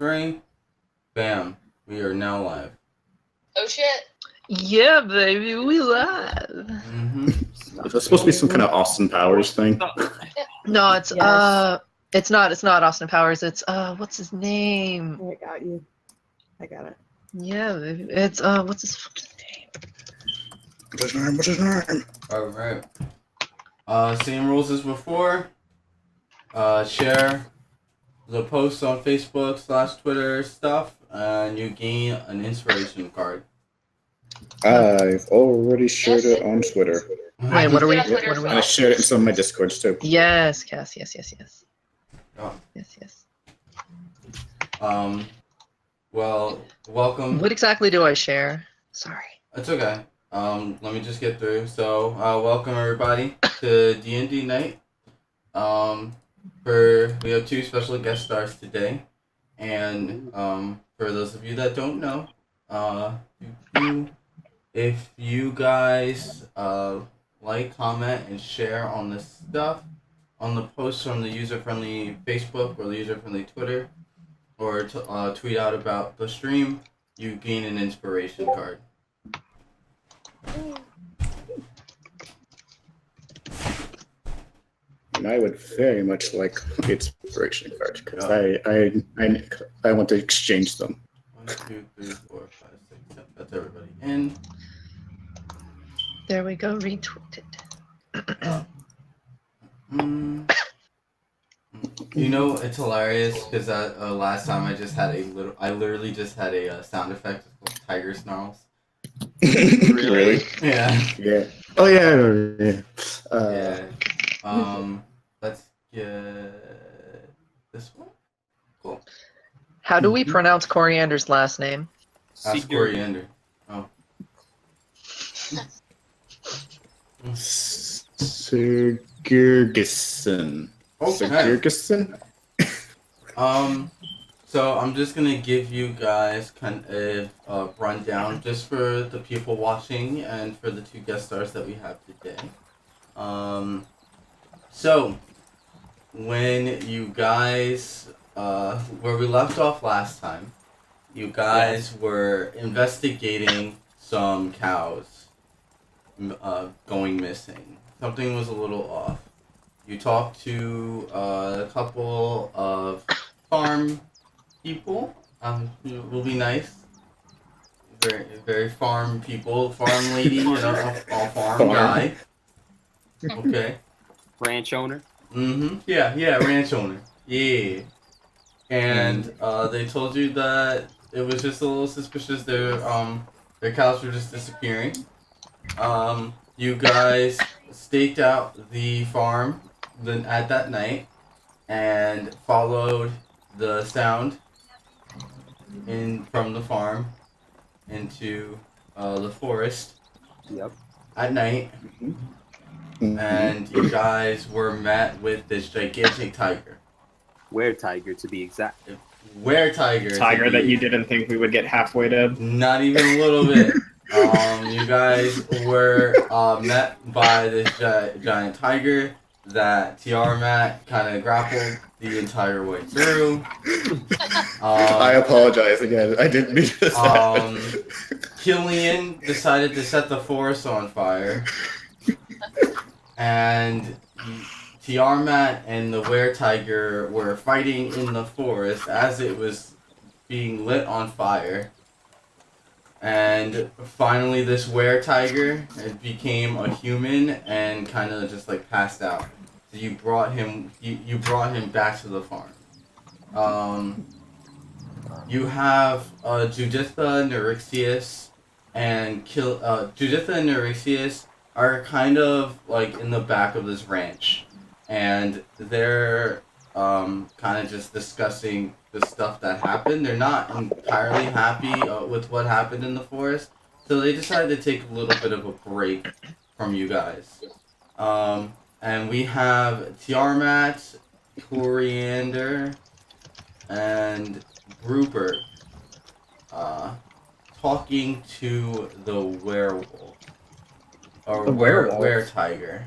3. Bam. We are now live. Oh shit. Yeah, baby, we live. Mm-hmm. Is that supposed to be some kind of Austin Powers thing? No, it's Yes. it's not Austin Powers. It's what's his name? I got you. I got it. Yeah, baby. It's what's his fucking name? What's his name? Alright. Same rules as before. Share the post on Facebook / Twitter stuff, and you gain an inspiration card. I've already shared it on Twitter. Wait, what are we? Yeah, Twitter What as are we? And I shared it in some of my Discords too. Yes, Cass. Yes. Oh. Yes. Well, welcome. What exactly do I share? Sorry. It's okay. Let me just get through. So, welcome everybody to DnD Night. We have 2 special guest stars today, and for those of you that don't know, if you guys like, comment, and share on this stuff, on the posts from the UzerFriendly Facebook or the UzerFriendly Twitter, or tweet out about the stream, you gain an inspiration card. And I would very much like the inspiration card because I want to exchange them. 1, 2, 3, 4, 5, 6, 7. That's everybody in. There we go. Retweeted. You know, it's hilarious because last time I literally just had a sound effect of tiger snarls. Really? Yeah. Yeah. Oh yeah. Yeah. Let's get this one. Cool. How do we pronounce Coriander's last name? Ask Coriander. Oh. Sigurgesson. Okay. Sigurgesson? So I'm just gonna give you guys kind of a rundown just for the people watching and for the 2 guest stars that we have today. So when you guys where we left off last time, you guys were investigating some cows going missing. Something was a little off. You talked to a couple of farm people. Will be nice. Very, very farm people. Farm lady, a farm guy. Okay. Ranch owner. Yeah, ranch owner. Yeah. And they told you that it was just a little suspicious. Their cows were just disappearing. You guys staked out the farm at that night and followed the sound from the farm into the forest. Yep. At night. Mm-hmm. And you guys were met with this gigantic tiger. Were-tiger, to be exact. Were-tiger. Tiger that you didn't think we would get halfway to. Not even a little bit. You guys were met by this giant tiger that Tiamat kind of grappled the entire way through. I apologize again. I didn't mean to say Killian decided to set the forest on fire. And Tiamat and the were-tiger were fighting in the forest as it was being lit on fire. And finally this were-tiger became a human and kind of just like passed out. So you brought him back to the farm. You have Juditha, Neurixius, and Juditha and Neurixius are kind of like in the back of this ranch, and they're kind of just discussing the stuff that happened. They're not entirely happy with what happened in the forest, so they decided to take a little bit of a break from you guys. And we have Tiamat, Coriander, and Rupert talking to the werewolf. Or The werewolf? were-tiger.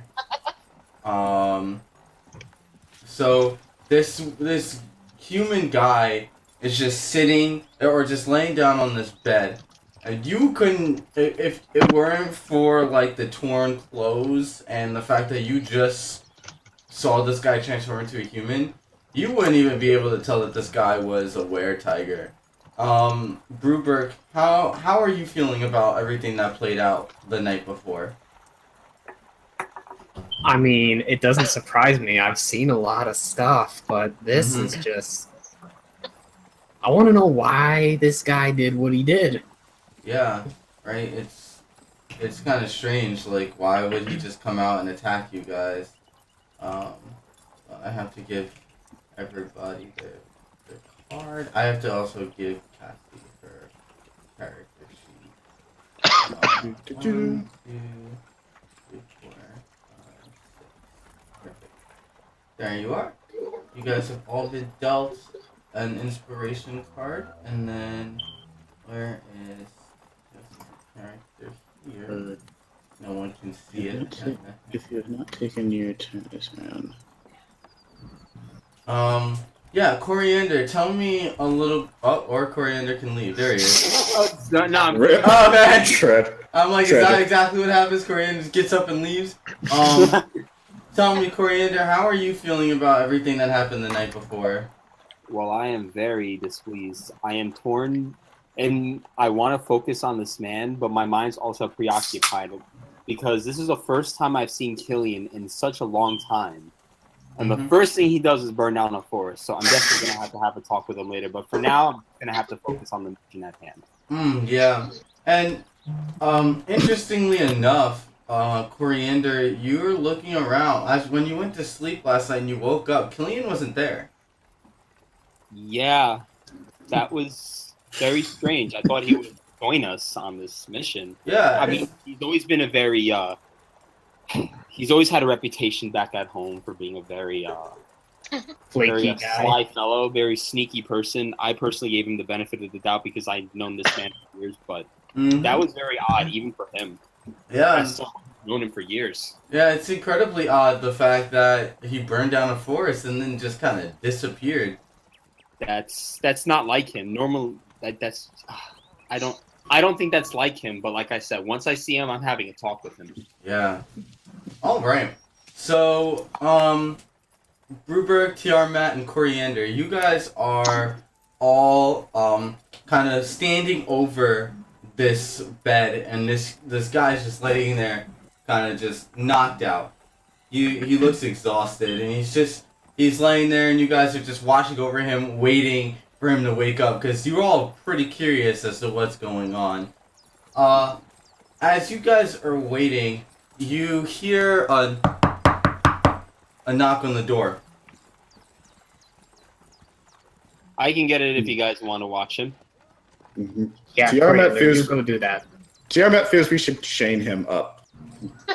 So this human guy is just sitting or just laying down on this bed. And you couldn't, if it weren't for like the torn clothes and the fact that you just saw this guy transform into a human, you wouldn't even be able to tell that this guy was a were-tiger. Bruberg, how are you feeling about everything that played out the night before? I mean, it doesn't surprise me. I've seen a lot of stuff, but this is just... I want to know why this guy did what he did. Yeah, right? It's kind of strange. Like, why would he just come out and attack you guys? I have to give everybody their card. I have to also give Cassie her character sheet. 1, 2, 3, 4, 5, 6. Perfect. There you are. You guys have all been dealt an inspiration card, and then where is this character here? No one can see it. If you have not taken your turn this round. Yeah, Coriander, tell me a little. Oh, or Coriander can leave. There he is. No, I'm Oh man, Shred. I'm like, is that exactly what happens? Coriander just gets up and leaves. Tell me, Coriander, how are you feeling about everything that happened the night before? Well, I am very displeased. I am torn, and I want to focus on this man, but my mind's also preoccupied because this is the first time I've seen Killian in such a long time. And the first thing he does is burn down a forest, so I'm definitely going to have a talk with him later. But for now, I'm going to have to focus on the mission at hand. Yeah. And, interestingly enough, Coriander, you were looking around. As when you went to sleep last night and you woke up, Killian wasn't there. Yeah, that was very strange. I thought he would join us on this mission. Yeah. I mean, he's always been a very, he's always had a reputation back at home for being a very, Flaky guy. sly fellow, very sneaky person. I personally gave him the benefit of the doubt because I've known this man for years, but that was very odd, even for him. Yeah. I've known him for years. Yeah, it's incredibly odd, the fact that he burned down a forest and then just kind of disappeared. That's not like him. Normal, that's I don't think that's like him. But like I said, once I see him, I'm having a talk with him. Yeah. All right. So, Bruberg, Tiamat, and Coriander, you guys are all kind of standing over this bed, and this guy's just laying there, kind of just knocked out. He looks exhausted, and he's laying there, and you guys are just watching over him, waiting for him to wake up, because you're all pretty curious as to what's going on. As you guys are waiting, you hear a knock on the door. I can get it if you guys want to watch him. Yeah, Tiamat you go do that. Tiamat feels we should chain him up.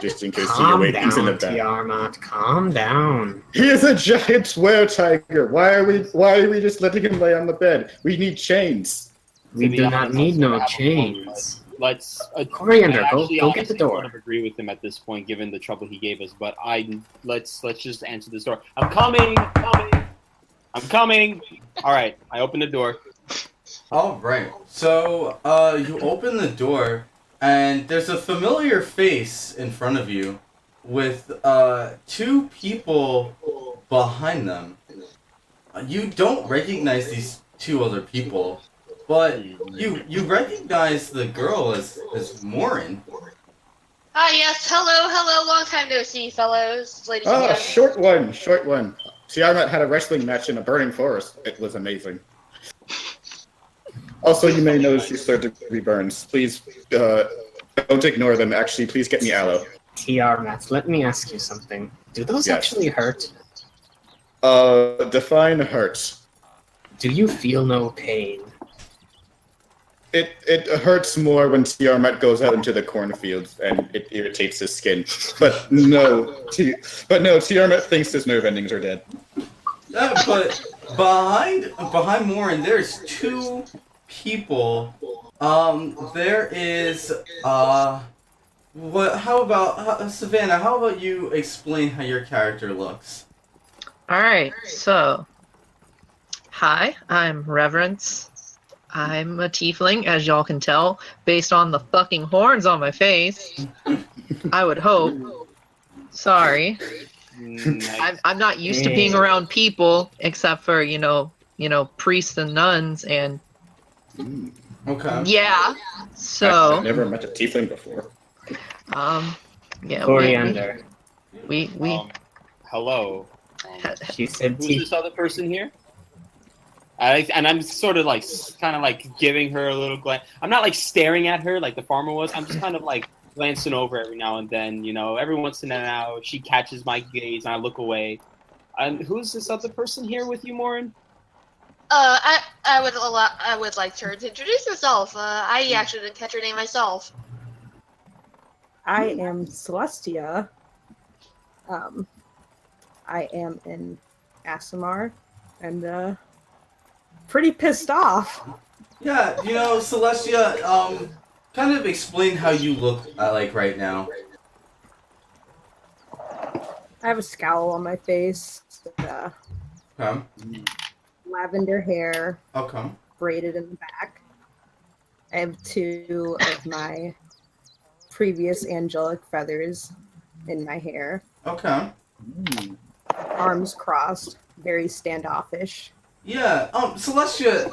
Just in case Calm he's in the down, back. Tiamat. Calm down. He is a giant were-tiger. Why are we just letting him lay on the bed? We need chains. We do not need no chains. Let's Coriander, I go actually get the door. Sort of agree with him at this point, given the trouble he gave us. But let's just answer this door. I'm coming. All right, I open the door. All right. So, you open the door, and there's a familiar face in front of you, with two people behind them. You don't recognize these two other people, but you recognize the girl as Morin. Hi, yes, hello, long time no see, fellows, ladies and Ah, gentlemen. short one. Tiamat had a wrestling match in a burning forest. It was amazing. Also, you may notice these third-degree burns. Please, don't ignore them. Actually, please get me aloe. Tiamat, let me ask you something. Do those Yes. actually hurt? Define hurts. Do you feel no pain? It hurts more when Tiamat goes out into the cornfields and it irritates his skin. But no, Tiamat thinks his nerve endings are dead. But behind Morin, there's two people. There is what? How about Savannah? How about you explain how your character looks? All right, so Hi, I'm Reverence. I'm a tiefling, as y'all can tell, based on the fucking horns on my face. I would hope. Sorry. Nice. I'm not used to being around people, except for, priests and nuns, and Mm. Okay. yeah. I've So, never met a tiefling before. yeah, Coriander. we Hello. She said Who's tea. this other person here? And I'm sort of like, kind of like giving her a little glance. I'm not like staring at her like the farmer was. I'm just kind of like glancing over every now and then. Every once in a while she catches my gaze and I look away. And who's this other person here with you, Morin? I would like her to introduce herself. I actually didn't catch her name myself. I am Celestia. I am in Asimar, and pretty pissed off. Yeah, Celestia, kind of explain how you look like right now. I have a scowl on my face, Okay. lavender hair, Okay. braided in the back. I have 2 of my previous angelic feathers in my hair. Okay. Mm. Arms crossed, very standoffish. Yeah, Celestia,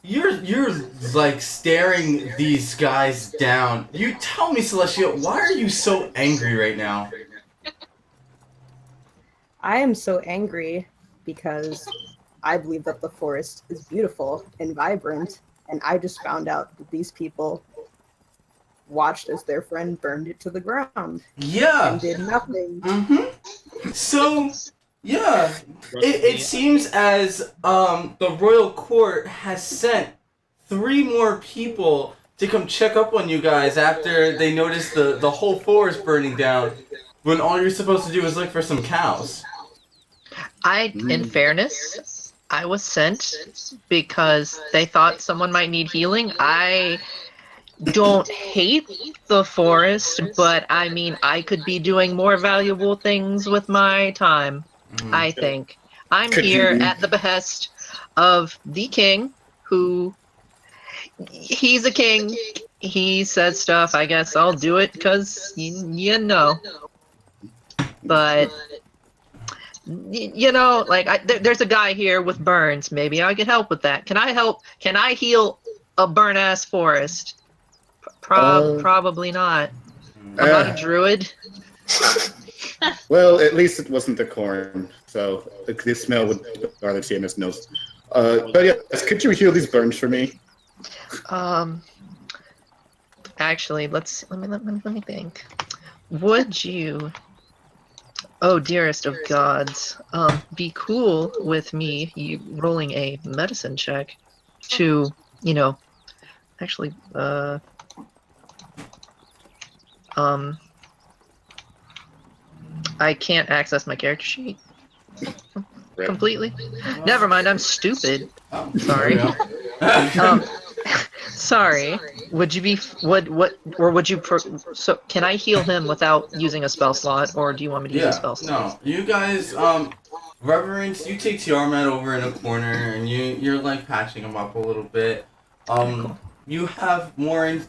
you're like staring these guys down. You tell me, Celestia, why are you so angry right now? I am so angry because I believe that the forest is beautiful and vibrant, and I just found out that these people watched as their friend burned it to the ground Yeah. and did nothing. Mm-hmm. So, yeah, it seems as the royal court has sent 3 more people to come check up on you guys after they noticed the whole forest burning down, when all you're supposed to do is look for some cows. in fairness, I was sent because they thought someone might need healing. I don't hate the forest, but I mean, I could be doing more valuable things with my time, I think. I'm Could here you- at the behest of the king, who, he's a king. He says stuff, I guess I'll do it because, But, there's a guy here with burns. Maybe I could help with that. Can I help? Can I heal a burn-ass forest? Probably not. I'm not a druid. Well, at least it wasn't the corn, so the smell would bother TMS nose. But yeah, could you heal these burns for me? Actually, let me think. Would you, oh dearest of gods, be cool with me rolling a medicine check to, actually, I can't access my character sheet completely. Never mind, I'm stupid. Oh, Sorry. there we go. Sorry. Would you be so can I heal him without using a spell slot, or do you want me to use a spell slot? No, you guys, Reverence, you take Tiarmat over in a corner and you're like patching him up a little bit. You have Morin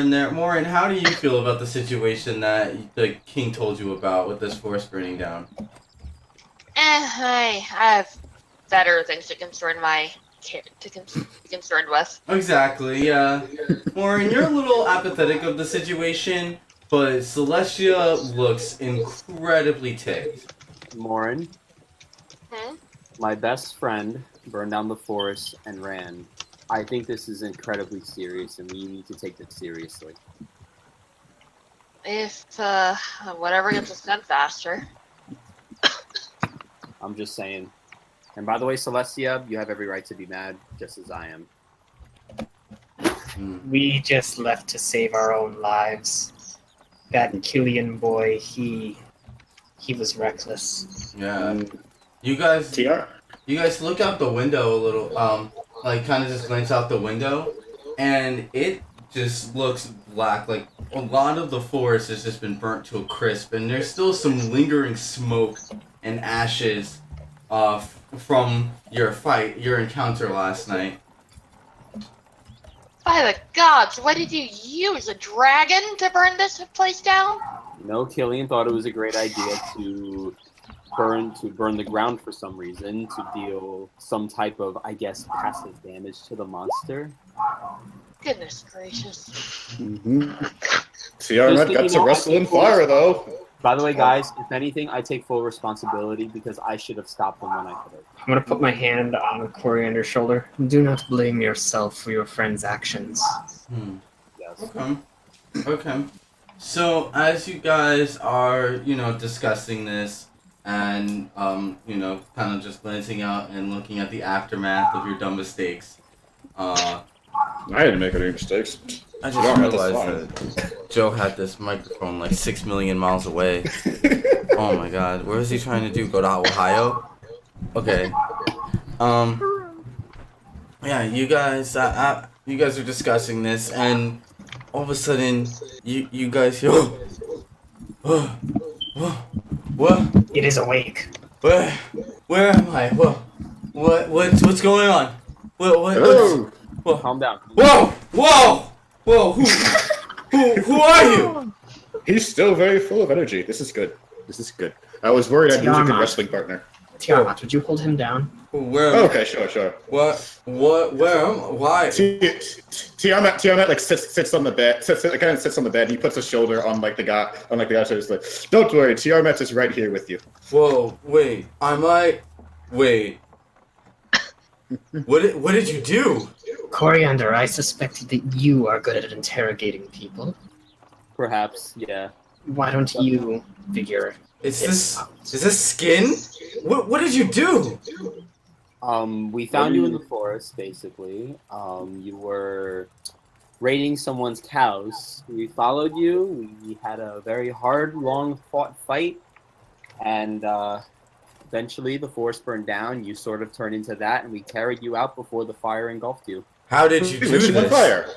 there. Morin, how do you feel about the situation that the king told you about with this forest burning down? I have better things to be concerned with. Exactly, yeah. Morin, you're a little apathetic of the situation, but Celestia looks incredibly ticked. Morin, Hmm? my best friend burned down the forest and ran. I think this is incredibly serious, and we need to take this seriously. If whatever gets us done faster. I'm just saying. And by the way, Celestia, you have every right to be mad, just as I am. We just left to save our own lives. That Killian boy, he was reckless. Yeah. You guys look out the window a little, like kind of just glance out the window, and it just looks black. Like a lot of the forest has just been burnt to a crisp, and there's still some lingering smoke and ashes from your encounter last night. By the gods, what did you use? A dragon to burn this place down? No, Killian thought it was a great idea to burn the ground for some reason to deal some type of, I guess, passive damage to the monster. Goodness gracious. Tiamat got to wrestle in fire, though. By the way, guys, if anything, I take full responsibility because I should have stopped them when I could have. I'm gonna put my hand on Coriander's shoulder. Do not blame yourself for your friend's actions. Yes. Okay. So as you guys are, discussing this and kind of just glancing out and looking at the aftermath of your dumb mistakes, I didn't make any mistakes. I just realized that Joe had this microphone like 6 million miles away. Oh my god, where is he trying to do? Go to Ohio? Okay. Yeah, you guys are discussing this, and all of a sudden, you guys hear, what? It is awake. Where am I? What's going on? Hello. Calm down. Whoa! Who are you? He's still very full of energy. This is good. I was worried I'd lose a good wrestling partner. Tiamat, would you hold him down? Where? Okay, sure. What? Where am I? Why? Tiamat like sits on the bed. Sits on the bed. He puts a shoulder on the guy's shoulder. He's like, "Don't worry, Tiamat is right here with you." Whoa! Wait. Wait. What did you do? Coriander, I suspect that you are good at interrogating people. Perhaps, yeah. Why don't you figure Is this this skin? What did you do? We found you in the forest, basically. You were raiding someone's cows. We followed you. We had a very hard, long-fought fight, and eventually the forest burned down. You sort of turned into that, and we carried you out before the fire engulfed you. How did you do this? Fire.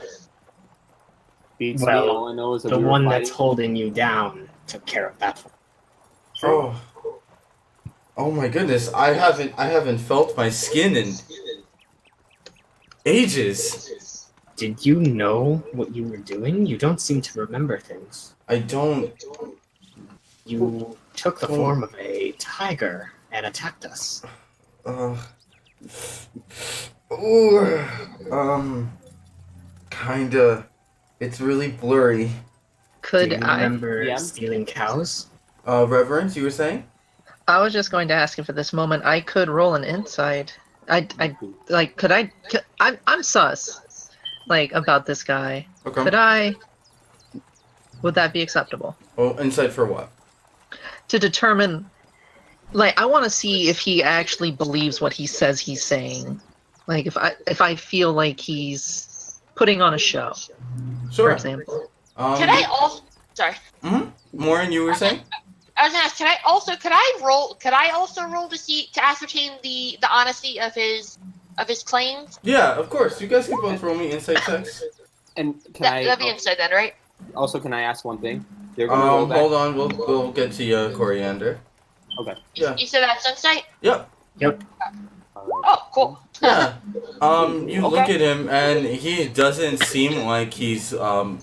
Beats me. Well, All I know is that the we were one fighting. that's holding you down took care of that one. Oh my goodness! I haven't felt my skin in ages. Did you know what you were doing? You don't seem to remember things. I don't. You took the form of a tiger and attacked us. Kinda. It's really blurry. Could Do you I? remember Yeah. stealing cows? Reverence, you were saying? I was just going to ask you for this moment. I could roll an insight. I'm sus, about this guy. Okay. Could I? Would that be acceptable? Oh, insight for what? To determine, I want to see if he actually believes what he says he's saying. If I feel like he's putting on a show, Sure. for example. Can I also? Sorry. Maureen, you were saying? I was gonna ask. Could I also roll to ascertain the honesty of his claims? Yeah, of course. You guys can both roll me insight checks. And That'd be inside then, right? Also, can I ask one thing? They're gonna roll back. Hold on. We'll get to you, Coriander. Okay. Yeah. You said that's insight. Yep. Yep. Oh, cool. Yeah. You look Okay. at him, and he doesn't seem like he's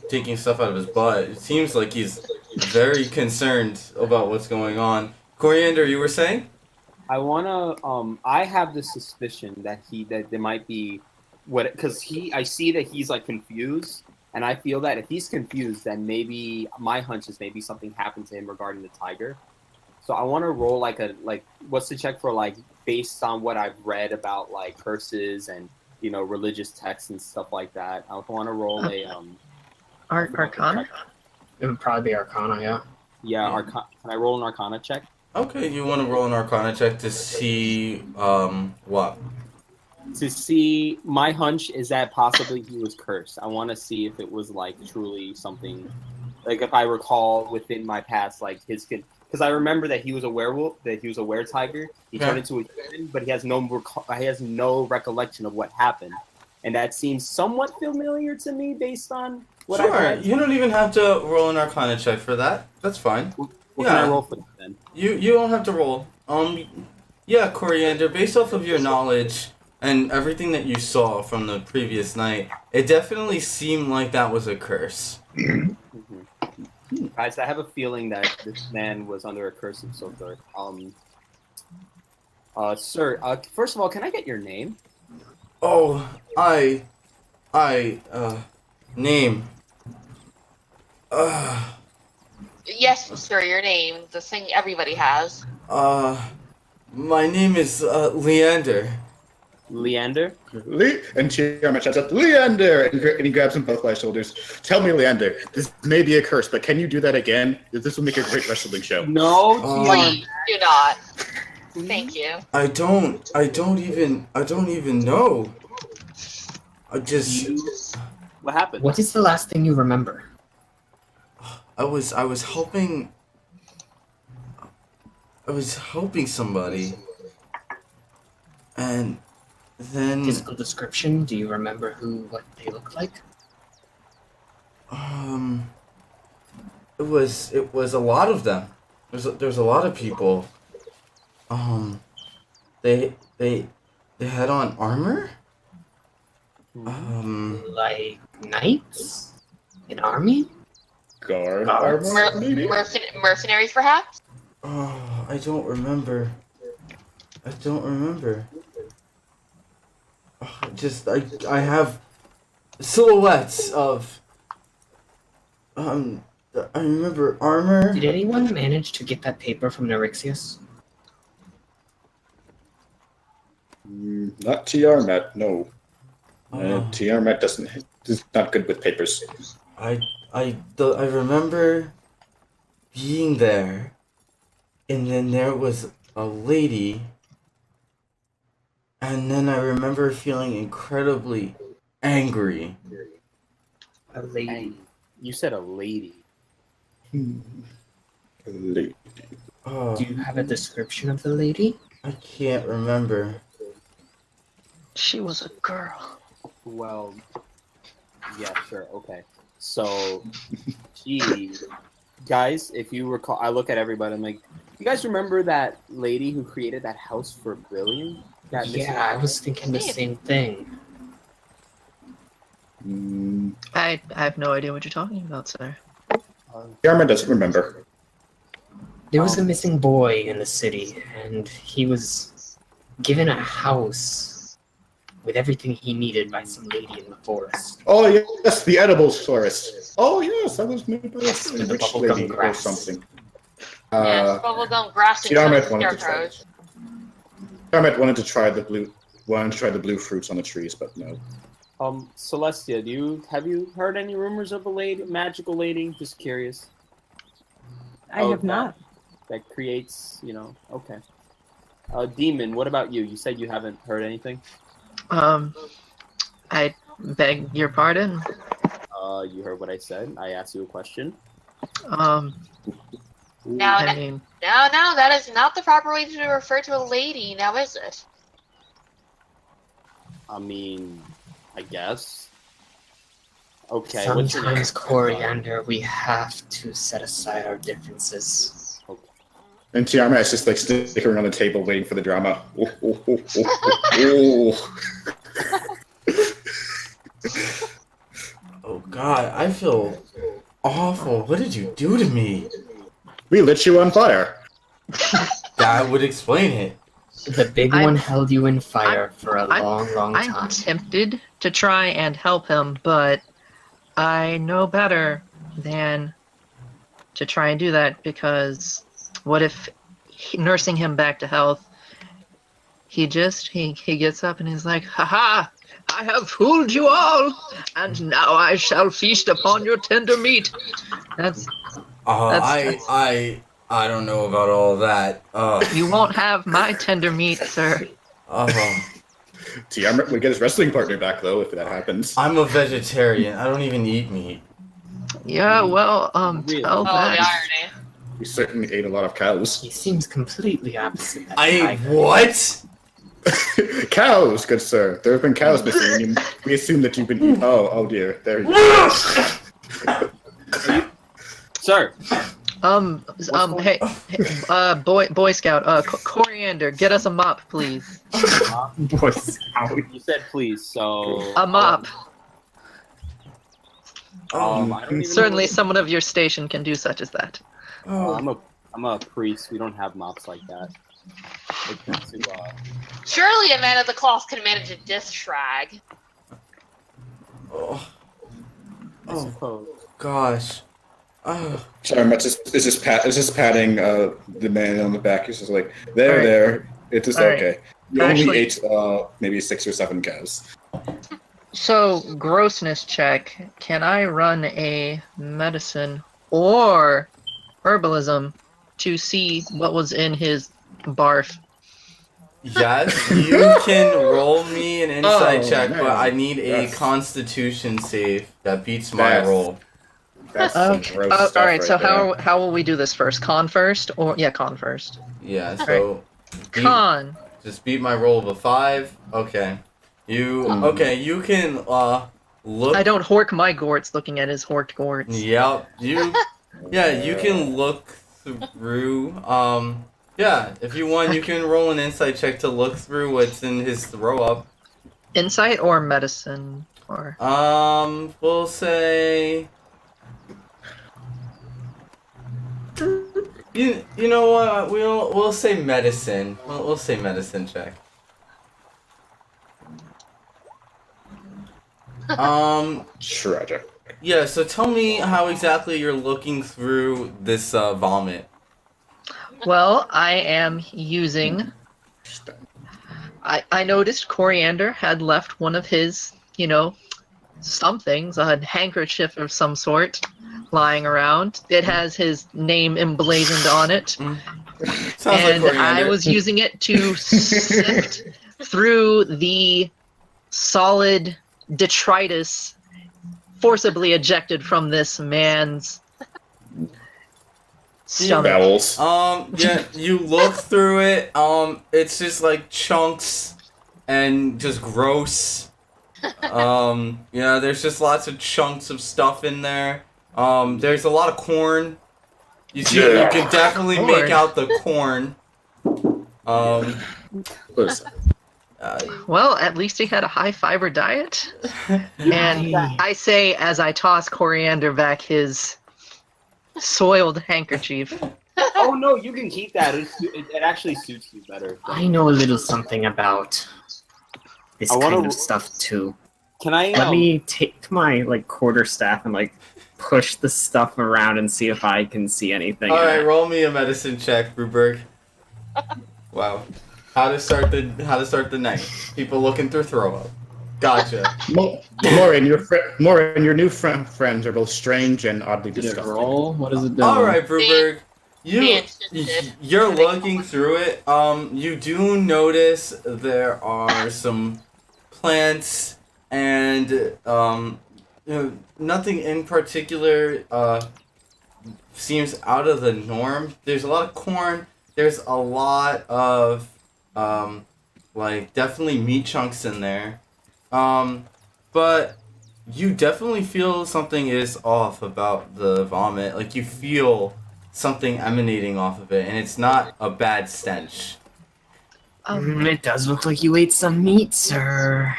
taking stuff out of his butt. It seems like he's very concerned about what's going on. Coriander, you were saying? I wanna. I have the suspicion that there might be because I see that he's confused, and I feel that if he's confused, then maybe my hunch is maybe something happened to him regarding the tiger. So I want to roll what's the check for based on what I've read about curses and religious texts and stuff like that. I want to roll a Arcana? It would probably be Arcana, yeah. Yeah, can I roll an Arcana check? Okay, you want to roll an Arcana check to see what? To see, my hunch is that possibly he was cursed. I want to see if it was truly something, if I recall within my past, his kid. Because I remember that he was a werewolf, that he was a were-tiger. He turned into a human, but he has no recollection of what happened, and that seems somewhat familiar to me based on what I Sure, read. you don't even have to roll an Arcana check for that. That's fine. What can I roll for that then? You don't have to roll. Yeah, Coriander, based off of your knowledge and everything that you saw from the previous night, it definitely seemed like that was a curse. Mhm. Guys, I have a feeling that this man was under a curse of some sort. Sir, first of all, can I get your name? Oh, name. Yes, sir, your name, the thing everybody has. My name is, Leander. Leander? And Tiamat shouts out, Leander! And he grabs him both by the shoulders. Tell me, Leander, this may be a curse, but can you do that again? This will make a great wrestling show. No, Please do not. Thank you. I don't even know. I just, What happened? What is the last thing you remember? I was helping somebody, and then Physical description? Do you remember what they look like? it was a lot of them. There's a lot of people. They had on armor. Like knights? An army? Guard Guards. armor, maybe? Mercenaries, perhaps? Oh, I don't remember. Just I have silhouettes of I remember armor. Did anyone manage to get that paper from Neurixius? Not Tiamat, no. Tiamat is not good with papers. I remember being there, and then there was a lady, and then I remember feeling incredibly angry. A lady. You said a lady. Lady. Do you have a description of the lady? I can't remember. She was a girl. Well, yeah, sure, okay. So, gee, guys, if you recall, I look at everybody, I'm like, you guys remember that lady who created that house for Brilliant? That missing Yeah, I house? was thinking the same thing. I have no idea what you're talking about, sir. Tiamat doesn't remember. There was a missing boy in the city, and he was given a house with everything he needed by some lady in the forest. Oh, yes, the edibles forest. Oh, yes, that was made by a Yes, with the rich bubblegum lady or grass. something. Yes, bubblegum grass and Tiamat some wanted to try scarecrows. Tiamat wanted to try the blue fruits on the trees, but no. Celestia, have you heard any rumors of a lady, magical lady? Just curious. I have not. That creates, okay. Demon, what about you? You said you haven't heard anything? I beg your pardon. You heard what I said. I asked you a question. I mean, No, that is not the proper way to refer to a lady, now is it? I mean, I guess. Okay, what's your name? Sometimes, Coriander, we have to set aside our differences. And Tiamat is just like sticking around the table waiting for the drama. Oh. Oh God, I feel awful. What did you do to me? We lit you on fire. That would explain it. The big I'm- one held you in fire for a I'm- long time. I'm tempted to try and help him, but I know better than to try and do that, because what if nursing him back to health, he gets up and he's like, "Ha! I have fooled you all, and now I shall feast upon your tender meat." That's I don't know about all that. you won't have my tender meat, sir. Tiamat would get his wrestling partner back, though, if that happens. I'm a vegetarian. I don't even eat meat. Yeah, well, Really? tell Oh, the that. irony. We certainly ate a lot of cows. He seems completely opposite. That I ate tiger. what? Cows, good sir. There have been cows missing. And we assume that you've been eating. Oh dear. There you go. Sir, Hey, Boy Scout, Coriander, get us a mop, please. Boy Scout. You said please, so A mop. I don't even Certainly, know someone of your station can do such as that. I'm a priest. We don't have mops like that. Surely a man of the cloth can manage a death shrag. Oh gosh. Oh. Sorry, Matt. It's just patting the man on the back. He's just like, there, Alright. there. It is Alright. okay. You Actually- only ate maybe 6 or 7 cows. So, grossness check. Can I run a medicine or herbalism to see what was in his barf? Yes, you can roll me an insight Oh, check, man. but I need a Yes. Constitution save that beats my That's- roll. That's some Okay. gross stuff All right. right So there. how will we do this first? Con first, or con first? Yeah, so Con. just beat my roll of a 5. Okay. You can look. I don't hork my gorts looking at his horked gorts. Yep. You can look through. Yeah, if you want, you can roll an insight check to look through what's in his throw up. Insight or medicine or We'll say. You know what? We'll say medicine. We'll say medicine check. Tragic. Yeah. So tell me how exactly you're looking through this vomit. well, I am using. I noticed Coriander had left one of his, somethings, a handkerchief of some sort, lying around. It has his name emblazoned on it. Sounds And like I coriander. was using it to sift through the solid detritus forcibly ejected from this man's stomach. Bowels. Yeah, you look through it. It's just like chunks and just gross. Yeah, there's just lots of chunks of stuff in there. There's a lot of corn. You can definitely Corn. make out the corn. Listen, Well, at least he had a high fiber diet. And I say as I toss Coriander back his soiled handkerchief. Oh no, you can keep that. It actually suits you better. I know a little something about this I wanna- kind of stuff too. Can I? Let me take my quarterstaff and push the stuff around and see if I can see anything. All in right, it. roll me a medicine check, Bruberg. Wow, how to start the night? People looking through throw up. Gotcha. Morin, your new friends are both strange and oddly Did it disgusting. roll? What is it doing? All right, Bruberg. Dance. You're looking through it. You do notice there are some plants and nothing in particular seems out of the norm. There's a lot of corn. There's a lot of definitely meat chunks in there. But you definitely feel something is off about the vomit. Like you feel something emanating off of it, and it's not a bad stench. It does look like you ate some meat, sir.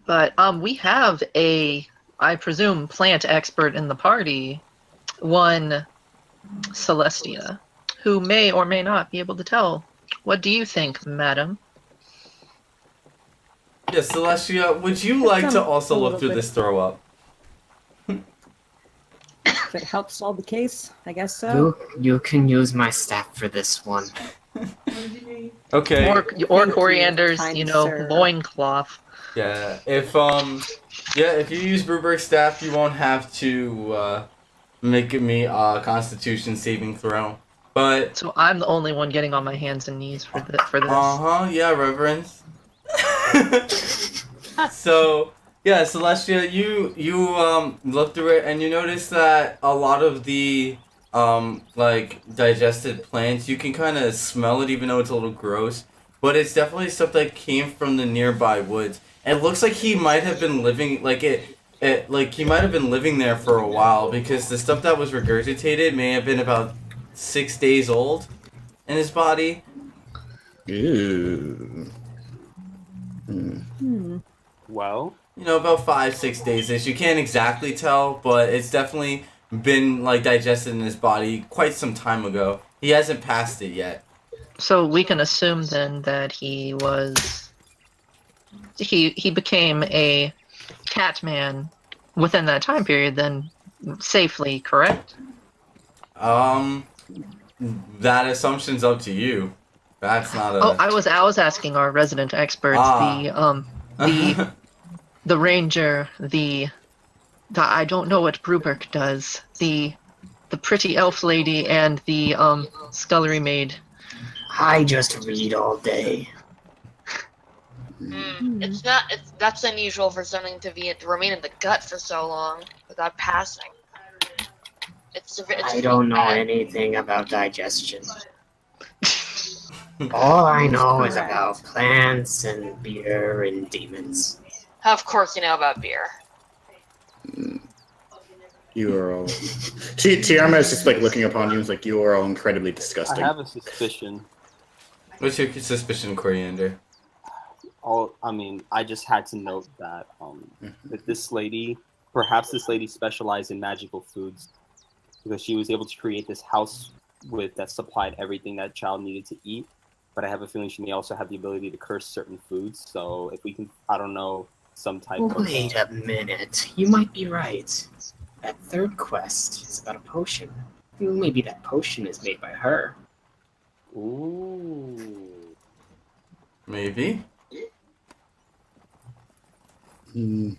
But we have I presume, plant expert in the party, one Celestia, who may or may not be able to tell. What do you think, madam? Yeah, Celestia, would you like to also A look little through bit. this throw up? If it helps solve the case, I guess so. You can use my staff for this one. Okay. Or Thank Coriander's, you, kind sir. loincloth. Yeah. If you use Bruberg's staff, you won't have to make me a Constitution saving throw. But So I'm the only one getting on my hands and knees for this. yeah, Reverence. So yeah, Celestia, you look through it and you notice that a lot of the digested plants, you can kind of smell it even though it's a little gross, but it's definitely stuff that came from the nearby woods. It looks like he might have been living he might have been living there for a while because the stuff that was regurgitated may have been about 6 days old in his body. Ew. Well, About 5-6 days ish. You can't exactly tell, but it's definitely been digested in his body quite some time ago. He hasn't passed it yet. So we can assume then that he became a cat man within that time period then safely, correct? That assumption's up to you. That's not a. Oh, I was asking our resident experts, the ranger, the I don't know what Bruberg does, the pretty elf lady, and the scullery maid. I just read all day. That's unusual for something to remain in the gut for so long without passing. I don't know anything about digestion. All I know is about plants and beer and demons. Of course, you know about beer. You are all. Tiarma is just looking upon you. It's like you are all incredibly disgusting. I have a suspicion. What's your suspicion, Coriander? I just had to note that perhaps this lady specialized in magical foods because she was able to create this house that supplied everything that child needed to eat. But I have a feeling she may also have the ability to curse certain foods. So if we can, I don't know, some type of... Wait a minute. You might be right. That third quest is about a potion. Maybe that potion is made by her. Ooh. Maybe. I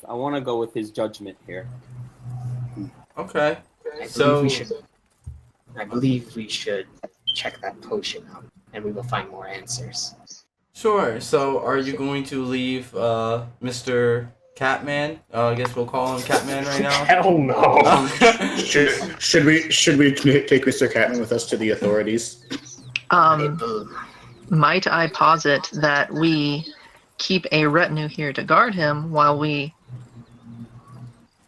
want to go with his judgment here. Okay. I believe we should check that potion out, and we will find more answers. Sure. So, are you going to leave Mr. Catman? I guess we'll call him Catman right now. Hell no! Should we take Mr. Catman with us to the authorities? Might I posit that we keep a retinue here to guard him while we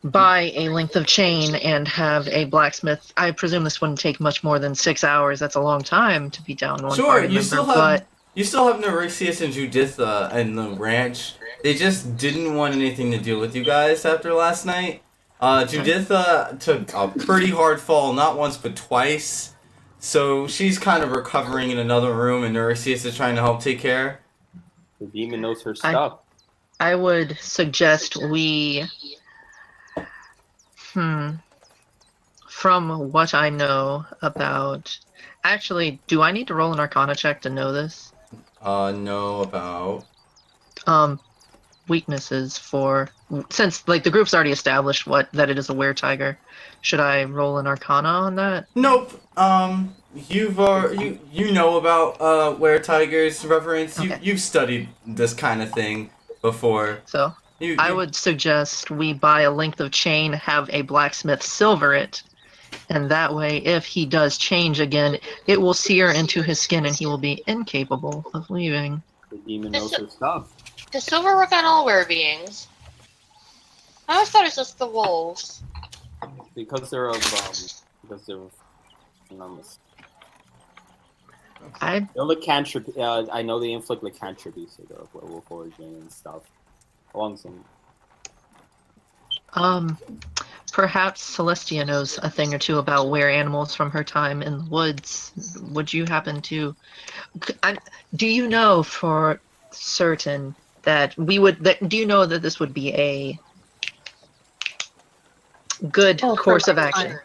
buy a length of chain and have a blacksmith? I presume this wouldn't take much more than 6 hours. That's a long time to be down one Sure, party you member, still have Nerexius and Juditha and the ranch. They just didn't want anything to deal with you guys after last night. Juditha took a pretty hard fall, not once but twice. So she's kind of recovering in another room, and Nerexius is trying to help take care. The demon knows her stuff. I would suggest we... From what I know about... Actually, do I need to roll an Arcana check to know this? Know about... Weaknesses for... Since, the group's already established that it is a were-tiger. Should I roll an Arcana on that? Nope. You know about were-tigers, Reverence. Okay. You've studied this kind of thing before. So... I would suggest we buy a length of chain, have a blacksmith silver it, and that way, if he does change again, it will sear into his skin and he will be incapable of leaving. The demon knows her stuff. Does silver work on all were-beings? I always thought it was just the wolves. Because they're enormous. They're lycanthropy. I know they inflict lycanthropy, so they're werewolf origin and stuff. Along some. Perhaps Celestia knows a thing or two about were animals from her time in the woods. Would you happen to... do you know for certain that do you know that this would be a good course of action?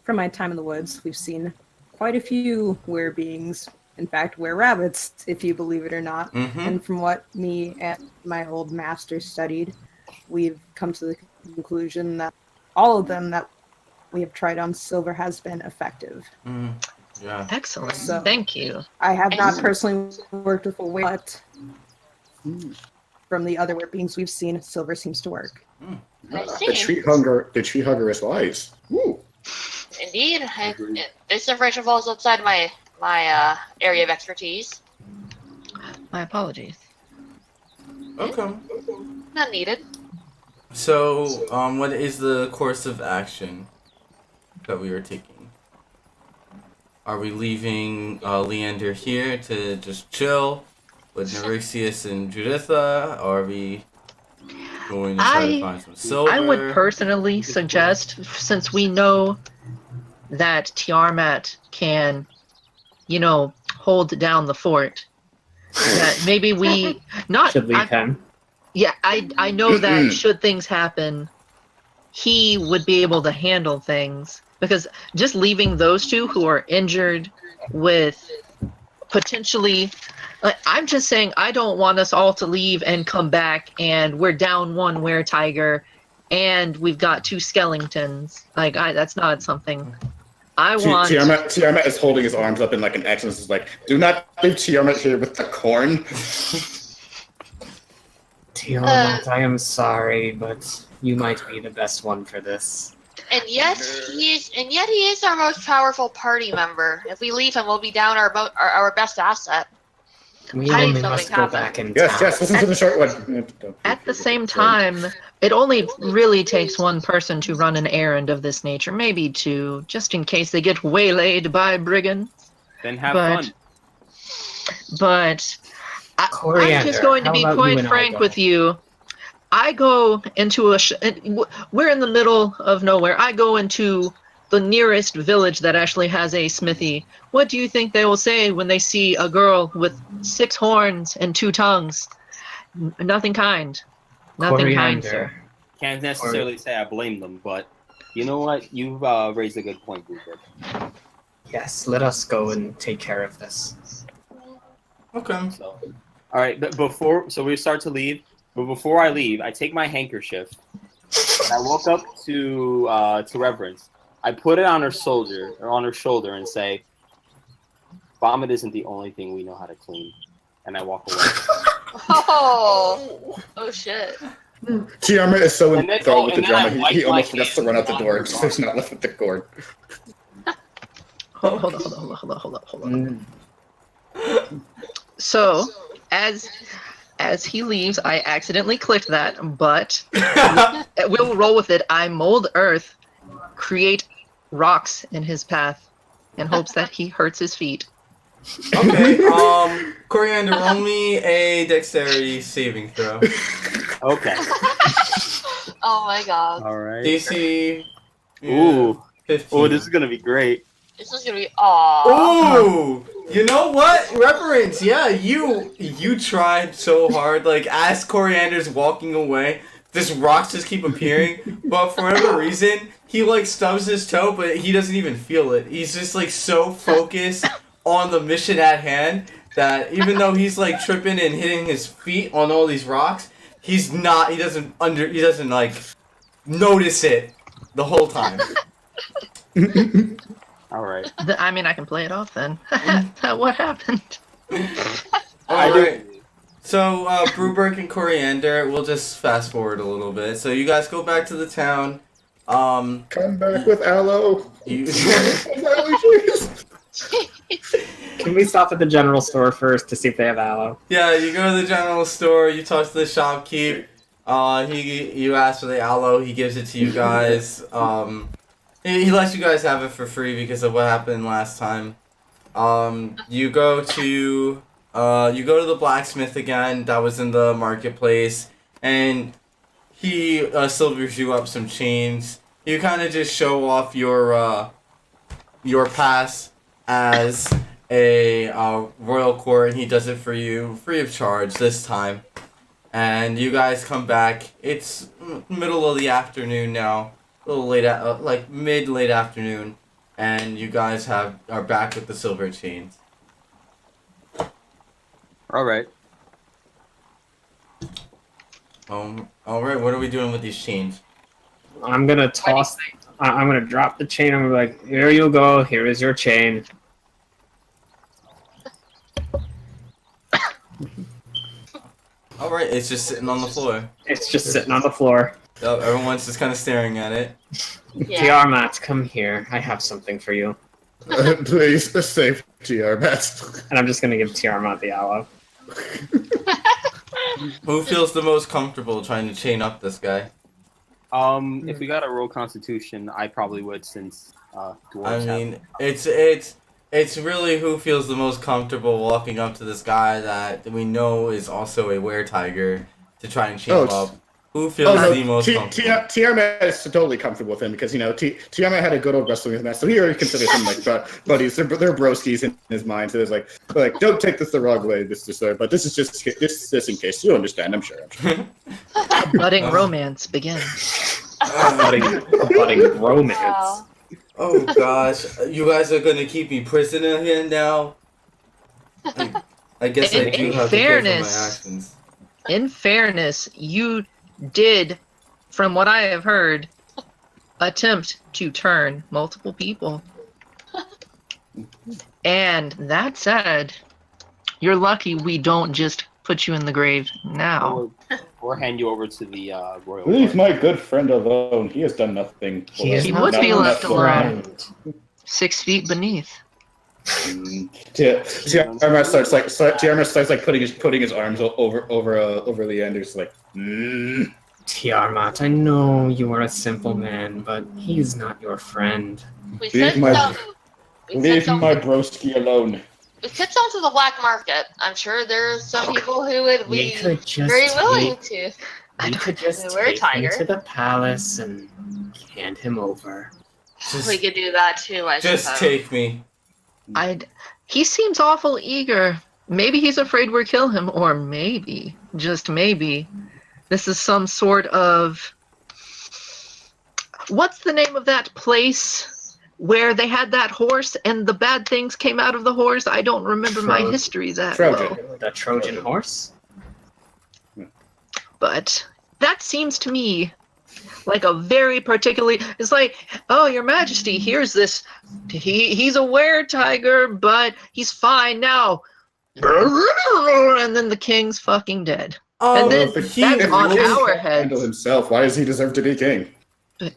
From my time in the woods, we've seen quite a few were-beings. In fact, were-rabbits, if you believe it or not. Mm-hmm. And from what me and my old master studied, we've come to the conclusion that all of them that we have tried on silver has been effective. Yeah. Excellent. So, thank you. I have not personally worked with a were, but from the other were-beings we've seen, silver seems to work. I see. The tree hugger is wise. Woo. Indeed. This information falls outside my area of expertise. My apologies. Okay. Not needed. So, what is the course of action that we are taking? Are we leaving Leander here to just chill with Nerexius and Juditha? Or are we going to try to find some silver? I would personally suggest, since we know that Tiamat can, hold down the fort, that maybe we not Should leave him. Yeah, I know that should things happen, he would be able to handle things. Because just leaving those two who are injured with potentially... I'm just saying, I don't want us all to leave and come back and we're down one weretiger and we've got 2 skeletons. That's not something I want. Tiamat is holding his arms up in like an X and is like, do not leave Tiamat here with the corn. Tiamat, I am sorry, but you might be the best one for this. And yet he is our most powerful party member. If we leave him, we'll be down our best asset. We I only need must something go happen. back in Yes, town. listen to the short one. At the same time, it only really takes one person to run an errand of this nature, maybe 2, just in case they get waylaid by brigands. Then have But- fun. But I'm Coriander, just going to how be about you quite and I frank go? with you. I go into we're in the middle of nowhere. I go into the nearest village that actually has a smithy. What do you think they will say when they see a girl with 6 horns and 2 tongues? Nothing kind. Nothing kind, sir. Coriander. Can't necessarily say I blame them, but you know what? You've raised a good point, Rupert. Yes, let us go and take care of this. Okay. So, all right, but we start to leave. But before I leave, I take my handkerchief and I walk up to Reverence. I put it on her shoulder and say, "Vomit isn't the only thing we know how to clean." And I walk away. Oh shit. Tiamat is so And then- enthralled with the and then I drama, wipe he my almost forgets to hands run out the on door. her So he's not left with the cord. Hold on. So, as he leaves, I accidentally clicked that, but we'll roll with it. I mold earth, create rocks in his path, in hopes that he hurts his feet. Okay, Coriander, roll me a dexterity saving throw. Okay. Oh my god. All right. DC. Ooh. 15. Oh, this is gonna be great. This is gonna be aww. Ooh! You know what? Reverence, yeah, you tried so hard. Like, as Coriander's walking away, this rocks just keep appearing, but for whatever reason, he, like, stubs his toe, but he doesn't even feel it. He's just, like, so focused on the mission at hand that even though he's, like, tripping and hitting his feet on all these rocks, he doesn't, like, notice it the whole time. All right. I mean, I can play it off then. What happened? Alright. So, Brewberg and Coriander, we'll just fast forward a little bit. So you guys go back to the town. Come back with aloe. You Can we stop at the general store first to see if they have aloe? Yeah, you go to the general store, you talk to the shopkeep, you ask for the aloe, he gives it to you guys. He lets you guys have it for free because of what happened last time. You go to the blacksmith again that was in the marketplace, and he silvers you up some chains. You kind of just show off your pass as a royal court, and he does it for you free of charge this time. And you guys come back. It's middle of the afternoon now. A little late, like mid-late afternoon, and you guys are back with the silver chains. All right. All right. What are we doing with these chains? I'm gonna toss. I'm gonna drop the chain. I'm gonna be like, here you go. Here is your chain. All right. It's just sitting on the floor. It's just sitting on the floor. Everyone's just kind of staring at it. Yeah. Tiamat, come here. I have something for you. Please, save Tiamat. And I'm just gonna give Tiamat the aloe. Who feels the most comfortable trying to chain up this guy? If we got a roll Constitution, I probably would, since dwarves I have. mean, it's really who feels the most comfortable walking up to this guy that we know is also a were-tiger to try and chain him up. Who feels the most comfortable? Tiamat is totally comfortable with him because, Tiamat had a good old wrestling with him, so he already considers him like buddies. They're broskies in his mind, so it's like, don't take this the wrong way, Mr. But this is just in case. You understand, I'm sure. Budding romance begins. budding romance. Wow. Oh gosh, you guys are gonna keep me prisoner here now? I guess I do have to pay for my actions. In fairness, you did, from what I have heard, attempt to turn multiple people. And that said, you're lucky we don't just put you in the grave now. Or hand you over to the royal. Leave my good friend alone. He has done nothing. He would be left alone. 6 feet beneath. Tiamat starts putting his arms over Leander's like. Tiamat, I know you are a simple man, but he's not your friend. Leave my broski alone. We could sell to the black market. I'm sure there's some people who would be could just very willing to. We could just We're a take him tiger. to the palace and hand him over. We could do that too, I Just suppose. take me. He seems awful eager. Maybe he's afraid we'll kill him, or maybe, just maybe, this is some sort of... What's the name of that place where they had that horse and the bad things came out of the horse? I don't remember my history that well. The Trojan horse? But that seems to me like a very particularly... It's like, oh, your majesty, here's this... He's a were-tiger, but he's fine now. And then the king's fucking dead. Oh, and then he that's on really our Handle heads. himself. Why does he deserve to be king?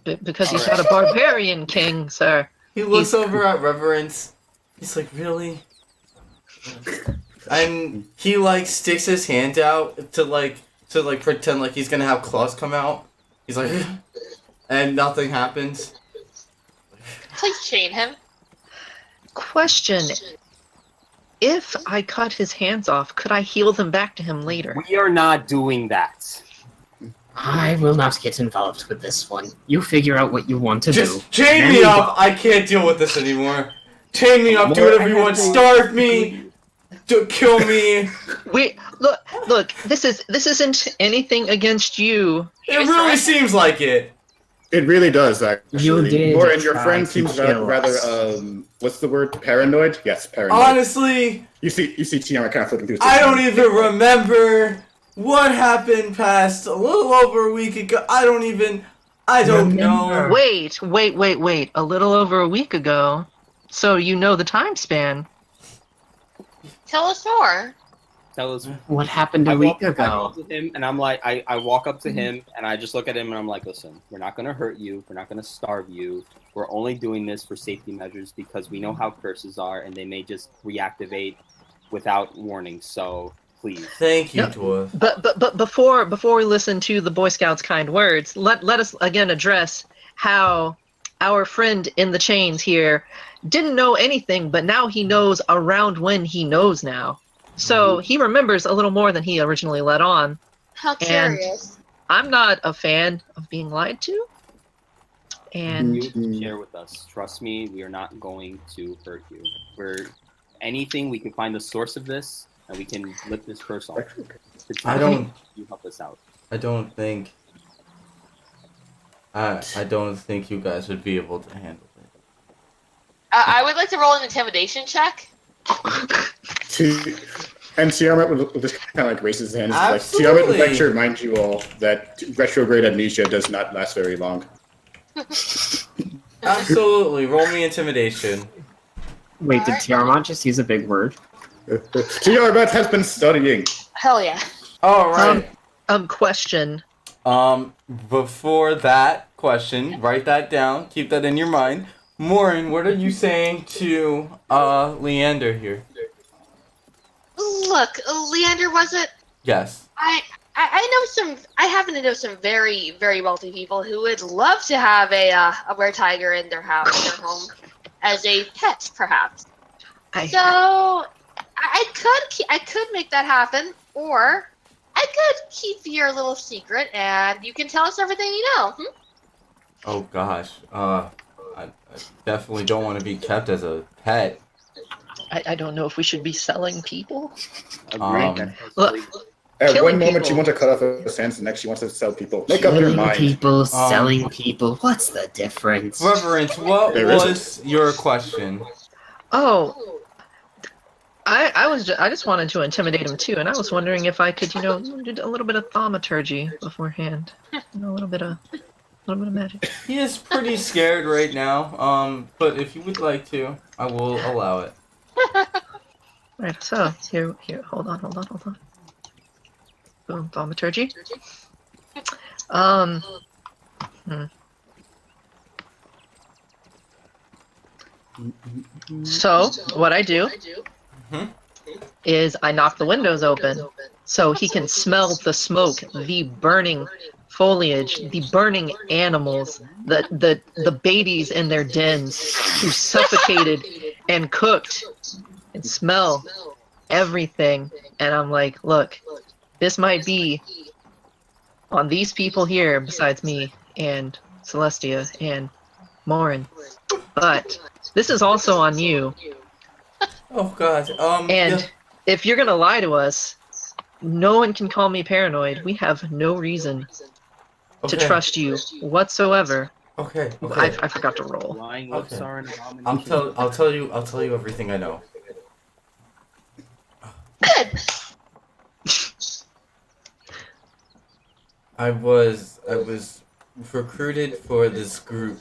Because he's not a barbarian king, sir. He looks over at Reverence. He's like, really? And he sticks his hand out to pretend like he's gonna have claws come out. He's like, and nothing happens. Please chain him. Question. If I cut his hands off, could I heal them back to him later? We are not doing that. I will not get involved with this one. You figure out what you want to do. Just chain me up! I can't deal with this anymore. Chain me up, do whatever you want, starve me, kill me. Wait, look, this isn't anything against you. It really seems like it. It really does, actually. You did and your try friend to seems kill rather us. what's the word? Paranoid? Yes, paranoid. Honestly, You see Tiamat kind of flipping through his I don't even remember what happened past a little over a week ago. I don't know. Wait. A little over a week ago. So you know the time span. Tell us more. That was. What happened a week I ago? walk up to him and I'm like, I walk up to him and I just look at him and I'm like, listen, we're not gonna hurt you. We're not gonna starve you. We're only doing this for safety measures because we know how curses are and they may just reactivate without warning. So please. Thank you, No, Dwarf. But before we listen to the Boy Scouts' kind words, let us again address how our friend in the chains here didn't know anything, but now he knows around when he knows now. So he remembers a little more than he originally let on. How And- curious. I'm not a fan of being lied to. And You can share with us. Trust me, we are not going to hurt you. We're anything we can find the source of this and we can lift this curse off. I don't You help us out. I don't think you guys would be able to handle it. I would like to roll an intimidation check. And Tiamat would just kind of raises his hand. Absolutely. Tiamat would like to remind you all that retrograde amnesia does not last very long. Absolutely. Roll me intimidation. Wait, did Tiamat just use a big word? Tiamat has been studying. Hell yeah. All right. question. Before that question, write that down. Keep that in your mind. Maureen, what are you saying to Leander here? Look, Leander wasn't Yes. I happen to know some very, very wealthy people who would love to have a were-tiger in their house, in their home, as a pet, perhaps. So I could make that happen, or I could keep your little secret, and you can tell us everything you know. Oh gosh. I definitely don't want to be kept as a pet. I don't know if we should be selling people. Agreed. Look, At killing one moment people. she wants to cut off his hands, the next she wants to sell people. Make up your Killing mind. people, selling people. What's the difference? Reverend, what There was your question? Oh, I just wanted to intimidate him too, and I was wondering if I could, do a little bit of thaumaturgy beforehand. A little bit of magic. He is pretty scared right now. But if you would like to, I will allow it. Right. So here. Hold on. Boom, thaumaturgy. So what I do is I knock the windows open so he can smell the smoke, the burning foliage, the burning animals, the babies in their dens who suffocated and cooked, and smell everything. And I'm like, look, this might be on these people here besides me and Celestia and Morin, but this is also on you. Oh god. And yeah. if you're gonna lie to us, no one can call me paranoid. We have no reason to Okay. trust you whatsoever. Okay. I forgot to roll. Lying Okay. lips are an abomination. I'll tell you everything I know. Good. I was recruited for this group,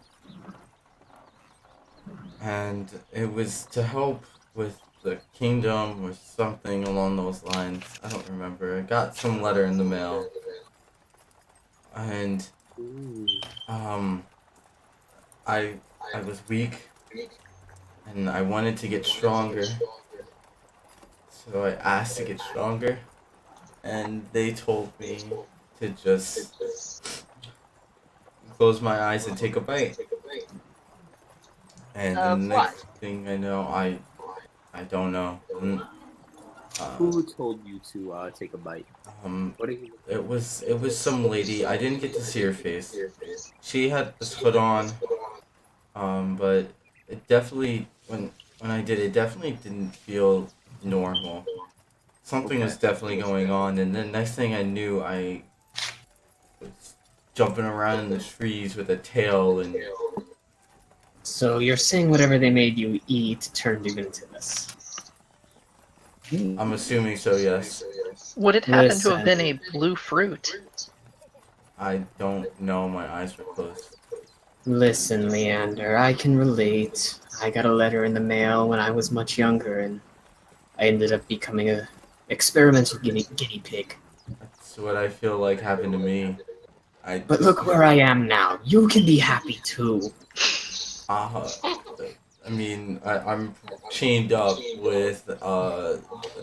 and it was to help with the kingdom or something along those lines. I don't remember. I got some letter in the mail, and Ooh. I was weak, and I wanted to get stronger. So I asked to get stronger, and they told me to just close my eyes and take a bite. And the Of next thing I know, I don't know. Who told you to take a bite? What did you? It was some lady. I didn't get to see her face. She had this hood on, but it definitely when I did it, definitely didn't feel normal. Something was definitely going on, and then next thing I knew, I was jumping around in the trees with a tail, and So you're saying whatever they made you eat turned you into this? I'm assuming so. Yes. Would it happen to Listen. have been a blue fruit? I don't know. My eyes were closed. Listen, Leander, I can relate. I got a letter in the mail when I was much younger, and I ended up becoming a experimental guinea pig. That's what I feel like happened to me. But look where I am now. You can be happy too. I mean, I'm chained up with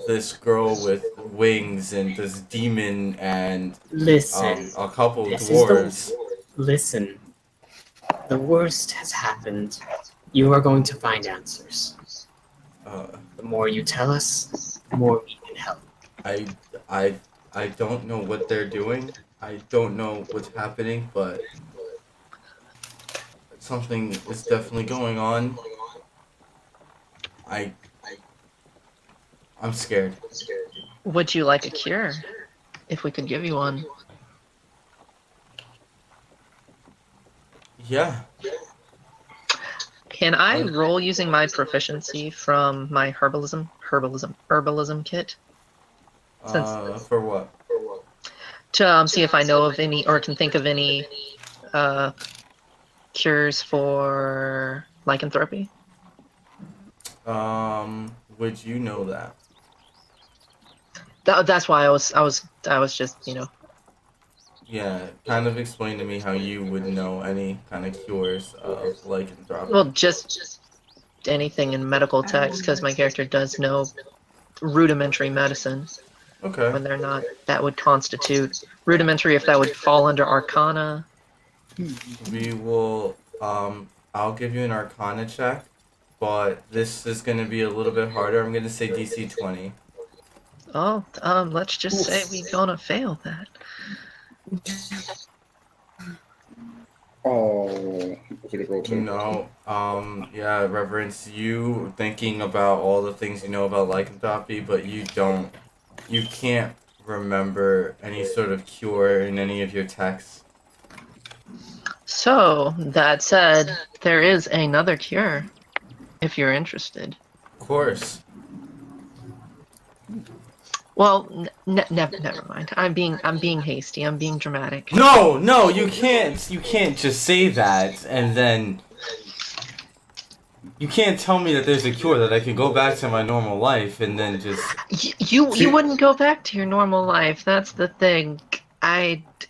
this girl with wings and this demon and Listen, a couple this dwarves. is listen. The worst has happened. You are going to find answers. The more you tell us, the more we can help. I don't know what they're doing. I don't know what's happening, but something is definitely going on. I'm scared. Would you like a cure? If we could give you one. Yeah. Can I roll using my proficiency from my herbalism kit? For what? To see if I know of any, or can think of any cures for lycanthropy? Would you know that? That's why I was just, Yeah, kind of explain to me how you would know any kind of cures of lycanthropy. well, just anything in medical text, because my character does know rudimentary medicine. Okay. when they're not. That would constitute rudimentary if that would fall under Arcana. We will. I'll give you an Arcana check, but this is going to be a little bit harder. I'm going to say DC 20. Oh, let's just say we gonna fail that. Oh, was it a roll 2? No. Yeah, Reverence, you thinking about all the things you know about lycanthropy, but you can't remember any sort of cure in any of your texts. So, that said, there is another cure, if you're interested. Of course. Well, never mind. I'm being hasty. I'm being dramatic. No, you can't. You can't just say that and then. You can't tell me that there's a cure that I can go back to my normal life and then just. You wouldn't go back to your normal life. That's the thing.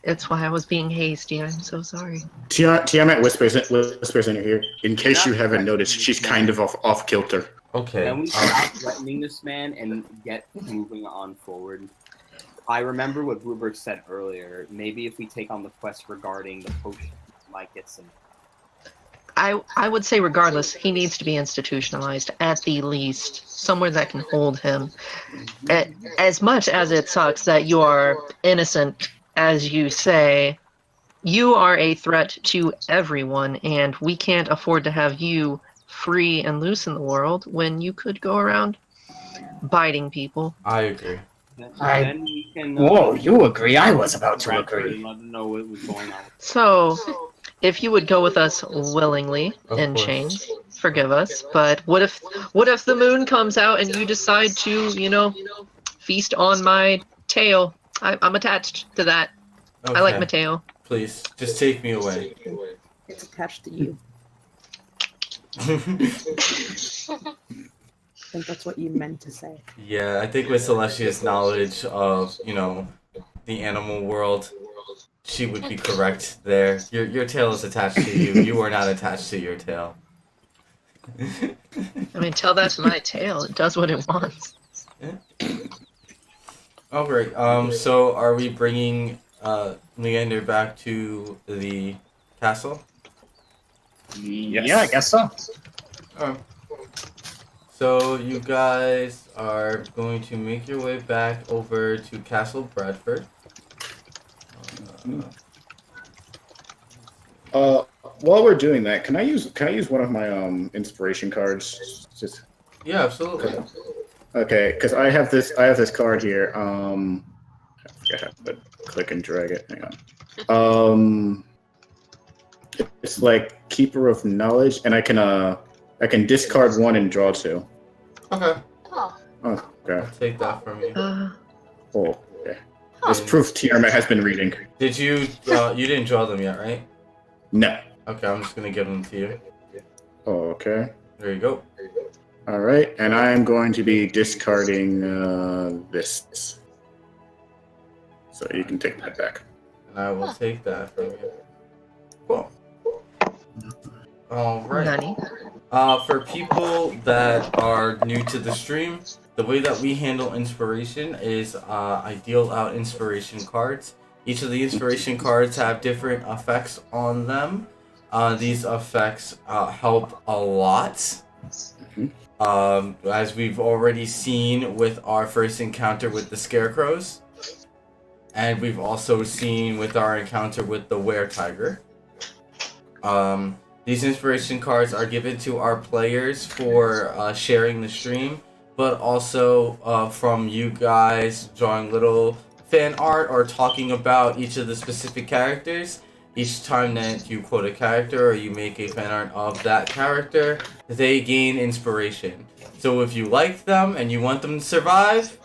It's why I was being hasty. I'm so sorry. Tiamat whispers in your ear. In case you haven't noticed, she's kind of off kilter. Okay. Can we stop threatening this man and get moving on forward? I remember what Blueberg said earlier. Maybe if we take on the quest regarding the potion, we might get some. I would say regardless, he needs to be institutionalized at the least, somewhere that can hold him. As much as it sucks that you are innocent, as you say, you are a threat to everyone, and we can't afford to have you free and loose in the world when you could go around biting people. I agree. Then we can. Whoa, you agree? I was about to Bradford agree. and let them know what was going on. So, if you would go with us willingly Of in course. chains, forgive us. But what if the moon comes out and you decide to, feast on my tail? I'm attached to that. Okay. I like my tail. Please, just take me away. It's attached to you. I think that's what you meant to say. Yeah, I think with Celestia's knowledge of, the animal world, she would be correct there. Your tail is attached to you. You are not attached to your tail. I mean, tell that to my tail. It does what it wants. Alright, so are we bringing Leander back to the castle? Yes. Yeah, I guess so. Alright. So you guys are going to make your way back over to Castle Bradford. While we're doing that, can I use one of my inspiration cards? Just Yeah, absolutely. okay, because I have this card here. I forget how to click and drag it. Hang on. It's like Keeper of Knowledge, and I can discard one and draw 2. Okay, Oh. Oh, okay. I'll take that from you. Oh, okay. This proof Tiamat has been reading. Did you? You didn't draw them yet, right? No. Okay, I'm just gonna give them to you. Oh, okay. There you go. All right, and I'm going to be discarding this. So you can take that back. And I will take that from you. Cool. All right. Nani? For people that are new to the stream, the way that we handle inspiration is I deal out inspiration cards. Each of the inspiration cards have different effects on them. These effects help a lot. As we've already seen with our first encounter with the scarecrows. And we've also seen with our encounter with the were-tiger. These inspiration cards are given to our players for sharing the stream, but also from you guys drawing little fan art or talking about each of the specific characters. Each time that you quote a character or you make a fan art of that character, they gain inspiration. So if you like them and you want them to survive,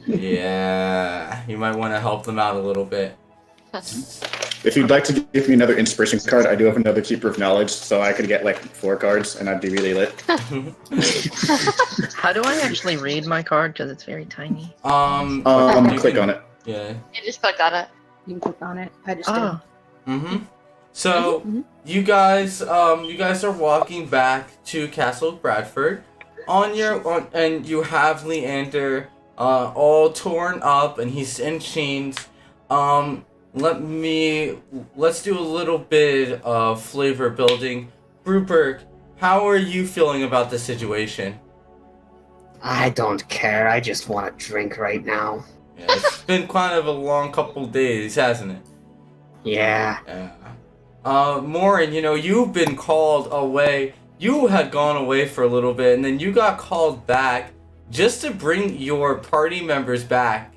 yeah, you might want to help them out a little bit. If you'd like to give me another inspiration card, I do have another Keeper of Knowledge, so I could get like 4 cards, and I'd be really lit. How do I actually read my card? Because it's very tiny. Click on it. Yeah. You just click on it. You can click on it. I just Oh, So you guys are walking back to Castle Bradford. and you have Leander all torn up and he's in chains. Let's do a little bit of flavor building. Bruberg, how are you feeling about the situation? I don't care. I just want a drink right now. Yeah, it's been kind of a long couple days, hasn't it? Yeah. Yeah. Morin, you've been called away. You had gone away for a little bit, and then you got called back just to bring your party members back,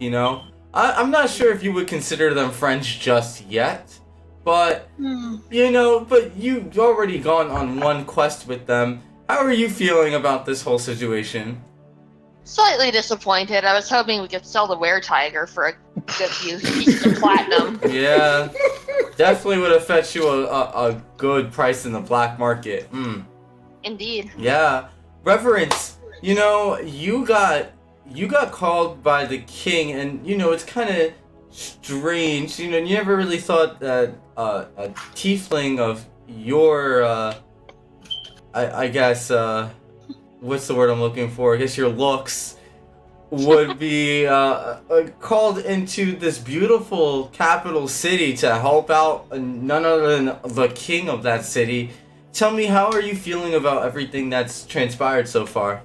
I'm not sure if you would consider them friends just yet, but, but you've already gone on one quest with them. How are you feeling about this whole situation? Slightly disappointed. I was hoping we could sell the were-tiger for a good few pieces of platinum. Yeah, definitely would have fetched you a good price in the black market. Indeed. Yeah. Reverence, you got called by the king, and, it's kind of strange. You never really thought that a tiefling of your, I guess, what's the word I'm looking for? I guess your looks would be called into this beautiful capital city to help out none other than the king of that city. Tell me, how are you feeling about everything that's transpired so far?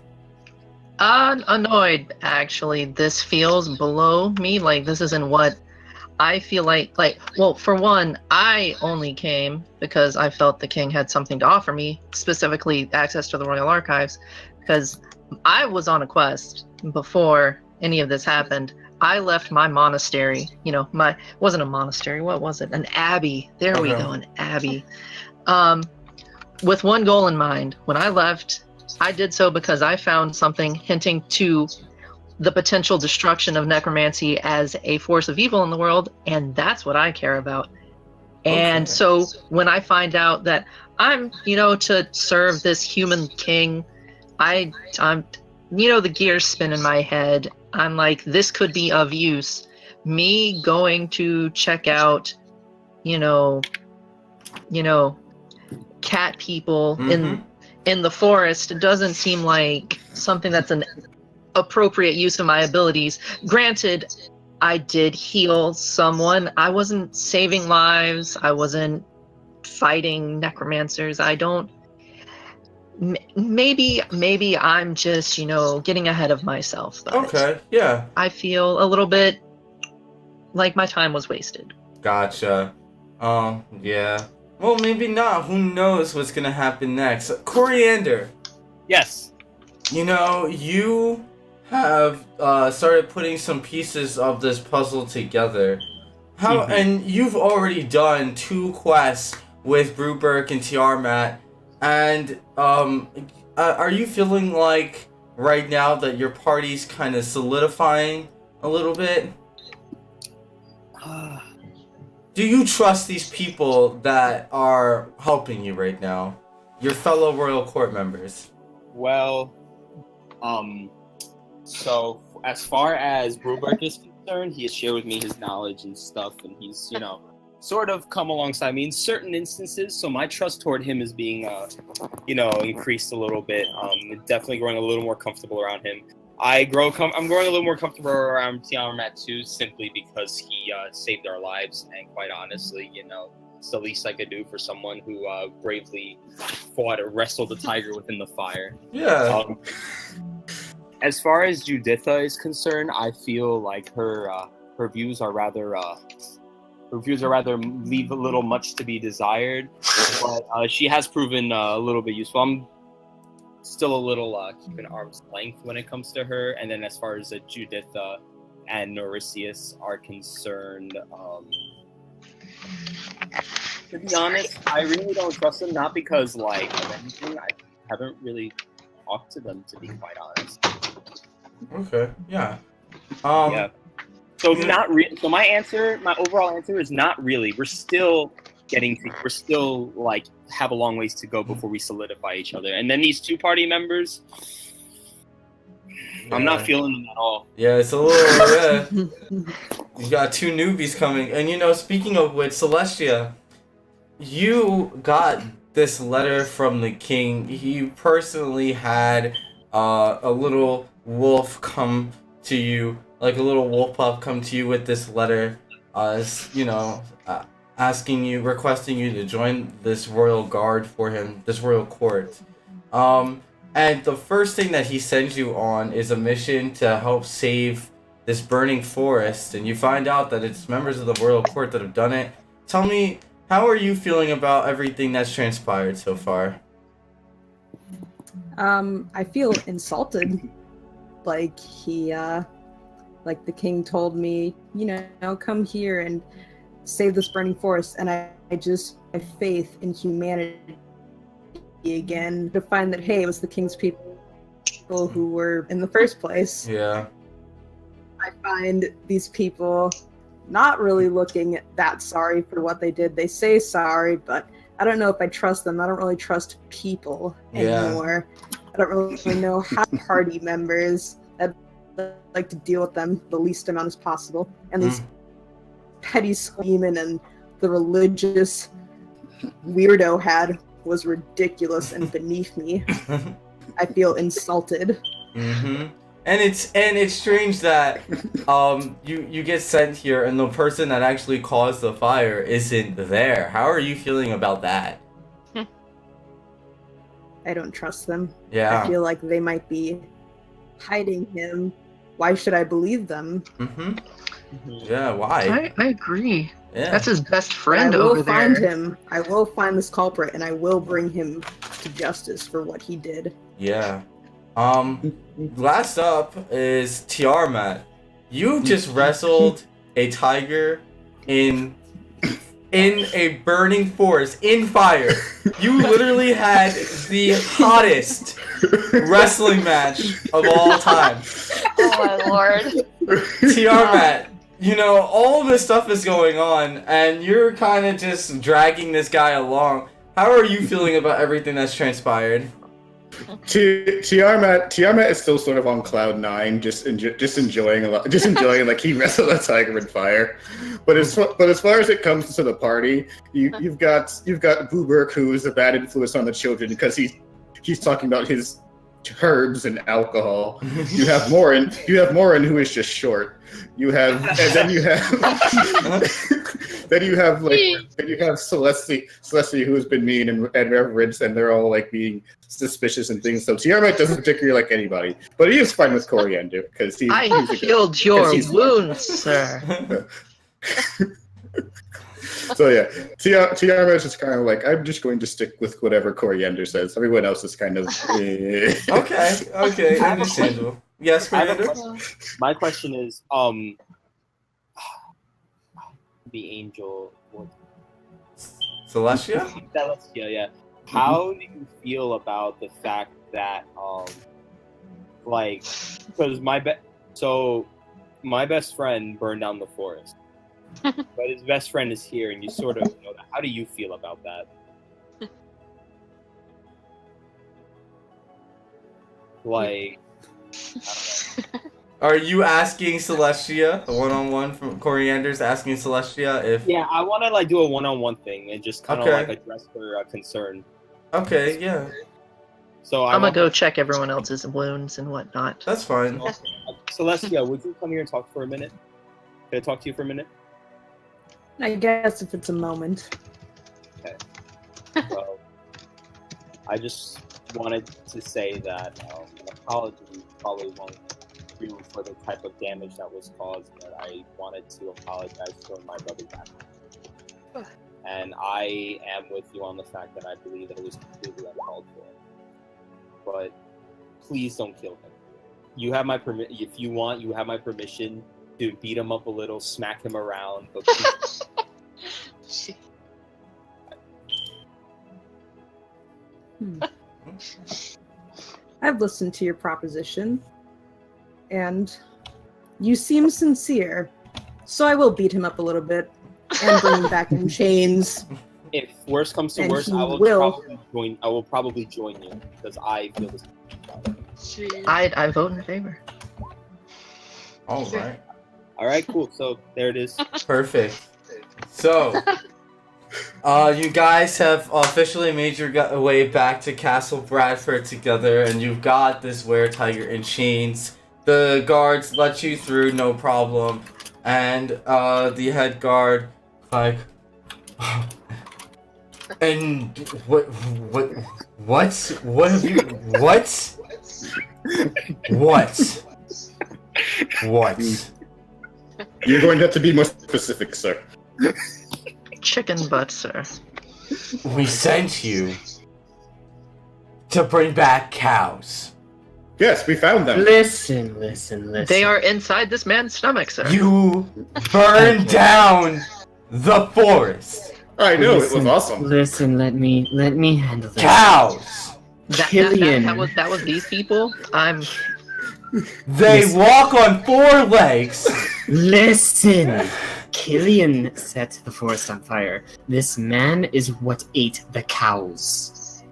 Annoyed, actually. This feels below me. Like, this isn't what I feel like. Well, for one, I only came because I felt the king had something to offer me, specifically access to the Royal Archives, because I was on a quest before any of this happened. I left my monastery, wasn't a monastery, what was it? An abbey. There we go, an abbey. With one goal in mind. When I left, I did so because I found something hinting to the potential destruction of necromancy as a force of evil in the world, and that's what I care about. And so when I find out that I'm, to serve this human king, I'm the gears spin in my head. I'm like, this could be of use. Me going to check out, cat people in the forest doesn't seem like something that's an appropriate use of my abilities. Granted, I did heal someone. I wasn't saving lives. I wasn't fighting necromancers. I don't. Maybe I'm just, getting ahead of myself. But okay, yeah. I feel a little bit like my time was wasted. Gotcha. Yeah. Well, maybe not. Who knows what's gonna happen next? Coriander. Yes. You have started putting some pieces of this puzzle together. And you've already done 2 quests with Bruberg and Tiamat. And are you feeling like right now that your party's kind of solidifying a little bit? Do you trust these people that are helping you right now? Your fellow royal court members? Well, so as far as Bruberg is concerned, he has shared with me his knowledge and stuff, and he's, sort of come alongside me in certain instances, so my trust toward him is being, increased a little bit. Definitely growing a little more comfortable around him. I'm growing a little more comfortable around Tiamat too, simply because he saved our lives, and quite honestly, it's the least I could do for someone who bravely fought or wrestled a tiger within the fire. Yeah. As far as Juditha is concerned, I feel like her views are rather leave a little much to be desired, but she has proven a little bit useful. I'm still a little keeping arm's length when it comes to her. And then as far as Juditha and Norisius are concerned, to be honest, I really don't trust them, not because of anything. I haven't really talked to them, to be quite honest. Okay, yeah. Yeah. So So my overall answer is not really. We're still have a long ways to go before we solidify each other. And then these 2 party members, I'm not feeling them at all. Yeah, it's a little You got 2 newbies coming. And speaking of which, Celestia, you got this letter from the king. He personally had a little wolf come to you, like a little wolf pup come to you with this letter, asking you, requesting you to join this royal guard for him, this royal court. And the first thing that he sends you on is a mission to help save this burning forest, and you find out that it's members of the royal court that have done it. Tell me, how are you feeling about everything that's transpired so far? I feel insulted. Like like the king told me, come here and save this burning forest, and I just have faith in humanity again to find that, hey, it was the king's people who were in the first place. Yeah. I find these people not really looking that sorry for what they did. They say sorry, but I don't know if I trust them. I don't really trust people anymore. I don't really know how party members. I'd like to deal with them the least amount as possible. And these petty scheming and the religious weirdo had was ridiculous and beneath me. I feel insulted. Mm-hmm. And it's strange that you get sent here and the person that actually caused the fire isn't there. How are you feeling about that? I don't trust them. Yeah. I feel like they might be hiding him. Why should I believe them? Mm-hmm. Yeah, why? I agree. Yeah. That's his best friend I will over there. find him. I will find this culprit, and I will bring him to justice for what he did. Yeah. Last up is Tiamat. You just wrestled a tiger in a burning forest, in fire. You literally had the hottest wrestling match of all time. Oh my lord. Tiamat, all this stuff is going on, and you're kind of just dragging this guy along. How are you feeling about everything that's transpired? Tiamat is still sort of on cloud nine, just enjoying like he wrestled a tiger in fire. But as far as it comes to the party, you've got Booberk, who is a bad influence on the children because he's talking about his herbs and alcohol. You have Morin, who is just short. Then you have Celeste, who has been mean and reverenced, and they're all like being suspicious and things. So Tiamat doesn't particularly like anybody, but he is fine with Coriander because I healed your wounds, sir. So yeah, Tiamat is just kind of like, I'm just going to stick with whatever Coriander says. Everyone else is kind of Okay, understandable. Yes, Coriander? My question is, the angel, Celestia? Celestia, yeah. How do you feel about the fact that, because my best friend burned down the forest, but his best friend is here, and you sort of know that. How do you feel about that? Like, I don't know. Are you asking Celestia, a one-on-one from Coriander's asking Celestia if... Yeah, I want to do a one-on-one thing and just kind of address her concern. Okay, yeah. So I'm gonna go check everyone else's wounds and whatnot. That's fine. Celestia, would you come here and talk for a minute? Can I talk to you for a minute? I guess if it's a moment. Okay. Well, I just wanted to say that an apology probably won't do for the type of damage that was caused, but I wanted to apologize for my brother's actions. And I am with you on the fact that I believe that it was completely uncalled for. But please don't kill him. You have my if you want, you have my permission to beat him up a little, smack him around, but please. I've listened to your proposition, and you seem sincere, so I will beat him up a little bit and bring him back in chains. If worse comes to And worse, he I will probably join you because I feel this. I vote in favor. All right. All right, cool. So there it is. Perfect. So, You guys have officially made your way back to Castle Bradford together, and you've got this were-tiger in chains. The guards let you through, no problem. And the head guard, like, and what have you, what? You're going to have to be more specific, sir. Chicken butt, sir. We sent you to bring back cows. Yes, we found them. Listen. They are inside this man's stomach, sir. You burned down the forest. I know, it was awesome. Listen, let me handle this. Cows. Killian. That was these people. They walk on 4 legs. Listen. Killian set the forest on fire. This man is what ate the cows.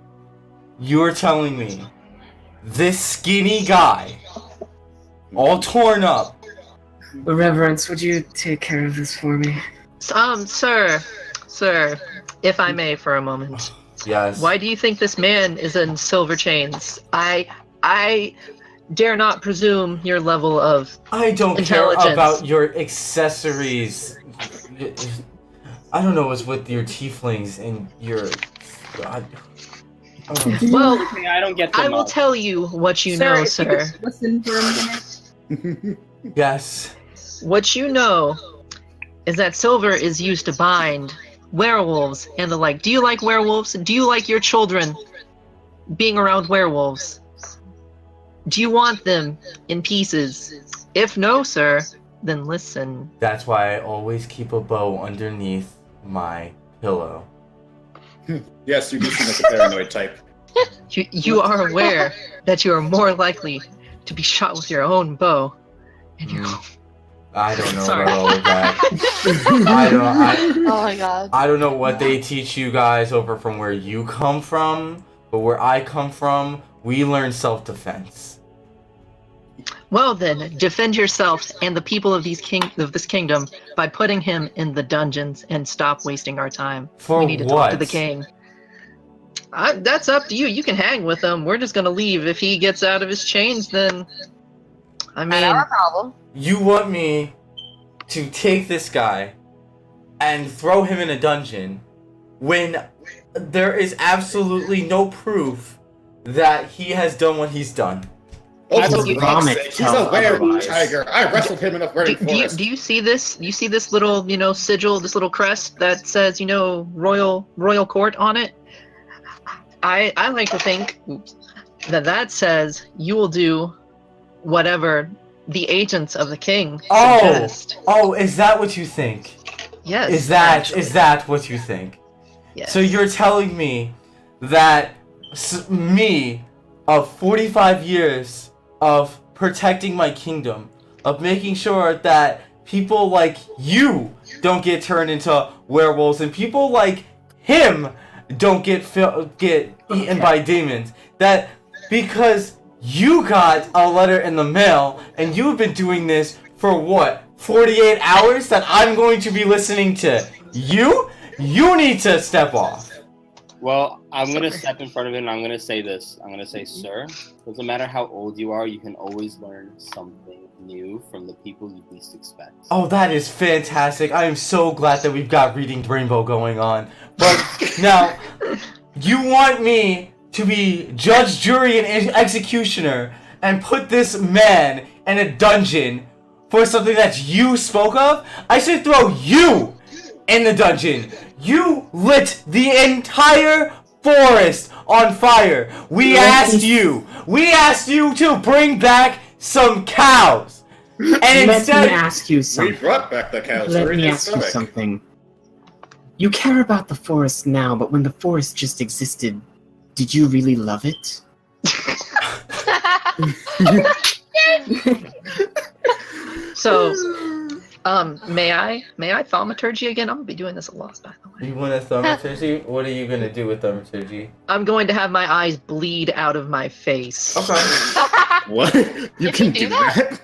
You're telling me this skinny guy, all torn up. Reverence, would you take care of this for me? Sir, if I may for a moment. Yes. Why do you think this man is in silver chains? I dare not presume your level of I don't care about your accessories. I don't know what's with your tieflings and your. Well, I don't get. I will tell you what you know, sir. Listen for a minute. Yes. What you know is that silver is used to bind werewolves and the like. Do you like werewolves? Do you like your children being around werewolves? Do you want them in pieces? If no, sir, then listen. That's why I always keep a bow underneath my pillow. Yes, you do seem like a paranoid type. You are aware that you are more likely to be shot with your own bow. And I don't know Sorry. about all of that. Oh my god. I don't know what they teach you guys over from where you come from, but where I come from, we learn self-defense. Well then, defend yourself and the people of this kingdom by putting him in the dungeons and stop wasting our time. For we need to what? talk to the king. That's up to you. You can hang with him. We're just gonna leave. If he gets out of his chains, then I mean, Not our problem. You want me to take this guy and throw him in a dungeon when there is absolutely no proof that he has done what he's done? Also, will for vomit fuck's sake, he's tell a werewolf otherwise. tiger. I wrestled him in a very forest. do you see this? You see this little, sigil, this little crest that says, royal court on it? I like to think that says you will do whatever the agents of the king suggest. Oh, is that what you think? Yes. Is that what you think? Yes. So you're telling me that me, of 45 years of protecting my kingdom, of making sure that people like you don't get turned into werewolves, and people like him don't get eaten by demons, that because you got a letter in the mail and you've been doing this for what, 48 hours, that I'm going to be listening to you? You need to step off. Well, I'm gonna step in front of him and I'm gonna say this. I'm gonna say, sir, doesn't matter how old you are, you can always learn something new from the people you least expect. Oh, that is fantastic. I am so glad that we've got Reading Rainbow going on. But now, you want me to be judge, jury, and executioner and put this man in a dungeon for something that you spoke of? I should throw you in the dungeon. You lit the entire forest on fire. We asked you to bring back some cows. And Let instead, me ask you We something. brought back the cows. Let They're in me his ask you stomach. something. You care about the forest now, but when the forest just existed, did you really love it? So, may I thaumaturgy again? I'm gonna be doing this a lot, by the way. you want a thaumaturgy? What are you gonna do with thaumaturgy? I'm going to have my eyes bleed out of my face. Okay. What? You Can can you do do that? that?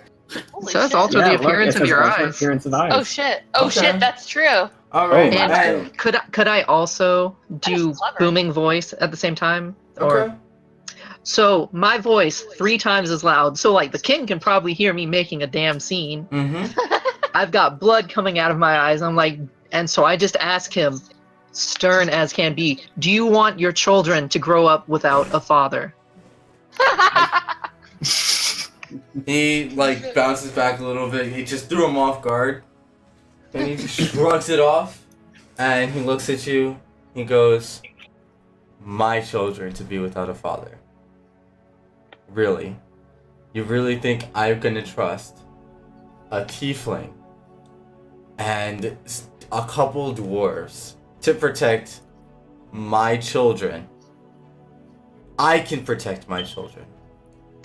Holy So that's shit. alter the appearance of your eyes. Appearance of eyes. Oh shit. Oh Okay. shit, that's true. All right. Oh, my. And could I also do That is clever. booming voice at the same time? Or Okay. so my voice 3 times as loud. So like the king can probably hear me making a damn scene. Mm-hmm. I've got blood coming out of my eyes. I'm like, and so I just ask him, stern as can be, do you want your children to grow up without a father? He like bounces back a little bit. He just threw him off guard, and he just shrugs it off, and he looks at you. He goes, "My children to be without a father. Really? You really think I'm gonna trust a tiefling and a couple dwarves to protect my children? I can protect my children."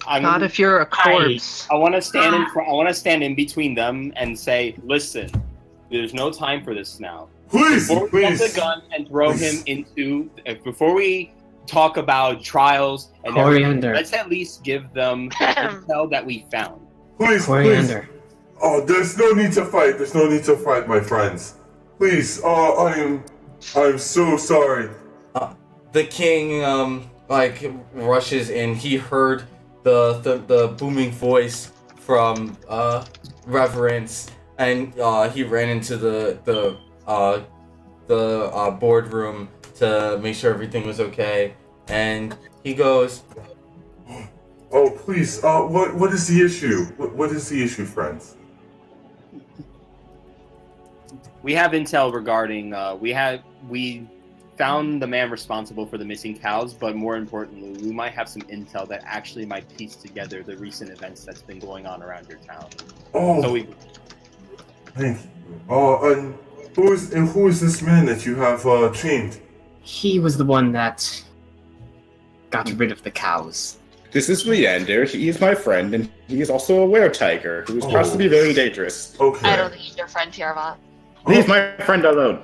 Not if you're a corpse. I want to stand in front. I want to stand in between them and say, "Listen, there's no time for this now. Please, Before we get please. the gun and throw him into, before we talk about trials and everything, Coriander. let's at least give them intel that we found." Please, please. Coriander. Oh, there's no need to fight. There's no need to fight, my friends. Please. I am so sorry. The king like rushes in. He heard the booming voice from Reverence, and he ran into the boardroom to make sure everything was okay. And he goes, Oh, please. What is the issue? What is the issue, friends? We have intel regarding. We found the man responsible for the missing cows, but more importantly, we might have some intel that actually might piece together the recent events that's been going on around your town. Oh, So we. thank you. And who is this man that you have trained? He was the one that got rid of the cows. This is Leander. He is my friend, and he is also a were-tiger, who is possibly very dangerous. Okay. I don't think he's your friend, Pierrot. Leave my friend alone.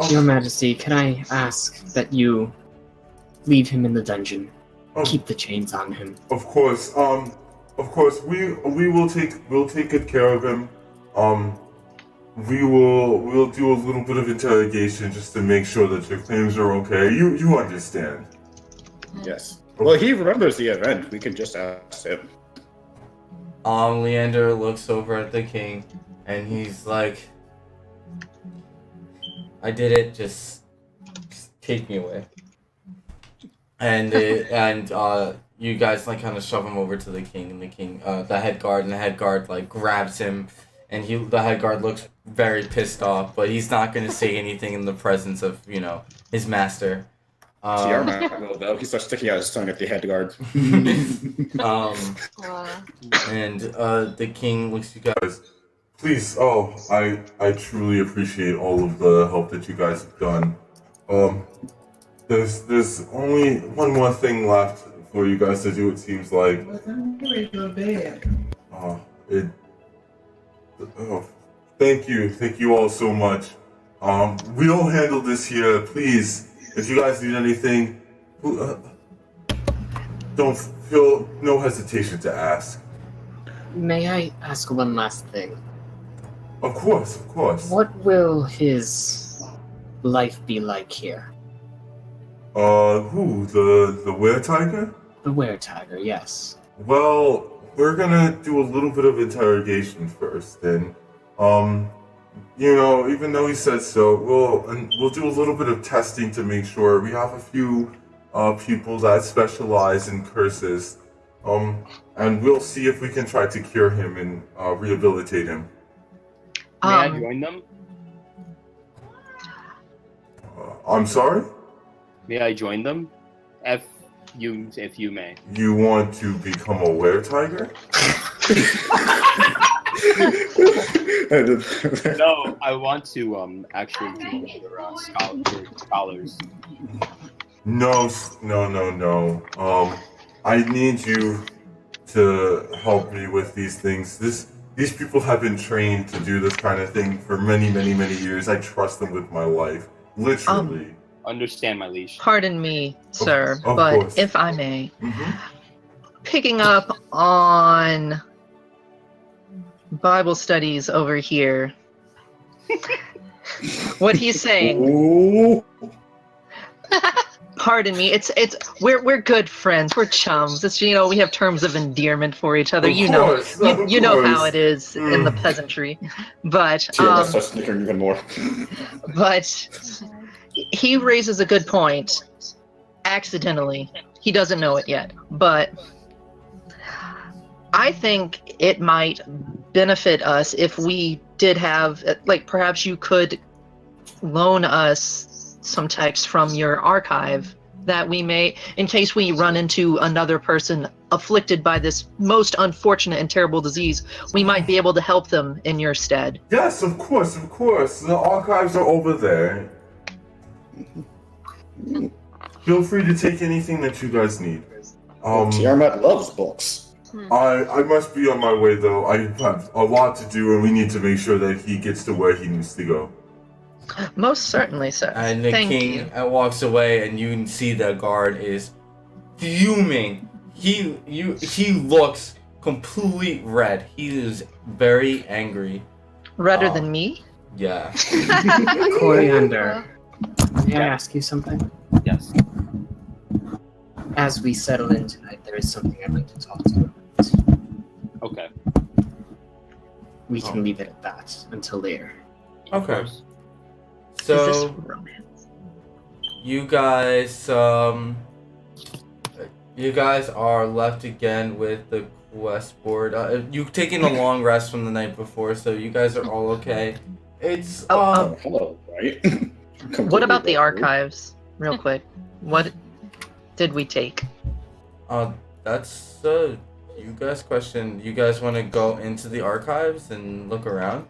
Your Majesty, can I ask that you leave him in the dungeon? Oh, Keep the chains on him. of course. We'll take good care of him. We'll do a little bit of interrogation just to make sure that your claims are okay. You understand. Yes. Well, he remembers the event. We can just ask him. Leander looks over at the king, and he's like, "I did it. Just take me away." And you guys like kind of shove him over to the king, and the king, the head guard like grabs him, and the head guard looks very pissed off, but he's not gonna say anything in the presence of his master. Tiamat will, though. He starts sticking out his tongue at the head guard. And the king looks at you guys. Please, I truly appreciate all of the help that you guys have done. There's only one more thing left for you guys to do, it seems like. Thank you all so much. We'll handle this here, please. If you guys need anything, don't feel no hesitation to ask. May I ask one last thing? Of course. What will his life be like here? Who? The were-tiger? The were-tiger, yes. Well, we're gonna do a little bit of interrogation first, and even though he said so, we'll do a little bit of testing to make sure. We have a few people that specialize in curses, and we'll see if we can try to cure him and rehabilitate him. May I join them? I'm sorry? May I join them? If you may. You want to become a were-tiger? No, I want to actually join your scholars. No. I need you to help me with these things. These people have been trained to do this kind of thing for many, many, many years. I trust them with my life. Literally. Understand, my liege. Pardon me, sir, of but course. if I may, Mm-hmm. picking up on Bible studies over here. What he's saying. Ooh. Pardon me. We're good friends. We're chums. It's we have terms of endearment for each other. Of You know, course, of you know how course. it is in the peasantry. But Tiamat starts snickering even more. but he raises a good point. Accidentally, he doesn't know it yet. But I think it might benefit us if we did have, like, perhaps you could loan us some text from your archive that we may, in case we run into another person afflicted by this most unfortunate and terrible disease, we might be able to help them in your stead. Yes, of course, of course. The archives are over there. Feel free to take anything that you guys need. Tiamat loves books. I must be on my way though. I have a lot to do, and we need to make sure that he gets to where he needs to go. Most certainly, sir. And the Thank king you. walks away, and you can see the guard is fuming. He looks completely red. He is very angry. Redder than me? Yeah. Coriander, may I ask you something? Yes. As we settle in tonight, there is something I'd like to talk to you about. Okay. We can leave it at that until later. Of Okay. course. Is this So romance? you guys are left again with the quest board. You've taken a long rest from the night before, so you guys are all okay. It's Hello, right? What about the archives? Real quick. What did we take? That's you guys' question. You guys want to go into the archives and look around?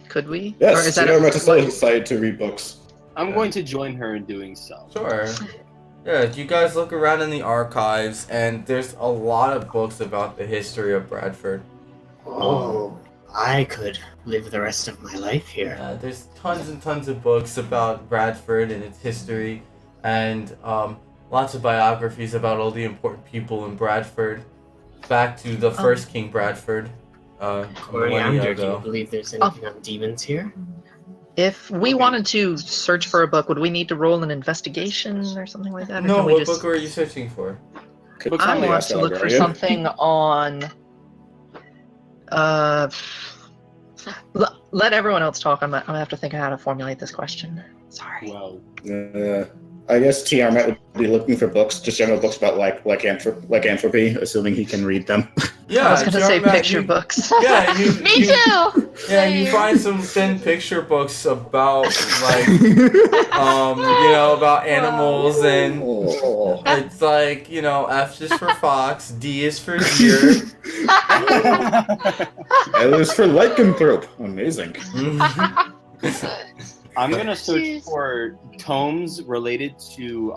Could we? Yes, Or is that Tiamat decided to read books. I'm going to join her in doing so. Sure. Yeah, you guys look around in the archives, and there's a lot of books about the history of Bradford. Oh, I could live the rest of my life here. There's tons and tons of books about Bradford and its history, and lots of biographies about all the important people in Bradford, back to the first King Bradford, a millennia Coriander, do you ago. believe there's anything on demons here? If we wanted to search for a book, would we need to roll an investigation or something like that? Or No, can we what just... book were you searching for? Could I somebody want ask to the look for librarian? something on. Let everyone else talk. I'm gonna have to think of how to formulate this question. Sorry. Well, I guess Tiamat would be looking for books, just general books about lycanthropy, assuming he can read them. Yeah, I was gonna say Tiamat, picture you- books. Yeah, Me too. Yeah, you Same. find some thin picture books about about animals, and Oh. it's like, F is for fox, D is for deer. L is for lycanthrope. Amazing. I'm gonna search Jeez. for tomes related to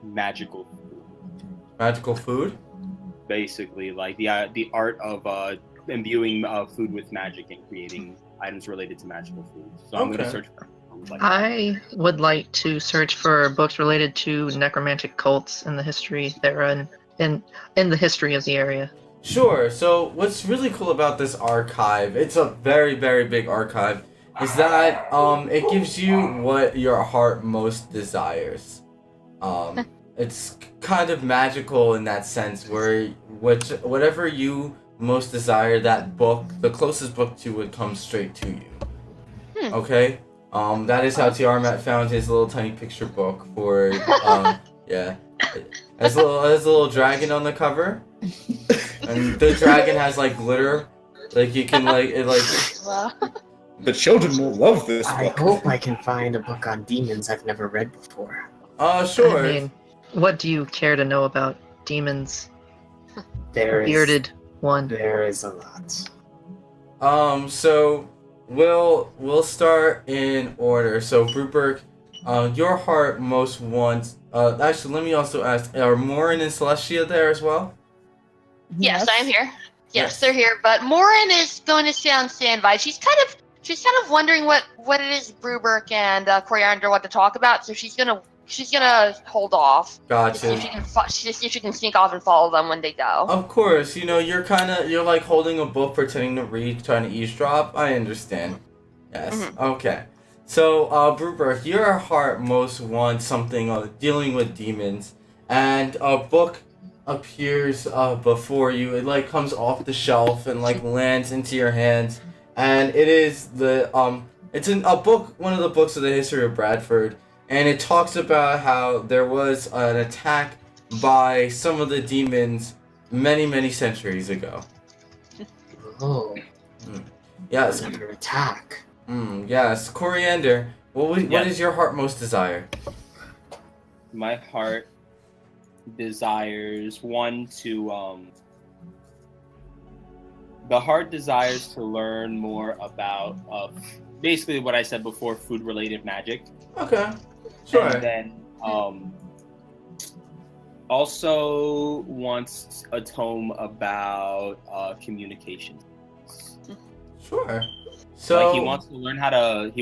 magical food. Magical food? Basically, like the art of imbuing food with magic and creating items related to magical food. So I'm Okay. gonna search for tomes like I would like to search for books related to necromantic cults and the history therein, in the history of the area. Sure. So what's really cool about this archive, it's a very, very big archive, is that it gives you what your heart most desires. It's kind of magical in that sense, where whatever you most desire, that book, the closest book to it, comes straight to you. Okay? That is how Tiamat found his little tiny picture book for, yeah. It has a little dragon on the cover. And the dragon has, like, glitter. Like, you can, Wow. The children will love this I book. hope I can find a book on demons I've never read before. Sure. I mean, what do you care to know about demons? There is Bearded one. There is a lot. So we'll start in order. So Bruberg, your heart most wants. Actually, let me also ask: are Morin and Celestia there as well? Yes, I'm here. Yes, Yes. they're here. But Morin is going to stay on standby. She's kind of wondering what it is Bruberg and Coriander want to talk about. So she's gonna hold off. See Gotcha. if she can sneak off and follow them when they go. Of course, you're like holding a book, pretending to read, trying to eavesdrop. I understand. Yes. Okay. So, Brooper, your heart most wants something dealing with demons, and a book appears before you. It like comes off the shelf and like lands into your hands, and it is it's a book, one of the books of the history of Bradford, and it talks about how there was an attack by some of the demons many centuries ago. Oh, Yes. another attack. Yes. Coriander, what is your heart most desire? My heart desires the heart desires to learn more about basically what I said before, food related magic. Okay. Sure. And then also wants a tome about communication. Sure. So like he wants to learn how to he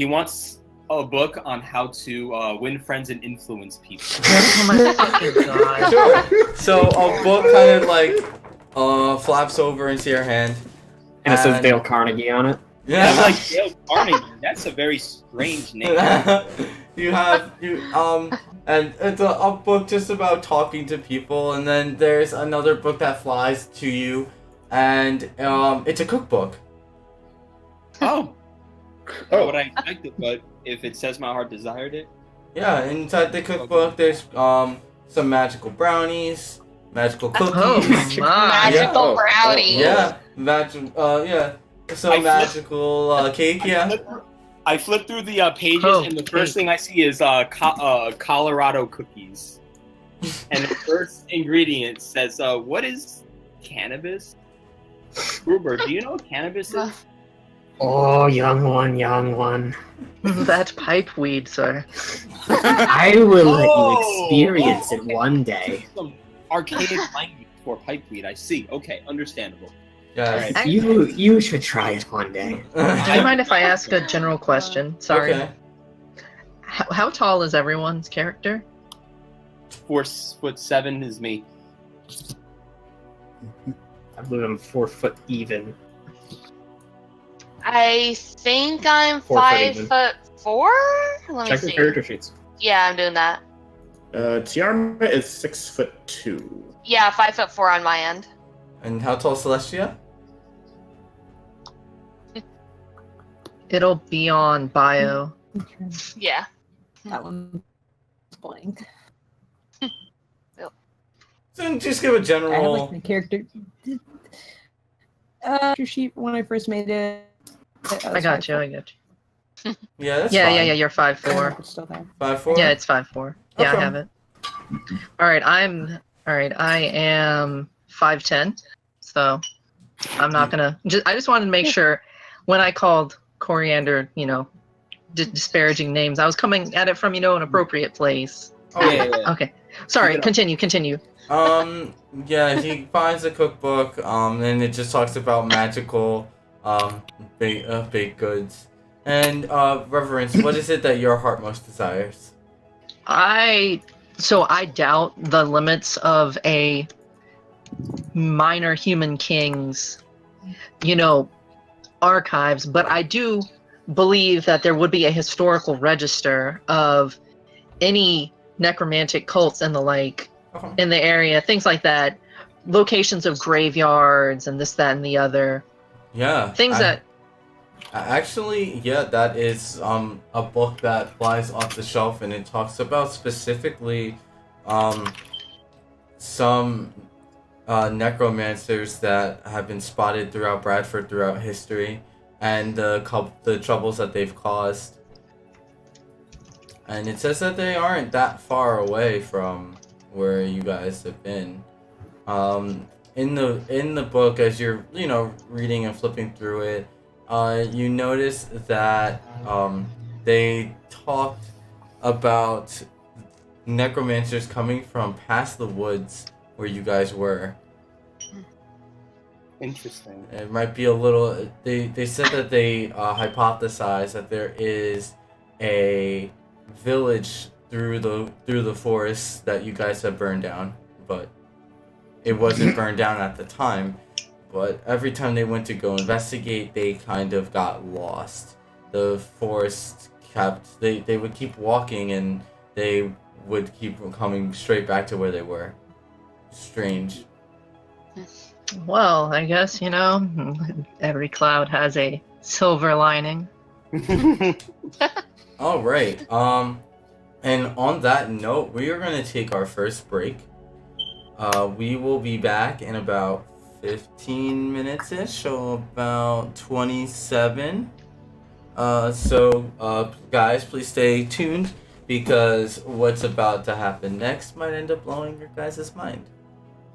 wants a book on how to win friends and influence people. Oh my fucking god. Sure. So a book kind of like flaps over into your hand. And it says Dale Carnegie on it. Yeah, Yeah. like Dale Carnegie. That's a very strange name. And it's a book just about talking to people, and then there's another book that flies to you, and it's a cookbook. Oh. Oh. What I expected, but if it says my heart desired it. Yeah, inside the cookbook there's some magical brownies, magical cookies. Oh my. Magical brownie. Yeah, some magical cake. Yeah. I flip through the pages, and the first thing I see is Colorado cookies. And the first ingredient says, what is cannabis? Gruber, do you know what cannabis is? Oh, young one. That's pipe weed, sir. I will let you Oh, experience it okay. one day. Some archaic language for pipe weed, I see. Okay, understandable. Yes. Alright. You should try it one day. Do you mind if I ask a general question? Sorry. Okay. How tall is everyone's character? 4'7" is me. I believe I'm 4 foot even. I think I'm 4 foot even. 5'4". Let me Check see. your character sheets. Yeah, I'm doing that. Tiarma is 6'2". Yeah, 5'4" on my end. And how tall is Celestia? It'll be on bio. Yeah. That one's blank. So just give a I have general. like my character. Character sheet when I first made it. I got you. Yeah, that's Yeah, fine. you're 5'4". It's still there. 5'4". Yeah, it's 5'4". Yeah, Okay. I have it. Alright, I am 5'10". So I'm not gonna I just wanted to make sure when I called Coriander, disparaging names, I was coming at it from, an appropriate place. Oh, Yeah. Okay. Sorry, continue. Yeah, he finds a cookbook, and it just talks about magical, baked goods. And, Reverence, what is it that your heart most desires? I doubt the limits of a minor human king's, archives, but I do believe that there would be a historical register of any necromantic cults and the like in the area, things like that, locations of graveyards and this, that, and the other. Yeah. Actually, yeah, that is a book that flies off the shelf, and it talks about specifically some necromancers that have been spotted throughout Bradford throughout history, and the troubles that they've caused. And it says that they aren't that far away from where you guys have been. In the book, as you're reading and flipping through it, you notice that they talked about necromancers coming from past the woods where you guys were. Interesting. It might be a little. They said that they hypothesized that there is a village through the forest that you guys have burned down, but it wasn't burned down at the time. but every time they went to go investigate, they kind of got lost. The forest they would keep walking and they would keep coming straight back to where they were. Strange. Well, I guess, every cloud has a silver lining. All right. And on that note, we are going to take our first break. We will be back in about 15 minutes-ish, so about 27. Guys, please stay tuned because what's about to happen next might end up blowing your guys' mind.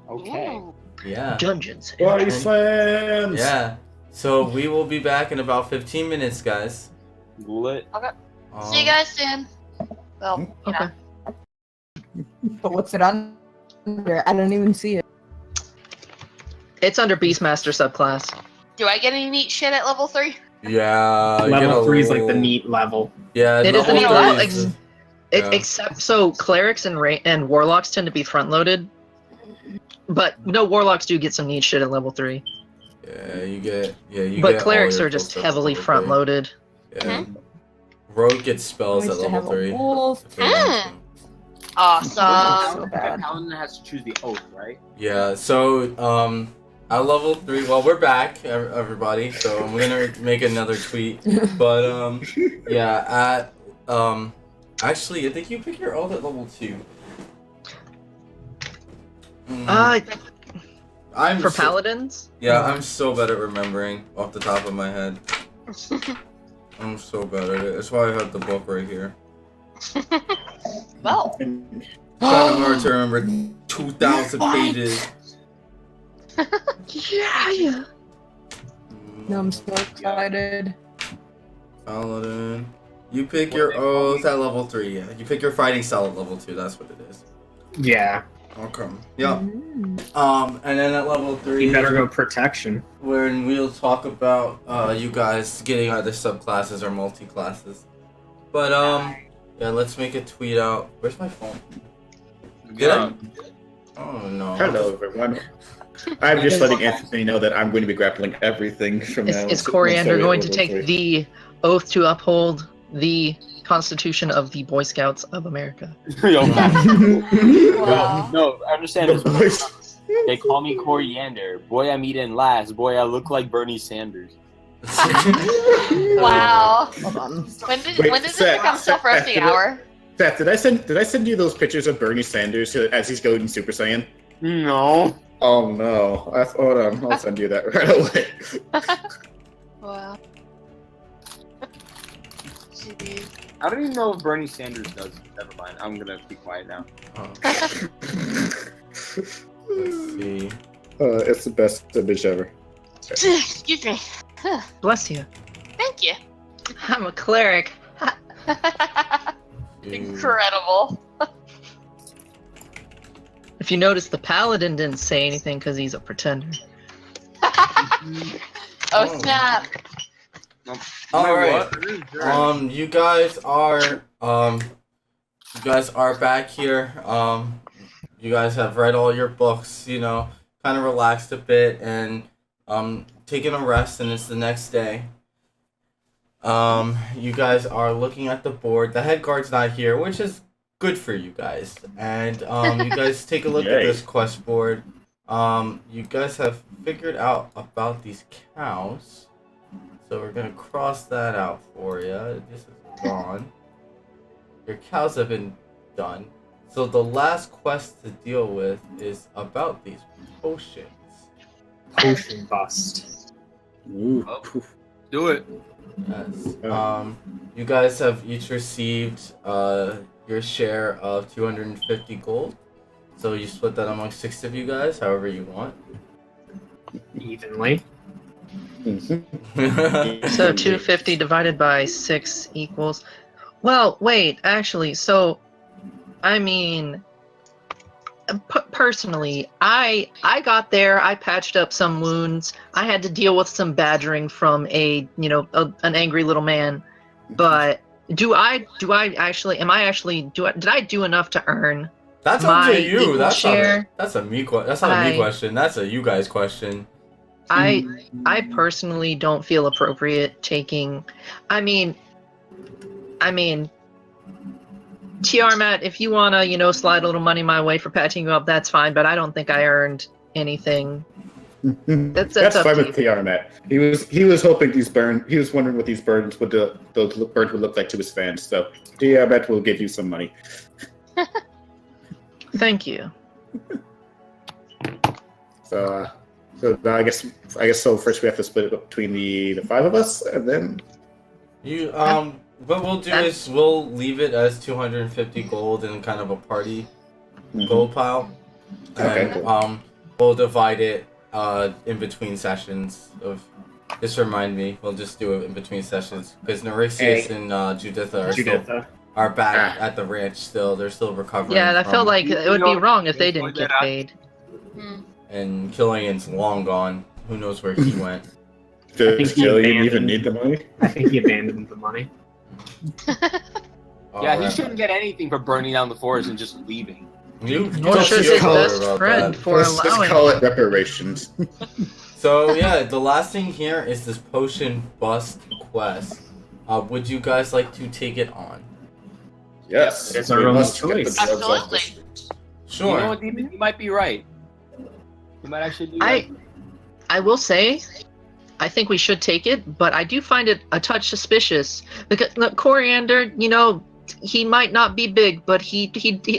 Okay. Yeah. Dungeons. Body slams! Yeah. So we will be back in about 15 minutes, guys. Lit. Okay. See you guys soon. Well, Okay. But what's it under? I don't even see it. It's under Beastmaster subclass. Do I get any neat shit at level 3? Yeah. you get a Level 3 is like the little- neat level. Yeah. It is the level neat three level, is yeah. Except, so clerics and warlocks tend to be front-loaded. But no, warlocks do get some neat shit at level 3. Yeah, you get. Yeah, you But get clerics all your are just full stuff heavily level three. front-loaded. Yeah. Rogue gets spells at Nice to level have a 3. wolf. if they want to. Awesome. So bad. Paladin has to choose the oath, right? Yeah, so at level 3, well, we're back, everybody. So I'm gonna make another tweet, but yeah, at actually, I think you pick your oath at level 2. I'm For so- paladins? Yeah, I'm so bad at remembering off the top of my head. I'm so bad at it. That's why I have the book right here. Well. Kind of hard to remember 2,000 pages. Yeah. No, I'm so excited. Paladin. You pick your oath at level 3, yeah. You pick your fighting style at level 2, that's what it is. Yeah. Okay. Yeah. And then at level 3, You better go protection. when we'll talk about you guys getting either subclasses or multi-classes. But yeah, let's make a tweet out. Where's my phone? Did I? Oh no. Hello, everyone. I'm just letting Anthony know that I'm going to be grappling everything from now. Is Coriander going to take the oath to uphold the Constitution of the Boy Scouts of America? Yo, Wow. no, understand this. They call me Coriander. Boy, I'm eating last. Boy, I look like Bernie Sanders. Wow. Hold on. When did Wait, this Seth, become self-roasting Seth, hour? Seth, did I send you those pictures of Bernie Sanders as he's going Super Saiyan? No. Oh no! Hold on, I'll send you that right away. Wow. Jeez. I don't even know if Bernie Sanders does. Never mind. I'm gonna be quiet now. Let's see. It's the best image ever. Excuse me. Bless you. Thank you. I'm a cleric. Incredible. If you notice, the paladin didn't say anything because he's a pretender. Oh snap. Alright. You guys are back here. You guys have read all your books, kind of relaxed a bit and taking a rest, and it's the next day. You guys are looking at the board. The head guard's not here, which is good for you guys. And you guys take a look at Yay. this quest board. You guys have figured out about these cows. So we're gonna cross that out for you. This is gone. Your cows have been done. So the last quest to deal with is about these potions. Potion bust. Ooh. Do it. Yes. You guys have each received your share of 250 gold. So you split that amongst 6 of you guys, however you want. Evenly. So 250 divided by 6 equals... Well, wait, actually, so... I mean... Personally, I got there, I patched up some wounds, I had to deal with some badgering from an angry little man, but did I do enough to earn That's up my to you. equal That's share? not a me question. That's a you guys question. I personally don't feel appropriate taking. I mean, Tiamat, if you wanna, slide a little money my way for patching you up, that's fine. But I don't think I earned anything. That's up fine to with Tiamat. He was hoping these burns. He was wondering what these burns would look like to his fans. So Tiamat will give you some money. Thank you. So I guess so. First we have to split it up between the five of us, and then what we'll do is we'll leave it as 250 gold in kind of a party gold pile, Okay, and cool. we'll divide it in between sessions. Just remind me, we'll just do it in between sessions because Norixius and Juditha are back at the ranch still. They're still recovering. Yeah, I felt like it would be wrong if they didn't get paid. And Killian's long gone. Who knows where he went? Does Killian even need the money? I think he abandoned the money. Yeah, he shouldn't get anything for burning down the forest and just leaving. Nor should his best friend for Let's allowing. call it reparations. So yeah, the last thing here is this potion bust quest. Would you guys like to take it on? Yes, It's we our own must get the choice. drugs off Absolutely. the streets. Sure. You know what, Demon? You might be right. You might actually be right. I will say, I think we should take it, but I do find it a touch suspicious because look, Coriander, he might not be big, but he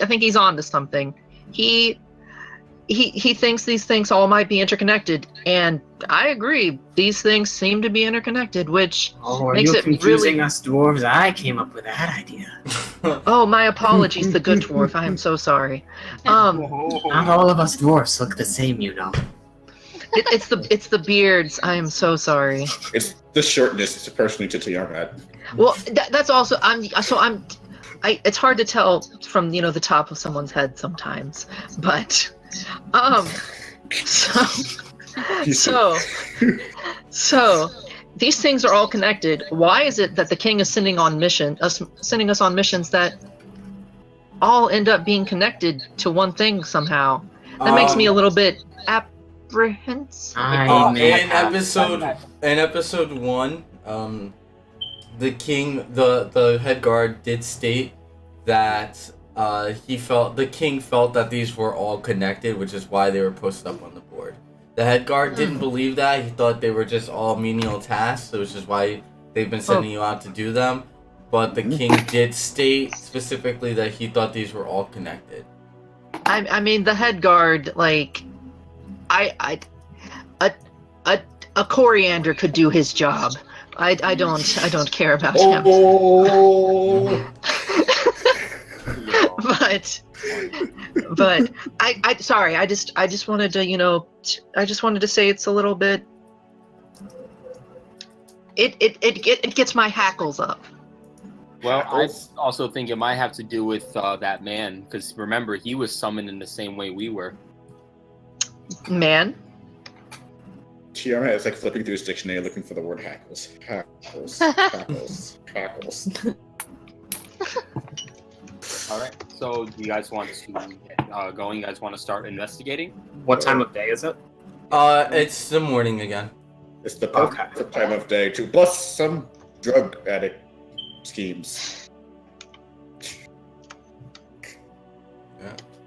I think he's on to something. He thinks these things all might be interconnected, and I agree. These things seem to be interconnected, which Oh, are makes you it confusing really. us dwarves? I came up with that idea. Oh, my apologies, the good dwarf. I am so sorry. Not all of us dwarfs look the same, It's the beards. I am so sorry. It's the shortness, personally, to Tiamat. Well, that's also it's hard to tell from the top of someone's head sometimes, but so these things are all connected. Why is it that the king is sending us on missions that all end up being connected to one thing somehow? That makes me a little bit apprehensive. In episode 1, the king, the head guard did state that the king felt that these were all connected, which is why they were posted up on the board. The head guard didn't believe that. He thought they were just all menial tasks, which is why they've been sending you out to do them. But the king did state specifically that he thought these were all connected. I mean, the head guard, like, a Coriander could do his job. I don't care about him. but I sorry. I just wanted to say it's a little bit. It gets my hackles up. Well, I also think it might have to do with that man, because remember, he was summoned in the same way we were. Man? Tiamat is like flipping through his dictionary looking for the word hackles. Hackles. All right. So, do you guys want to get going? You guys want to start investigating? What time of day is it? It's the morning again. It's the perfect time of day to bust some drug addict schemes.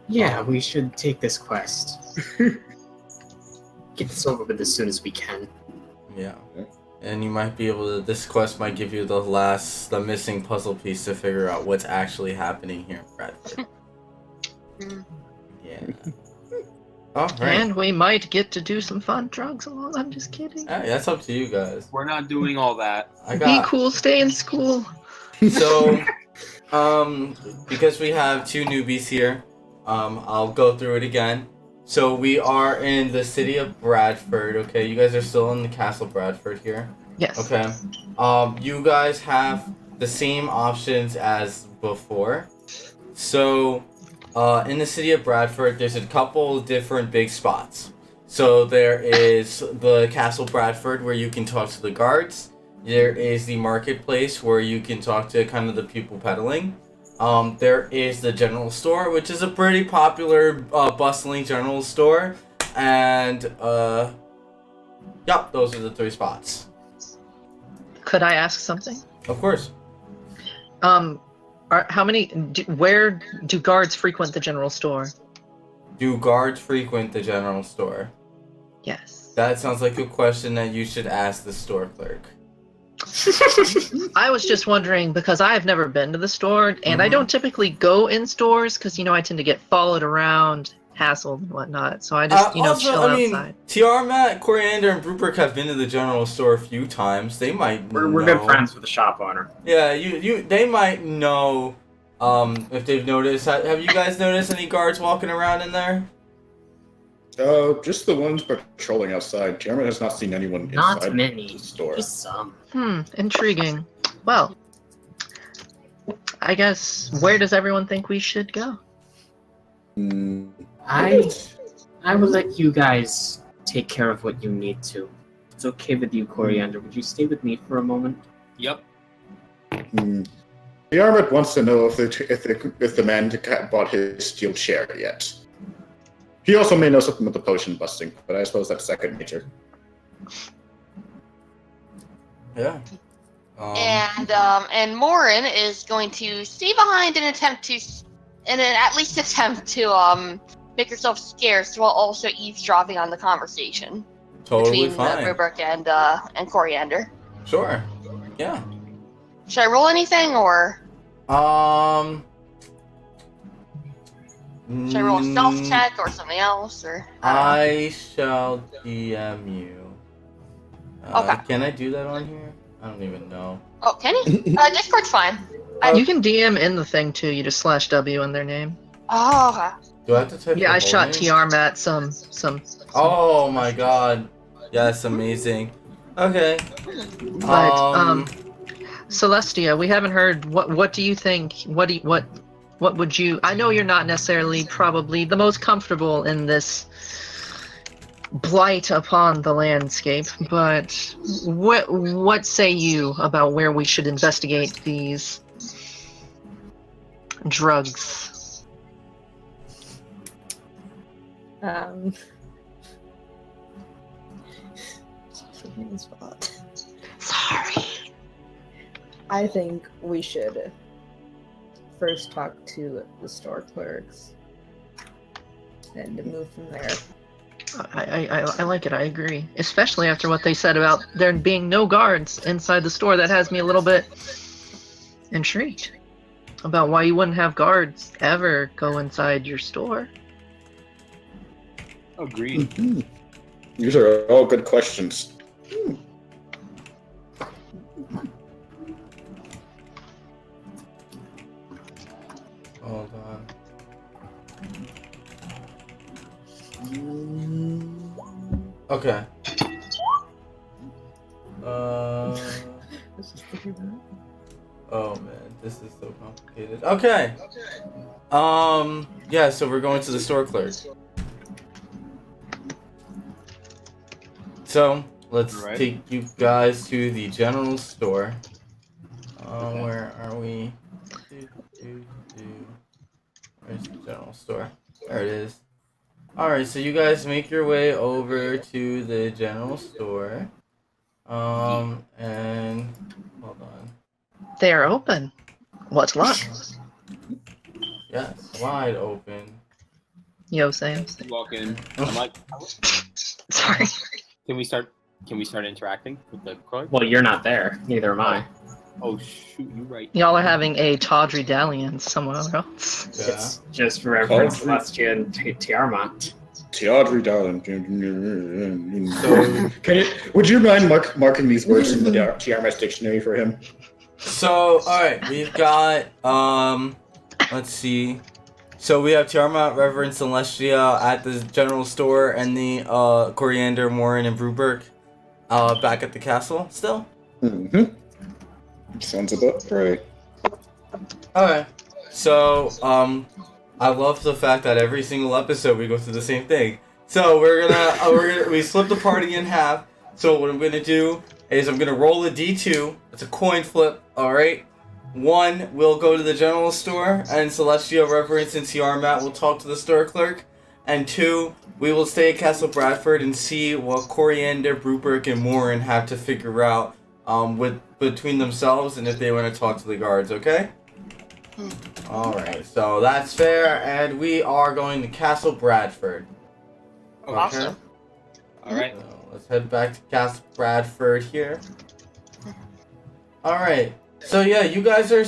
Yeah, we should take this quest. Get this over with as soon as we can. Yeah. And you might be able to, this quest might give you the missing puzzle piece to figure out what's actually happening here in Bradford. Yeah. Alright. And we might get to do some fun drugs along. I'm just kidding. Hey, that's up to you guys. We're not doing all that. Be cool, stay in school. So, because we have two newbies here, I'll go through it again. So we are in the city of Bradford, okay? You guys are still in the Castle Bradford here. Yes. Okay. You guys have the same options as before. So, in the city of Bradford, there's a couple different big spots. So there is the Castle Bradford where you can talk to the guards. There is the marketplace where you can talk to kind of the people peddling. There is the general store, which is a pretty popular, bustling general store. And, Yup, those are the 3 spots. Could I ask something? Of course. Where do guards frequent the general store? Do guards frequent the general store? Yes. That sounds like a question that you should ask the store clerk. I was just wondering because I have never been to the store, and I don't typically go in stores because I tend to get followed around, hassled, and whatnot. So I just chill outside. Tiamat, Coriander, and Rupert have been to the general store a few times. They might. We're good friends with the shop owner. Yeah, they might know. If they've noticed. Have you guys noticed any guards walking around in there? Just the ones patrolling outside. Tiamat has not seen anyone Not inside many. the store. Just some. Intriguing. Well, I guess where does everyone think we should go? I would let you guys take care of what you need to. It's okay with you, Coriander. Would you stay with me for a moment? Yep. Tiamat wants to know if the man bought his steel chair yet. He also may know something with the potion busting, but I suppose that's second nature. Yeah. And Morin is going to stay behind and at least attempt to make herself scarce while also eavesdropping on the conversation Totally between fine. Rubric and Coriander. Sure. Yeah. Should I roll anything or should I roll a stealth check or something else or? I shall DM you. Okay. Can I do that on here? I don't even know. Oh, can you? Discord's fine. You can DM in the thing too. You just /W in their name. Oh, okay. Do I have to type? Yeah, the I whole shot name? Tiamat some. Oh my god. Yes, amazing. Okay. But Celestia, we haven't heard. What do you think? What would you? I know you're not necessarily probably the most comfortable in this blight upon the landscape, but what say you about where we should investigate these drugs? Sorry. I think we should first talk to the store clerks and move from there. I like it. I agree, especially after what they said about there being no guards inside the store. That has me a little bit intrigued about why you wouldn't have guards ever go inside your store. Agreed. Mm-hmm. These are all good questions. Hold on. Okay. Oh man, this is so complicated. Okay. Yeah, so we're going to the store clerk. So, let's take you guys to the general store. Where are we? Where's the general store? There it is. Alright, so you guys make your way over to the general store. And hold on. They are open. What's locked? Yes, wide open. Yo, Sam. Walk in. I'm like, Sorry. Can we start interacting with the clerk? Well, you're not there. Neither am I. Oh shoot, you're right. Y'all are having a tawdry dalliance somewhere else. Yeah. It's just for reference, Tawdry. Celestia and Tiamat. Tiamat, darling. So, Would you mind marking these words in the Tiamat's dictionary for him? So, alright, we've got, let's see. So we have Tiamat, Reverend Celestia at the general store, and the, Coriander, Morin, and Bruberg, back at the castle still? Mm-hmm. Sounds about right. Alright. So, I love the fact that every single episode we go through the same thing. So we split the party in half. So what I'm gonna do is I'm gonna roll a D2. It's a coin flip, alright? One will go to the general store, and Celestial, Reverence, and Tiamat will talk to the store clerk. And 2, we will stay at Castle Bradford and see what Coriander, Bruberg, and Morin have to figure out between themselves and if they want to talk to the guards, okay? Alright, so that's fair, and we are going to Castle Bradford. Okay? Awesome. Alright. So let's head back to Castle Bradford here. Alright, so yeah, you guys are,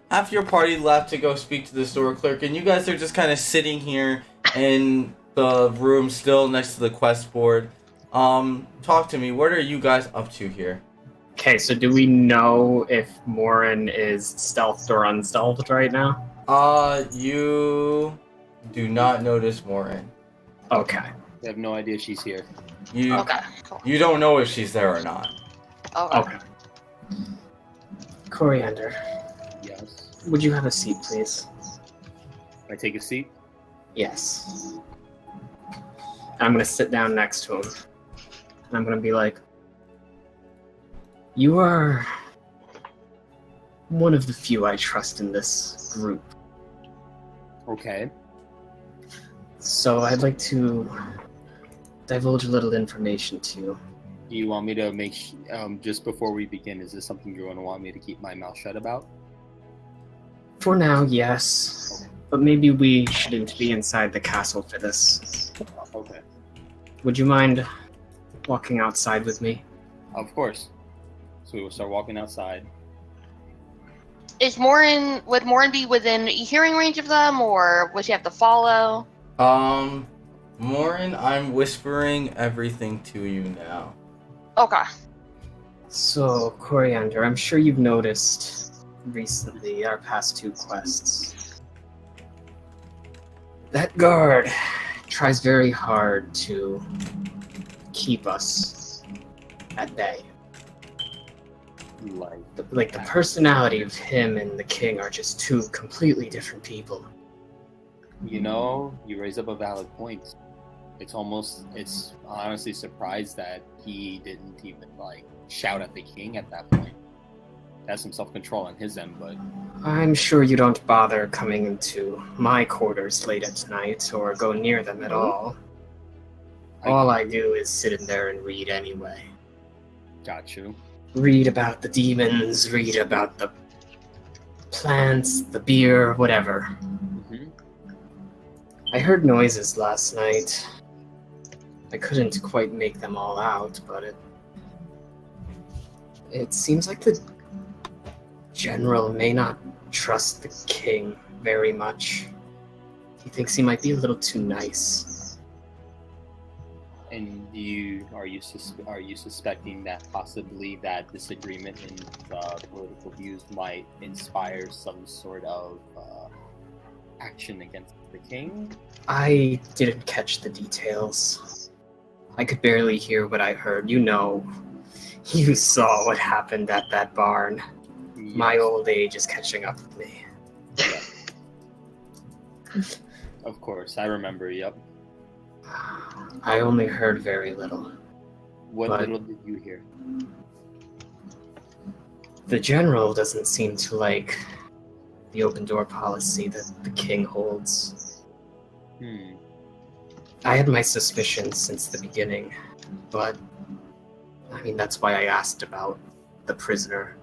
half your party left to go speak to the store clerk, and you guys are just kind of sitting here in the room still next to the quest board. Talk to me, what are you guys up to here? Okay, so do we know if Morin is stealthed or unstealthed right now? You do not notice Morin. Okay. I have no idea she's here. Okay. Cool. You don't know if she's there or not. Okay. Coriander, Yes. would you have a seat, please? Can I take a seat? Yes. I'm gonna sit down next to him. And I'm gonna be like, you are one of the few I trust in this group. Okay. So I'd like to divulge a little information to you. Do you want me to make, just before we begin, is this something you're going to want me to keep my mouth shut about? For now, yes. But maybe we shouldn't be inside the castle for this. Okay. Would you mind walking outside with me? Of course. So we will start walking outside. Would Morin be within hearing range of them, or would she have to follow? Morin, I'm whispering everything to you now. Okay. So, Coriander, I'm sure you've noticed recently our past 2 quests. That guard tries very hard to keep us at bay. Like the personality of him and the king are just 2 completely different people. You know, you raise up a valid point. It's honestly surprised that he didn't even, shout at the king at that point. Has some self-control on his end, but... I'm sure you don't bother coming into my quarters late at night or go near them at all. All I do is sit in there and read anyway. Got you. Read about the demons, read about the plants, the beer, whatever. Mm-hmm. I heard noises last night. I couldn't quite make them all out, but it seems like the general may not trust the king very much. He thinks he might be a little too nice. And are you suspecting that possibly that disagreement in political views might inspire some sort of action against the king? I didn't catch the details. I could barely hear what I heard. You know, you saw what happened at that barn. Yes. My old age is catching up with me. Yeah. Of course, I remember, yep. I only heard very little. What But- little did you hear? The general doesn't seem to like the open door policy that the king holds. I had my suspicions since the beginning, but that's why I asked about the prisoner,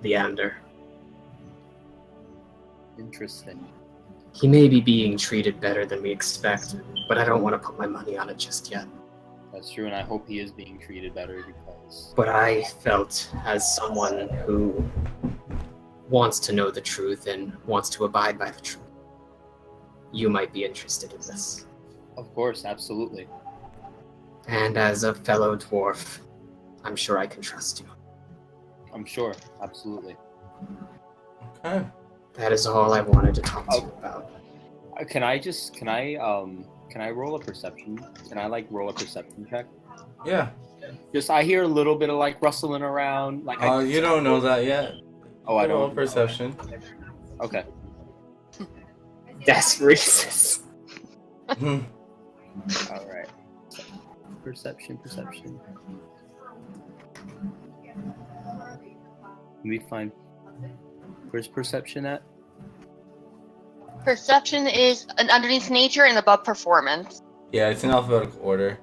Leander. Interesting. He may be being treated better than we expect, but I don't want to put my money on it just yet. That's true, and I hope he is being treated better because... But I felt, as someone who wants to know the truth and wants to abide by the truth, you might be interested in this. Of course, absolutely. And as a fellow dwarf, I'm sure I can trust you. I'm sure, absolutely. Okay. That is all I wanted to talk to you about. Can I roll a perception? Can I roll a perception check? Yeah. I hear a little bit of rustling around. You don't know that yet. Oh, I Roll don't. perception. Okay. That's racist. Mhm. All right. Perception. Let me find. Where's perception at? Perception is underneath nature and above performance. Yeah, it's in alphabetical order.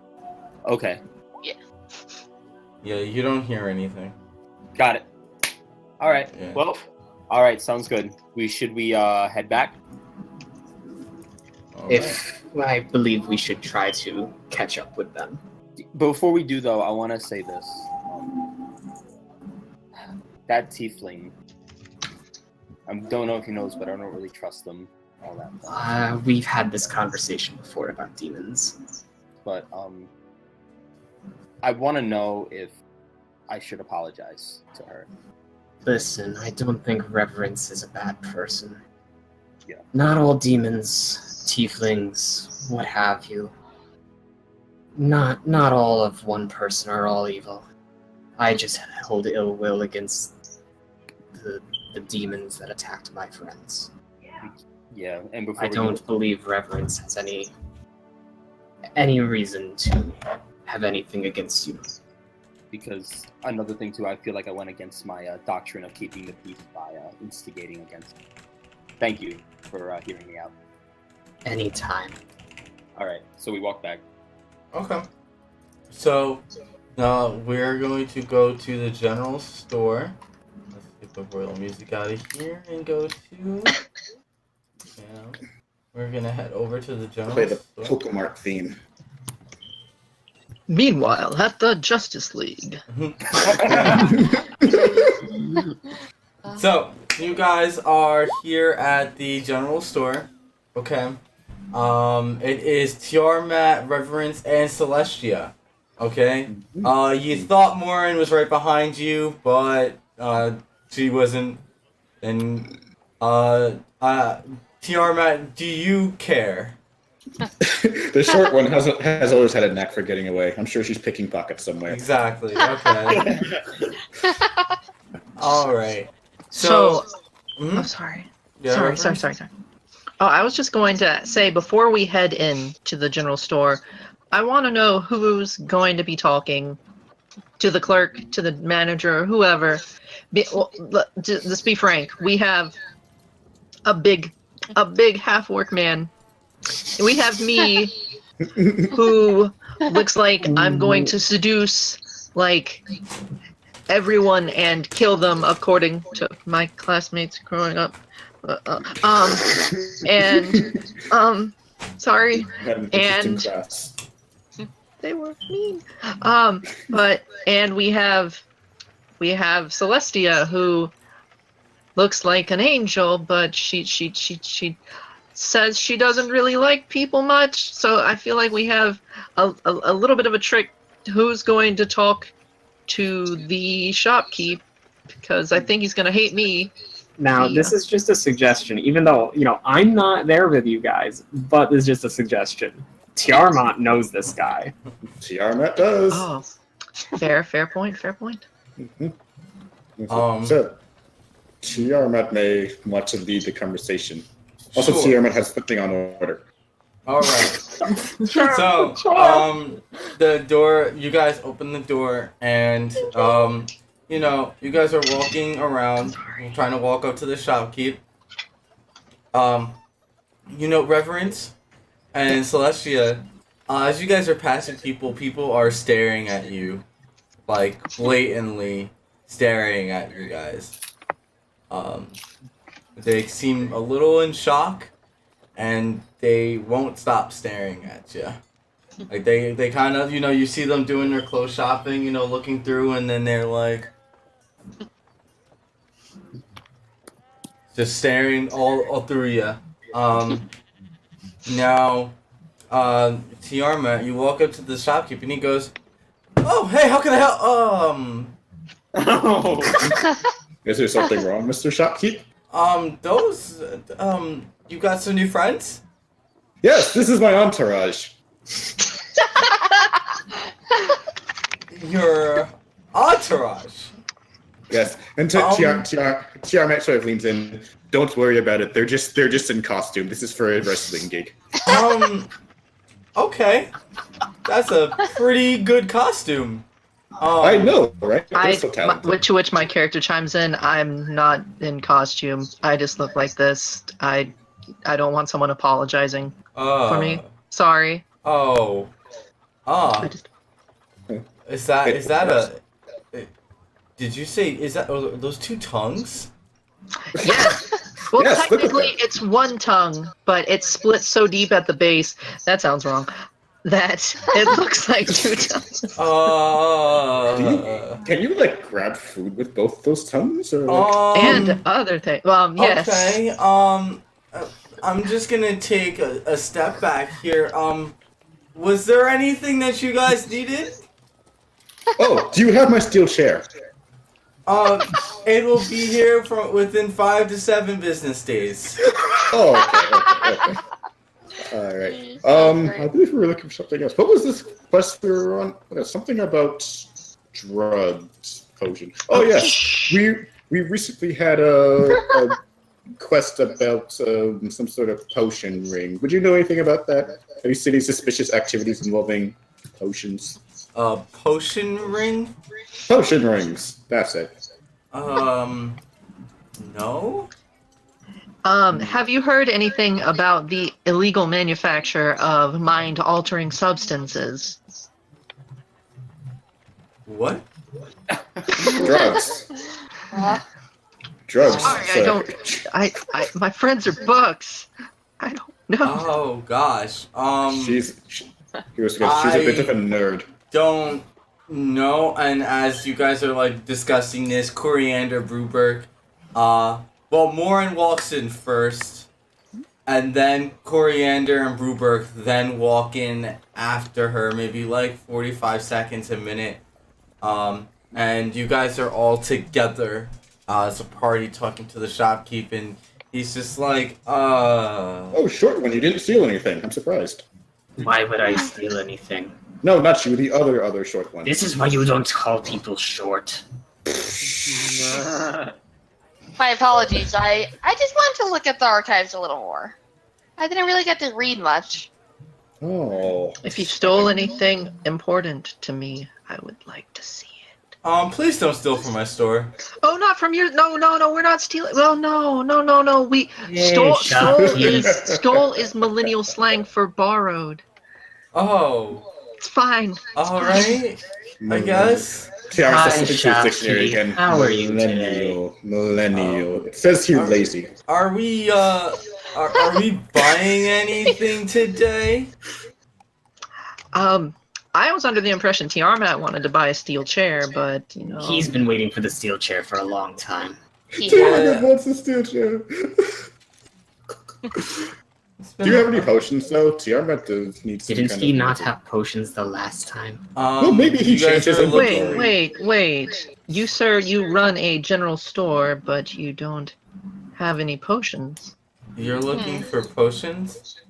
Okay, Yeah, you don't hear anything. got it. All right. Yeah. Well, all right. Sounds good. Should we head back? All If I believe we should try to catch up with them. Before we do, though, I want to say this. That tiefling. I don't know if he knows, but I don't really trust them. All that. We've had this conversation before about demons. But I want to know if I should apologize to her. Listen, I don't think Reverence is a bad person. Yeah. Not all demons, tieflings, what have you. Not all of one person are all evil. I just hold ill will against the demons that attacked my friends. Yeah, and before I don't believe Reverence has any reason to have anything against you. Because another thing too, I feel like I went against my doctrine of keeping the peace by instigating against me. Thank you for hearing me out. Anytime. All right, so we walk back. Okay. So now we're going to go to the general store. Let's get the royal music out of here and go to. We're gonna head over to the general Play the store. Pokemon theme. Meanwhile, at the Justice League. So you guys are here at the general store. Okay. It is Tiamat, Reverence, and Celestia. Okay. You thought Morin was right behind you, but she wasn't. And Tiamat, do you care? The short one has always had a knack for getting away. I'm sure she's picking pockets somewhere. Exactly. Okay. All right. So, Mhm. I'm sorry. Yeah, Sorry. Oh, I was just going to say, before we head in to the general store, I want to know who's going to be talking to the clerk, to the manager, whoever. Let's be frank. We have a big half-orc man. We have me, who looks like I'm going to seduce, like, everyone and kill them according to my classmates growing up. Sorry. Had an interesting And class. they were mean. And we have Celestia, who looks like an angel, but she says she doesn't really like people much. So I feel like we have a little bit of a trick. Who's going to talk to the shopkeep? Because I think he's going to hate me. Now, this is just a suggestion, even though, I'm not there with you guys, but this is just a suggestion. Tiamat knows this guy. Tiamat does. Oh, fair point. So, Tiamat may want to lead the conversation. Also, Sure. Tiamat has something on order. All right. So, the door. You guys open the door, and you guys are walking around, trying to walk up to the shopkeep. Reverence and Celestia, as you guys are passing people are staring at you, like blatantly staring at you guys. They seem a little in shock, and they won't stop staring at you. Like they kind of, you see them doing their clothes shopping, looking through, and then they're like, just staring all through you. Now, Tiamat, you walk up to the shopkeep, and he goes, "Oh, hey, how can I help?" Is there something wrong, Mr. Shopkeep? You got some new friends? Yes, this is my entourage. Your entourage? Yes, and Tiamat sort of leans in. Don't worry about it. They're just in costume. This is for a wrestling gig. Okay. That's a pretty good costume. I know, right? They're so talented. To which my character chimes in, I'm not in costume. I just look like this. I I don't want someone apologizing for me. Uh, Sorry. oh. I Ah. just, Is that a... Did you say, are those two tongues? yeah. Well, Yes, look at technically that. it's one tongue, but it's split so deep at the base. That sounds wrong. That it looks like two tongues. Can you like grab food with both those tongues, or like? And other things. Yes. Okay, I'm just gonna take a step back here. Was there anything that you guys needed? Oh, do you have my steel chair? It will be here within 5 to 7 business days. Oh, okay. All right. I believe we were looking for something else. What was this quest we were on? Something about drugs potion. Oh yes, we recently had a quest about some sort of potion ring. Would you know anything about that? Have you seen any suspicious activities involving potions? Potion ring? Potion rings. That's it. No? Have you heard anything about the illegal manufacture of mind-altering substances? What? Drugs. Drugs. Sorry, my friends are books. I don't know. Oh gosh. She's a bit of a nerd. Don't know, and as you guys are like discussing this, Coriander Bruberg, well, Morin walks in first, and then Coriander and Bruberg then walk in after her, maybe like 45 seconds, a minute. And you guys are all together as a party talking to the shopkeep, and he's just like, Oh, short one, you didn't steal anything. I'm surprised. Why would I steal anything? No, not you, the other short one. This is why you don't call people short. My apologies. I just wanted to look at the archives a little more. I didn't really get to read much. Oh. If you stole anything important to me, I would like to see it. Please don't steal from my store. Oh, not from your. No, we're not stealing. Well, no. We Hey, stole is millennial slang for borrowed. Oh. It's fine. All right. I guess. Tiara Hi, says something to his dictionary shopkeep. again. How are you today? Millennial. It says here lazy. Are we are we buying anything today? I was under the impression Tiamat wanted to buy a steel chair, but you know. He's been waiting for the steel chair for a long time. Tiara wants a steel chair. Do you have any potions though? Tiamat does need some Didn't kind he of not have potions the last time? Well, maybe he you guys changed his are inventory. Wait. You, sir, you run a general store, but you don't have any potions. You're looking for potions?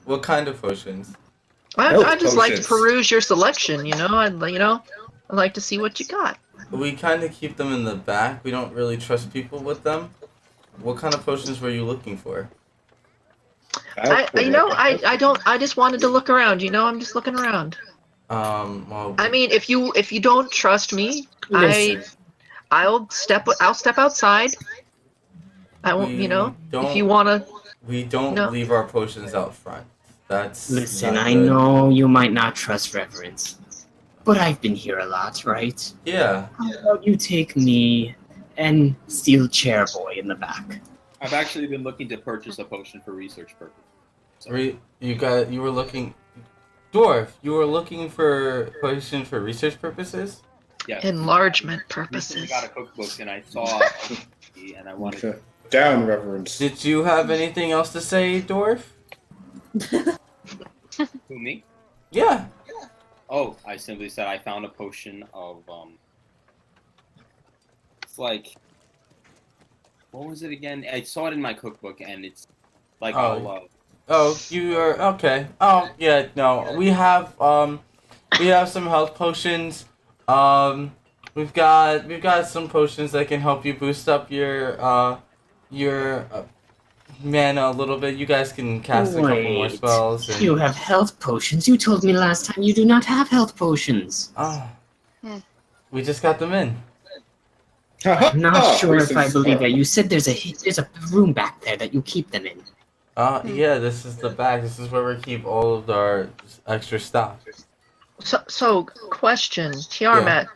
What kind of potions? I just like to Potions. peruse your selection, you know. I'd like to see what you got. We kind of keep them in the back. We don't really trust people with them. What kind of potions were you looking for? I just wanted to look around, you know. I'm just looking around. Well, I mean, if you don't trust me, Listen. I'll step outside. I won't, you know. If you wanna. We don't No. leave our potions out front. That's Listen, not I good. know you might not trust Reverence, but I've been here a lot, right? Yeah. How about you take me and Steel Chair Boy in the back? I've actually been looking to purchase a potion for research purposes. You were looking, Dwarf. You were looking for potion for research purposes. Yes. Enlargement I recently purposes. got a cookbook and I saw a recipe and I wanted to. Down, Reverence. Did you have anything else to say, Dwarf? Who, me? Yeah. Oh, I simply said I found a potion of it's like, what was it again? I saw it in my cookbook and it's like all love. Oh, you are okay. Oh, yeah. No, we have some health potions. We've got some potions that can help you boost up your mana a little bit. You guys can cast a couple more spells. And... You have health potions. You told me last time you do not have health potions. Oh. We just got them in. I'm not sure if I believe that. that. You said there's a room back there that you keep them in. Yeah, this is the bag. This is where we keep all of our extra stuff. So question, Tiamat,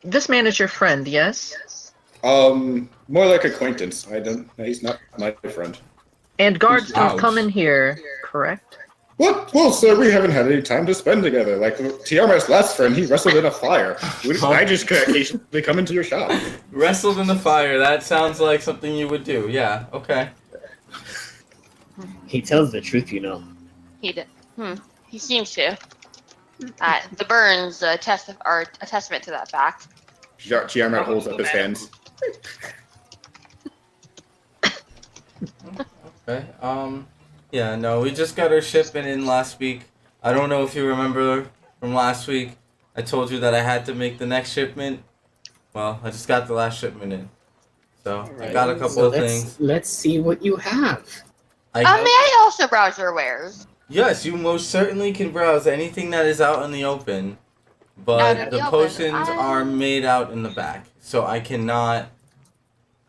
this man is your friend, yes? More like acquaintance. He's not my friend. And guards don't Ouch. come in here, correct? What? Well, sir, we haven't had any time to spend together. Like, Tiamat's last friend, he wrestled in a fire. I just could occasionally come into your shop. Wrestled in the fire. That sounds like something you would do. Yeah. Okay. He tells the truth, you know. He did. He seems to. The burns are a testament to that fact. Tiamat holds up his hands. Okay. Yeah. No, we just got our shipment in last week. I don't know if you remember from last week. I told you that I had to make the next shipment. Well, I just got the last shipment in. So I got a couple of things. Let's see what you have. May I also browse your wares? Yes, you most certainly can browse anything that is out in the open, Out but in the the open. potions are made out in the back, so I cannot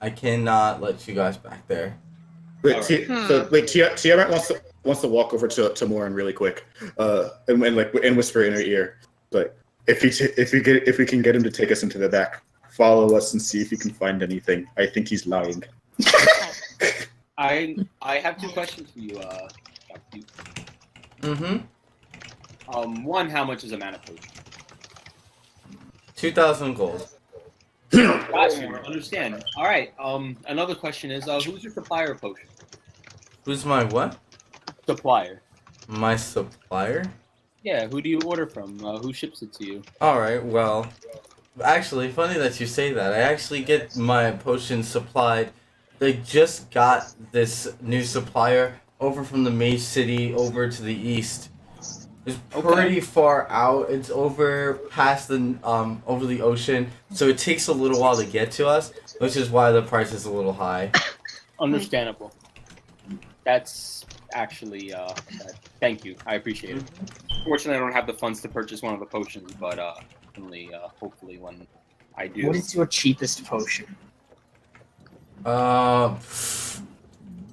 let you guys back there. Wait, Tiamat wants to walk over to Morin really quick, and whisper in her ear, like, if we can get him to take us into the back, follow us and see if you can find anything. I think he's lying. I have two questions for you. One, how much is a mana potion? 2,000 gold. Gotcha. Understand. All right. Another question is, who's your supplier of potions? Who's my what? Supplier. My supplier? Yeah. Who do you order from? Who ships it to you? All right. Well, actually, funny that you say that. I actually get my potions supplied. They just got this new supplier over from the Mage City over to the east. It's pretty far out. It's over past the over the ocean, so it takes a little while to get to us, which is why the price is a little high. Understandable. That's actually thank you. I appreciate it. Fortunately, I don't have the funds to purchase one of the potions, but hopefully when I do. What is your cheapest potion?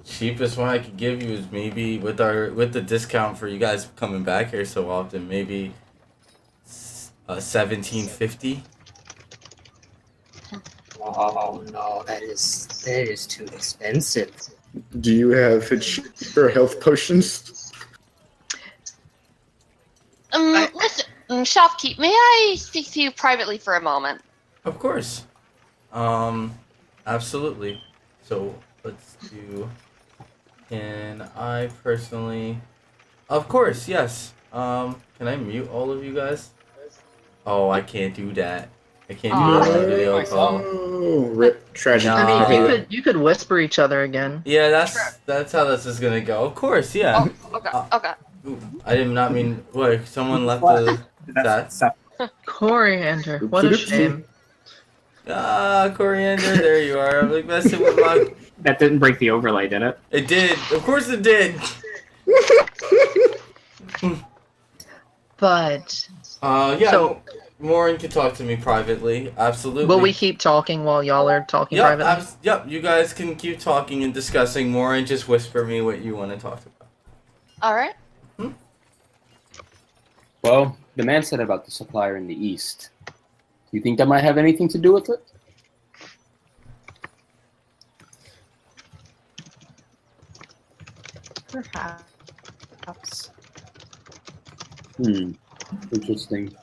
Cheapest one I could give you is maybe with the discount for you guys coming back here so often, maybe 1750. Oh no, that is too expensive. Do you have cheaper health potions? Listen, shopkeep, may I speak to you privately for a moment? Of course. Absolutely. So let's do. Can I personally? Of course, yes. Can I mute all of you guys? Oh, I can't do that. I can't do that on a video call. Oh, rip tragedy. I mean, you could whisper each other again. Yeah, that's how this is gonna go. Of course, yeah. Oh, okay. Ooh, I did not mean. What? Someone left the. That. Coriander, what a shame. Coriander, there you are. I'm like messing with my. That didn't break the overlay, did it? It did. Of course it did. But. Yeah. So, Morin can talk to me privately. Absolutely. will we keep talking while y'all are talking privately? Yep. You guys can keep talking and discussing. Morin, just whisper me what you want to talk about. All right. Well, the man said about the supplier in the east. Do you think that might have anything to do with it? Perhaps. Interesting.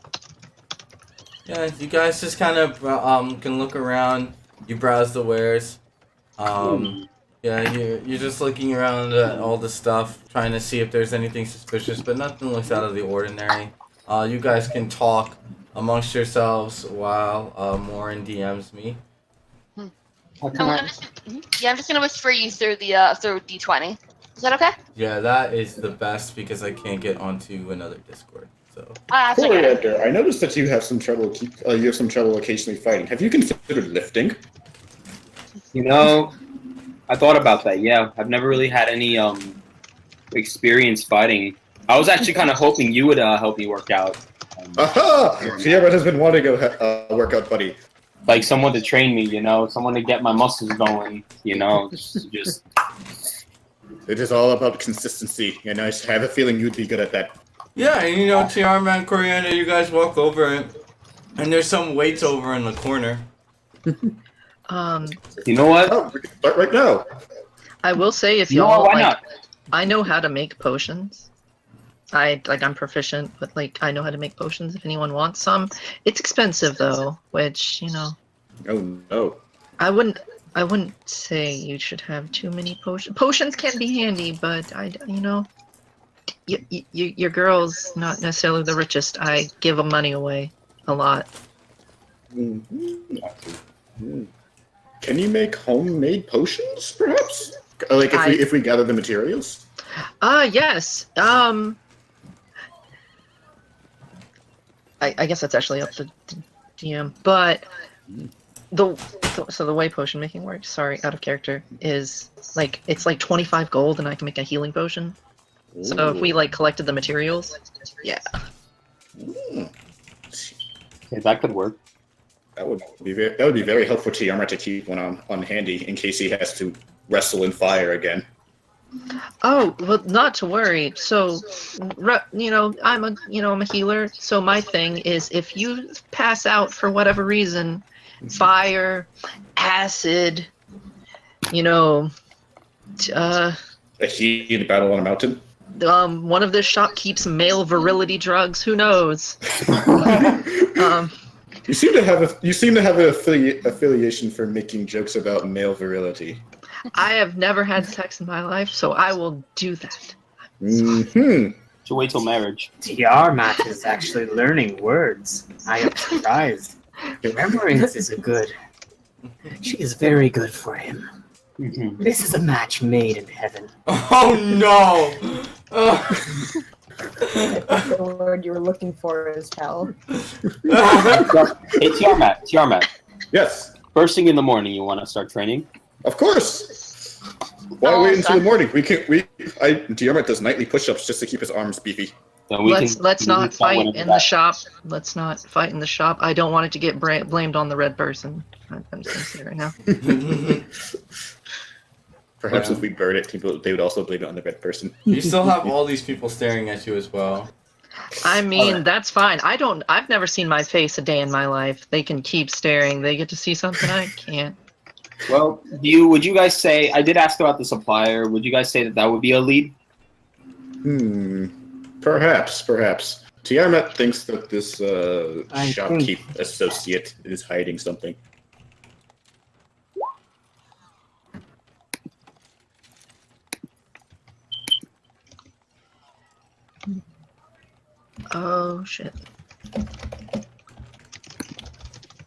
Yeah, you guys just kind of can look around. You browse the wares. Yeah, you're just looking around at all the stuff, trying to see if there's anything suspicious, but nothing looks out of the ordinary. You guys can talk amongst yourselves while Morin DMs me. I'm just gonna whisper you through the through D20. Is that okay? Yeah, that is the best because I can't get onto another Discord. So. Coriander, I noticed that you have some trouble. You have some trouble occasionally fighting. Have you considered lifting? You know, I thought about that. Yeah, I've never really had any experience fighting. I was actually kind of hoping you would help me work out. Aha! Tiamat has been wanting a workout buddy. like someone to train me, you know, someone to get my muscles going, you know, just. It is all about consistency, and I have a feeling you'd be good at that. Yeah, and you know, Tiarma and Coriander, you guys walk over it, and there's some weights over in the corner. You know what? Oh, we can start right now. I will say if You know y'all what, why like, not? I know how to make potions. I'm proficient, but like I know how to make potions if anyone wants some. It's expensive though, which, you know. Oh no. I wouldn't say you should have too many potions. Potions can be handy, but you know, your girl's not necessarily the richest. I give them money away a lot. Mm-hmm. Can you make homemade potions, perhaps? Like if we gather the materials? Yes. I guess that's actually up to DM, but so the way potion making works, sorry, out of character, is like it's like 25 gold and I can make a healing potion. Ooh. So if we like collected the materials, yeah. Yeah, that could work. That would be very helpful to Tiarma to keep one on handy in case he has to wrestle in fire again. Oh, well, not to worry. So, you know, I'm a healer. So my thing is, if you pass out for whatever reason, fire, acid, you know, a heated battle on a mountain. One of this shop keeps male virility drugs. Who knows? You seem to have an affiliation for making jokes about male virility. I have never had sex in my life, so I will do that. Mm-hmm. So wait till marriage. Tiarma is actually learning words. I am surprised. Remembrance is she is very good for him. Mm-hmm. This is a match made in heaven. Oh no! The word you were looking for is hell. Hey, Tiarma. Yes. First thing in the morning, you want to start training? Of course. Why wait until the morning? Tiarma does nightly push-ups just to keep his arms beefy. Let's not fight in the shop. Let's not fight in the shop. I don't want it to get blamed on the red person. I'm just gonna say it right now. Perhaps if we burn it, they would also blame it on the red person. You still have all these people staring at you as well. I mean, that's fine. I've never seen my face a day in my life. They can keep staring. They get to see something I can't. Well, would you guys say, I did ask about the supplier, would you guys say that would be a lead? Perhaps. Tiarma thinks that this shopkeep associate is hiding something. Oh, shit.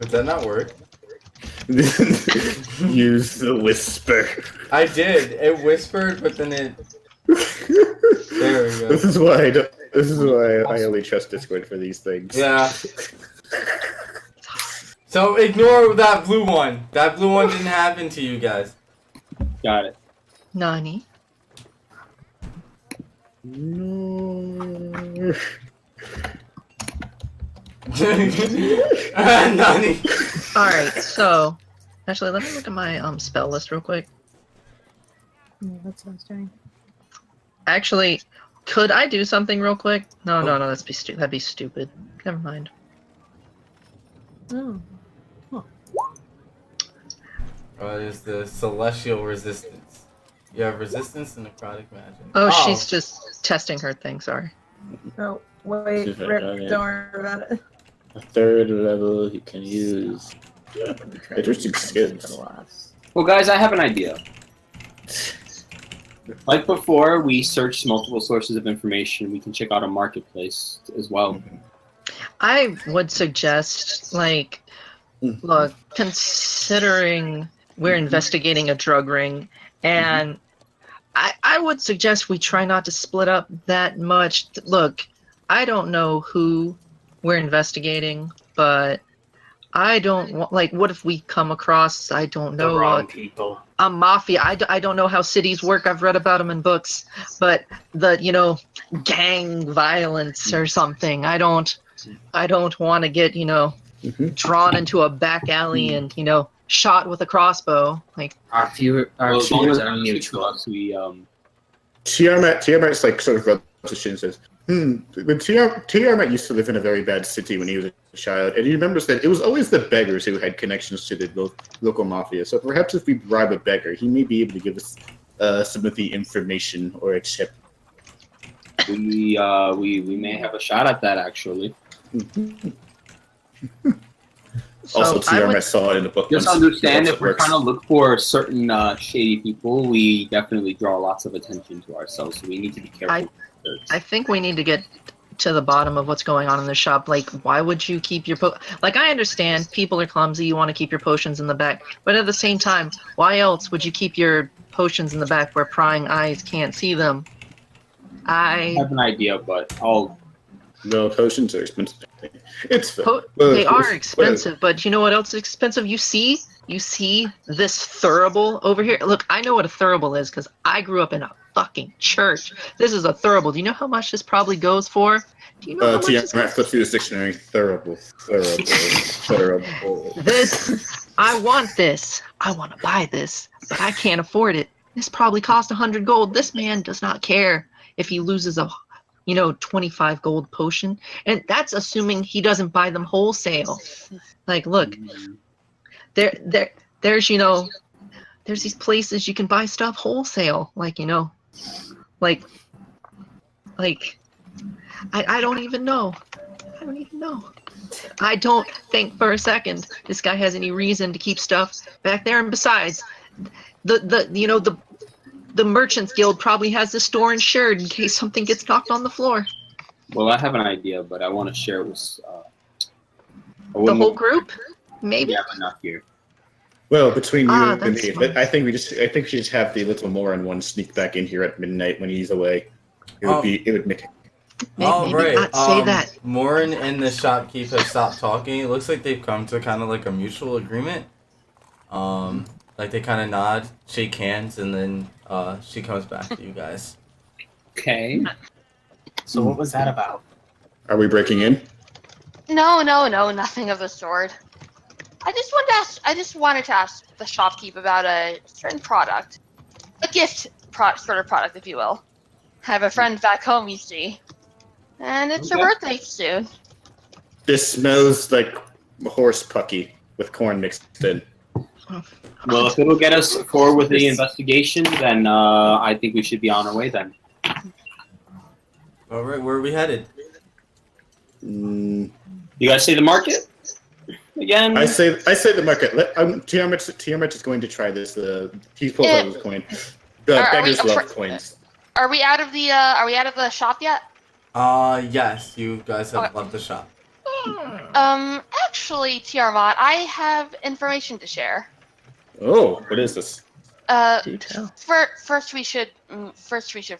Did that not work? Use the whisper. I did. It whispered, but then it... There we go. This is why I only trust Discord for these things. Yeah. So ignore that blue one. That blue one didn't happen to you guys. Got it. Nani? Nani. Alright, so actually let me look at my spell list real quick. That's what I was doing. Actually, could I do something real quick? No, that'd be stupid. Never mind. Oh. Is the celestial resistance. You have resistance to necrotic magic. Oh, she's just testing her thing, sorry. Oh, wait, Rip, don't worry about it. A third level you can use. Interesting skins. Well, guys, I have an idea. Like before, we searched multiple sources of information. We can check out a marketplace as well. I would suggest, like, look, considering we're investigating a drug ring, and I would suggest we try not to split up that much. Look, I don't know who we're investigating, but I don't want, like, what if we come across, I don't know, the wrong people. A mafia. I don't know how cities work. I've read about them in books, but gang violence or something. I don't want to get, drawn into a back alley and shot with a crossbow. Like Our fears are mutual. Tiamat's like sort of rubs his chin and says, When Tiamat used to live in a very bad city when he was a child, and he remembers that it was always the beggars who had connections to the local mafia. So perhaps if we bribe a beggar, he may be able to give us some of the information or a tip. We may have a shot at that, actually. Also, Tiamat saw it in the book. Just understand, if we're trying to look for certain shady people, we definitely draw lots of attention to ourselves, so we need to be careful. I think we need to get to the bottom of what's going on in the shop. Like, why would you keep your like, I understand people are clumsy, you want to keep your potions in the back, but at the same time, why else would you keep your potions in the back where prying eyes can't see them? I have an idea, but I'll... No, potions are expensive. They are expensive, but you know what else is expensive? You see this thurible over here? Look, I know what a thurible is because I grew up in a fucking church. This is a thurible. Do you know how much this probably goes for? Do you know how much this goes for? Through the dictionary. Thurible. This, I want this. I want to buy this, but I can't afford it. This probably cost 100 gold. This man does not care if he loses a 25 gold potion, and that's assuming he doesn't buy them wholesale. Like, look, there's these places you can buy stuff wholesale. Like, I don't even know. I don't think for a second this guy has any reason to keep stuff back there. And besides, the Merchants Guild probably has the store insured in case something gets knocked on the floor. Well, I have an idea, but I want to share it with the whole group. Maybe. Yeah, but not here. Well, between you and me, I think we should just have the little Morin one sneak back in here at midnight when he's away. It would make. All right. Not say that. Morin and the shopkeep have stopped talking. It looks like they've come to kind of like a mutual agreement. Like they kind of nod, shake hands, and then she comes back to you guys. Okay. So what was that about? Are we breaking in? No, nothing of the sort. I just wanted to ask the shopkeep about a certain product, a gift sort of product, if you will. I have a friend back home, you see, and it's her birthday soon. This smells like horse pucky with corn mixed in. Well, if it'll get us forward with the investigation, then I think we should be on our way then. All right, where are we headed? You guys say the market again? I say the market. Tiamat is going to try this. He pulls out his coin. Beggars love coins. Are we out of the shop yet? Yes, you guys have left the shop. Actually, Tiamat, I have information to share. Oh, what is this? First we should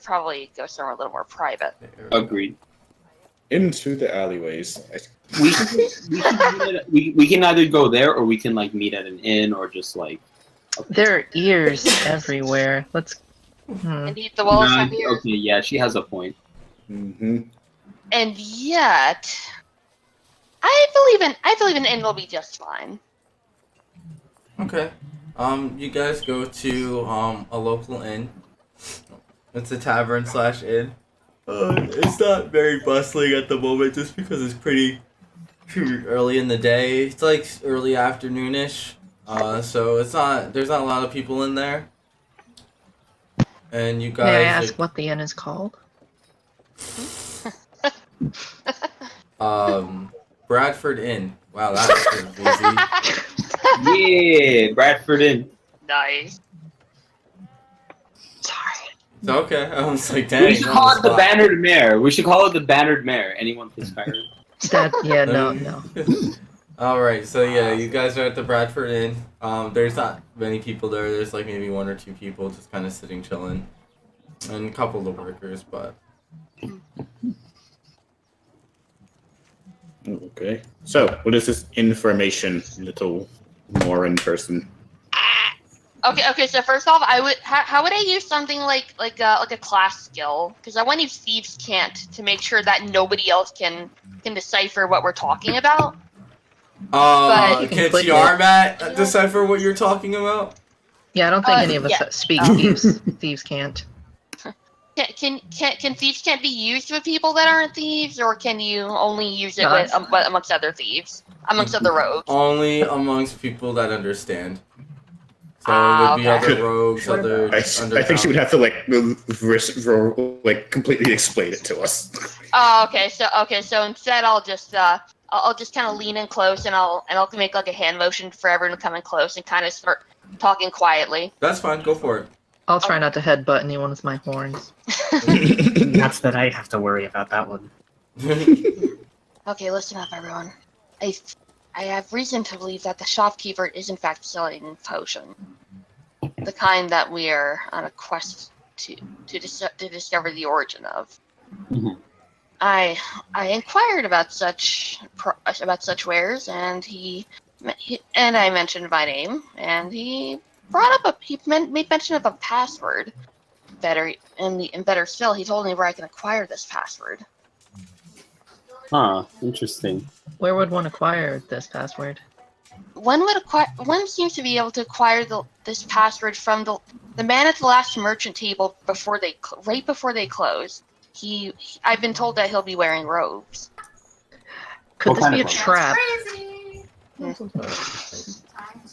probably go somewhere a little more private. Agreed. Into the alleyways. We can either go there or we can like meet at an inn or just like. Okay. There are ears everywhere. Let's. Indeed, the walls have ears. Okay, yeah, she has a point. Mm-hmm. And yet, I believe an inn will be just fine. Okay. You guys go to a local inn. It's a tavern / inn. It's not very bustling at the moment just because it's pretty early in the day. It's like early afternoonish. So there's not a lot of people in there. And you guys. May I ask what the inn is called? Bradford Inn. Wow, that's easy. Yeah, Bradford Inn. Nice. Sorry. It's okay. I was like, dang. We should call it the Bannered Mare. Anyone please fire? No. All right, so yeah, you guys are at the Bradford Inn. There's not many people there. There's like maybe 1 or 2 people just kind of sitting, chilling, and a couple of workers, but. Okay. So, what is this information, little Morin person? Okay. So first off, how would I use something like a class skill? Because I want to use Thieves' Cant to make sure that nobody else can decipher what we're talking about. But- You can Can click Tiamat decipher what you're talking about? Yeah, I don't think any of us yeah. speak Oh. thieves. Thieves can't. Can thieves can't be used with people that aren't thieves, or can you only use it No, with amongst other thieves, amongst other rogues? Only amongst people that understand. So it Ah, would be okay. other rogues, What other about- I think she would have to like completely explain it to us. Oh, okay. So instead, I'll just kind of lean in close, and I'll make like a hand motion for everyone to come in close and kind of start talking quietly. That's fine. Go for it. I'll try not to headbutt anyone with my horns. Not that I have to worry about that one. Okay, listen up, everyone. I have reason to believe that the shopkeeper is in fact selling potion, the kind that we are on a quest to discover the origin of. Mhm. I inquired about such wares, and I mentioned my name, and he made mention of a password. Better still, he told me where I can acquire this password. Huh. Interesting. Where would one acquire this password? One seems to be able to acquire this password from the man at the last merchant table right before they close. I've been told that he'll be wearing robes. Could What this kind be a of trap?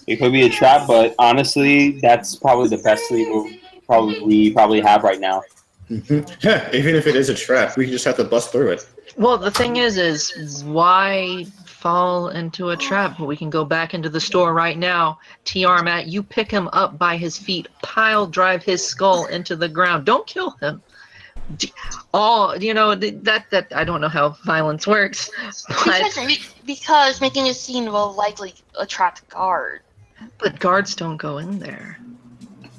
It could be a trap, but honestly, that's probably the best lead we probably have right now. Yeah, even if it is a trap, we just have to bust through it. Well, the thing is why fall into a trap? We can go back into the store right now. Tiamat, you pick him up by his feet, pile drive his skull into the ground. Don't kill him. That I don't know how violence works, but Because making a scene will likely attract guards. but guards don't go in there.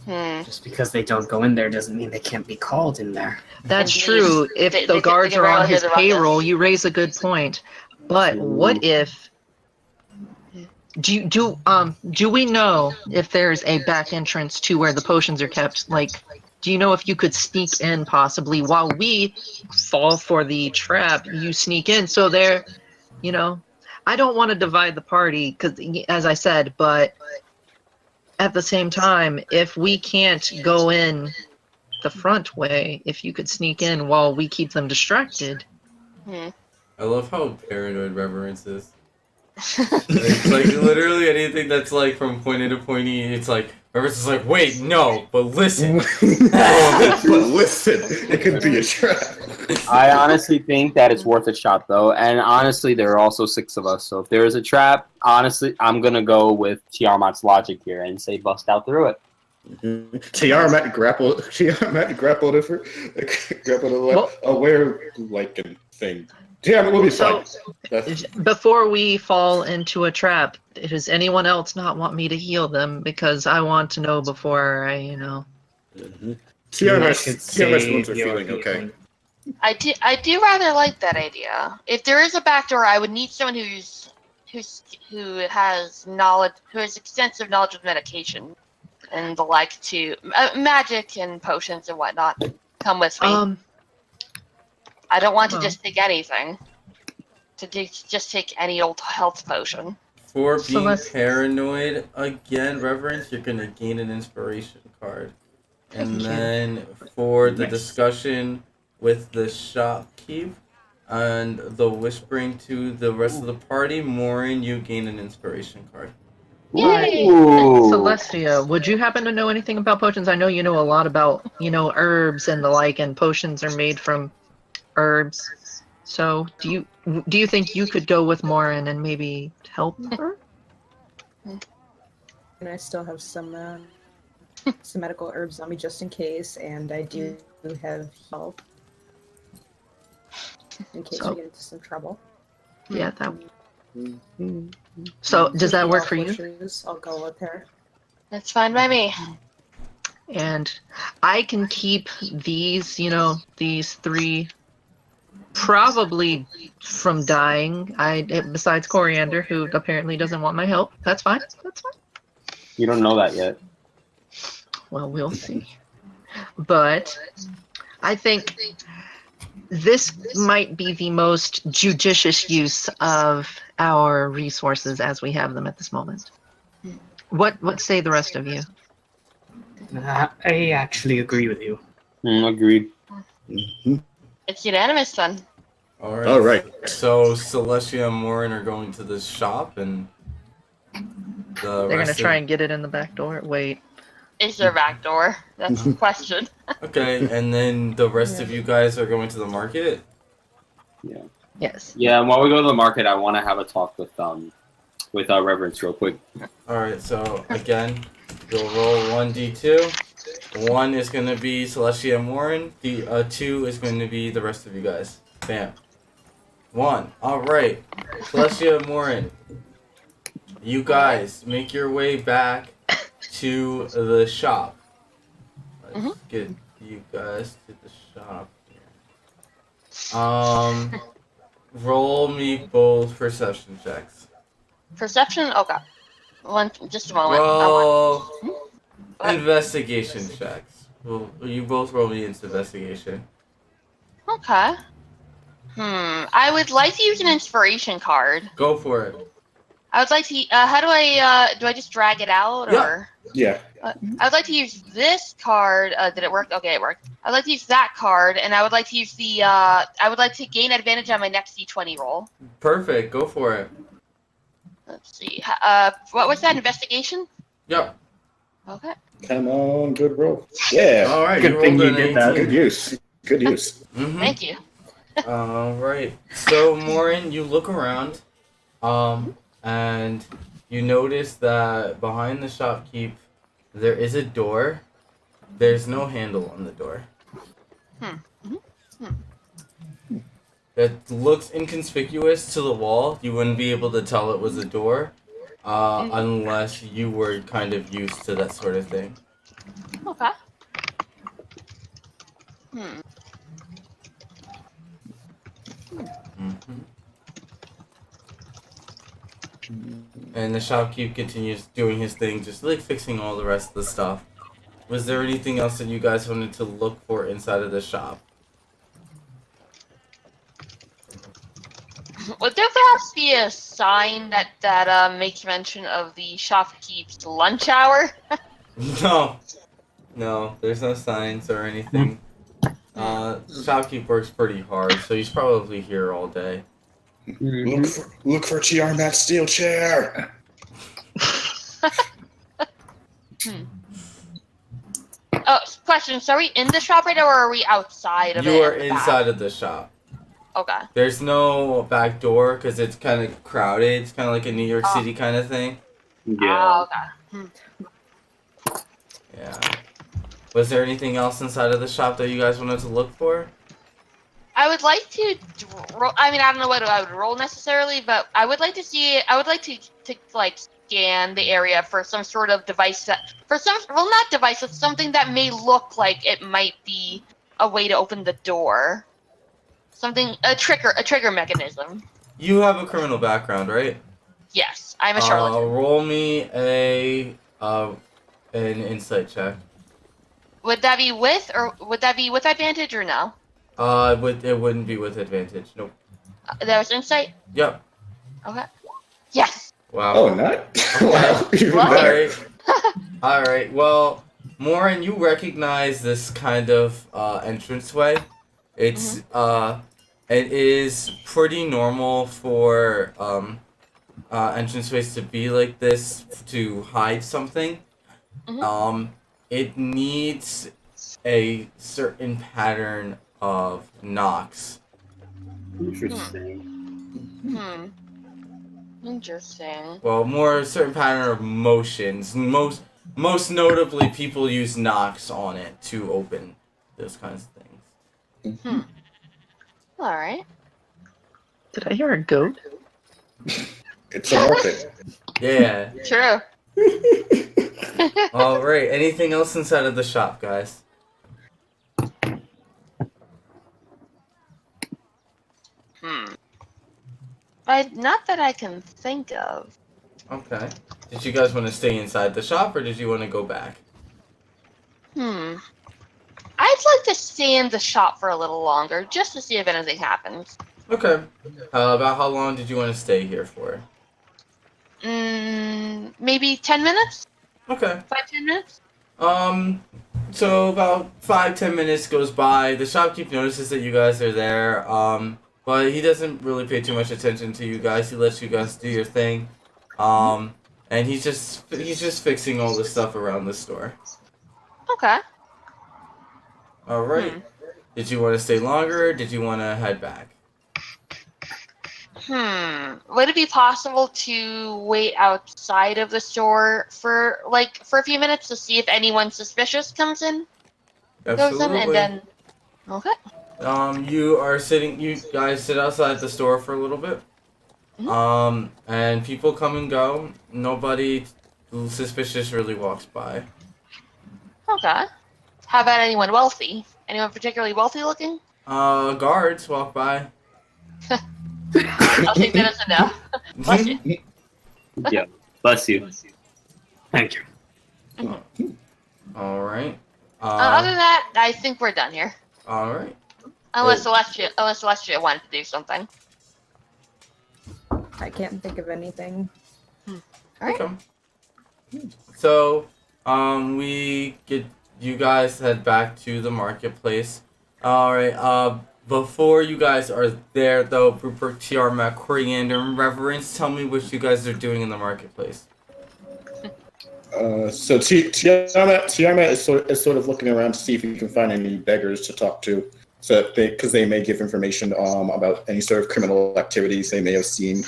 Just because they don't go in there doesn't mean they can't be called in there. That's Indeed. true. If They the guards can are on rarely his hear the ruckus. payroll, you raise a good point. But what if? Do we know if there's a back entrance to where the potions are kept? Like, do you know if you could sneak in possibly while we fall for the trap? You sneak in, so there, I don't want to divide the party because, as I said, but at the same time, if we can't go in the front way, if you could sneak in while we keep them distracted. Hmm. I love how paranoid Reverence is. It's like literally anything that's like from point A to point E, it's like Reverence is like, wait, no, but listen. But listen, it could be a trap. I honestly think that it's worth a shot, though. And honestly, there are also 6 of us. So if there is a trap, honestly, I'm going to go with Tiamat's logic here and say bust out through it. Tiamat grappled a were-like thing. Tiamat will be fine. Before we fall into a trap, does anyone else not want me to heal them? Because I want to know before I, Tiamat's wounds are feeling okay. I do rather like that idea. If there is a back door, I would need someone who has extensive knowledge of medication and the like to magic and potions and whatnot. Come with me. I don't want to just take anything. Just take any old health potion. For being paranoid, again, Reverence, you're going to gain an inspiration card. And then for the discussion with the shopkeep and the whispering to the rest of the party, Maureen, you gain an inspiration card. Yay! Celestia, would you happen to know anything about potions? I know you know a lot about, herbs and the like, and potions are made from herbs. So, do you think you could go with Maureen and maybe help her? And I still have some medical herbs on me just in case, and I do have help in case we get into some trouble. Yeah, that. So, does that work for you? I'll go with her. That's fine by me. And I can keep these, these 3 probably from dying. Besides Coriander, who apparently doesn't want my help. That's fine. That's fine. You don't know that yet. Well, we'll see. But I think this might be the most judicious use of our resources as we have them at this moment. What say the rest of you? I actually agree with you. Agreed. It's unanimous then. Alright. All right. So Celestia and Morin are going to this shop, and They're gonna try and get it in the back door. Wait. Is there a back door? That's the question. Okay, and then the rest of you guys are going to the market? Yeah. Yes. Yeah, and while we go to the market, I want to have a talk with Reverence real quick. Alright, so again, you'll roll 1d2. 1 is going to be Celestia and Morin. The 2 is going to be the rest of you guys. Bam. 1. Alright. Celestia and Morin. You guys make your way back to the shop. Let's get you guys to the shop here. Roll me both perception checks. Perception? Okay. Just a moment. Roll What? investigation checks. Well, you both roll me into investigation. Okay. I would like to use an inspiration card. Go for it. I would like to. How do I just drag it out Yeah. or? Yeah. I would like to use this card. Did it work? Okay, it worked. I would like to use that card, and I would like to use the. I would like to gain advantage on my next d20 roll. Perfect. Go for it. Let's see. What was that? Investigation? Yep. Okay. Come on, good roll. Yeah. All right. Good thing rolled you an did that. 18. Good use. Good use. Mhm. Thank you. All right. So, Morin, you look around, and you notice that behind the shopkeep, there is a door. There's no handle on the door. It looks inconspicuous to the wall. You wouldn't be able to tell it was a door, unless you were kind of used to that sort of thing. Okay. And the shopkeep continues doing his thing, just like fixing all the rest of the stuff. Was there anything else that you guys wanted to look for inside of the shop? Would there perhaps be a sign that makes mention of the shopkeep's lunch hour? No, there's no signs or anything. Shopkeep works pretty hard, so he's probably here all day. Look for Tiarmat's steel chair. Oh, question. So are we in the shop right now, or are we outside of it? You are in the back? inside of the shop. Okay. There's no back door because it's kind of crowded. It's kind of like a New York City kind of thing. Yeah. Okay. Yeah. Was there anything else inside of the shop that you guys wanted to look for? I would like to roll. I mean, I don't know what I would roll necessarily, but I would like to see. I would like to like scan the area for some sort of device that, not device, but something that may look like it might be a way to open the door. A trigger mechanism. You have a criminal background, right? Yes, I'm a charlatan. Roll me an insight check. Would that be with advantage or no? It wouldn't be with advantage. Nope. There was insight. Yep. Okay. Yes. Wow. Oh, not. Wow. Even better. All right. Well, Morin, you recognize this kind of entranceway. It's it is pretty normal for entranceways to be like this to hide something. It needs a certain pattern of knocks. Interesting. Interesting. Well, more a certain pattern of motions. Most notably, people use knocks on it to open those kinds of things. All right. Did I hear a goat? It's a market. Yeah. True. All right. Anything else inside of the shop, guys? Not that I can think of. Okay. Did you guys want to stay inside the shop, or did you want to go back? I'd like to stay in the shop for a little longer, just to see if anything happens. Okay. About how long did you want to stay here for? Maybe 10 minutes? Okay. 5-10 minutes? So about 5-10 minutes goes by. The shopkeep notices that you guys are there. But he doesn't really pay too much attention to you guys. He lets you guys do your thing. And he's just fixing all the stuff around the store. Okay. All right. Did you want to stay longer? Or did you want to head back? Would it be possible to wait outside of the store for a few minutes to see if anyone suspicious comes in? Absolutely. Goes in, and then. Okay. You guys sit outside the store for a little bit. And people come and go. Nobody suspicious really walks by. Okay. How about anyone wealthy? Anyone particularly wealthy looking? Guards walk by. I'll take that as a no. Bless you. Yeah, bless you. Thank you. All right. Other than that, I think we're done here. All right. Unless Celestia wanted to do something. I can't think of anything. Alright. Okay. So, you guys head back to the marketplace. All right. Before you guys are there, though, Rupert, Tiamat, Coriander, and Reverence, tell me what you guys are doing in the marketplace. So Tiamat is sort of looking around to see if he can find any beggars to talk to, so because they may give information about any sort of criminal activities they may have seen.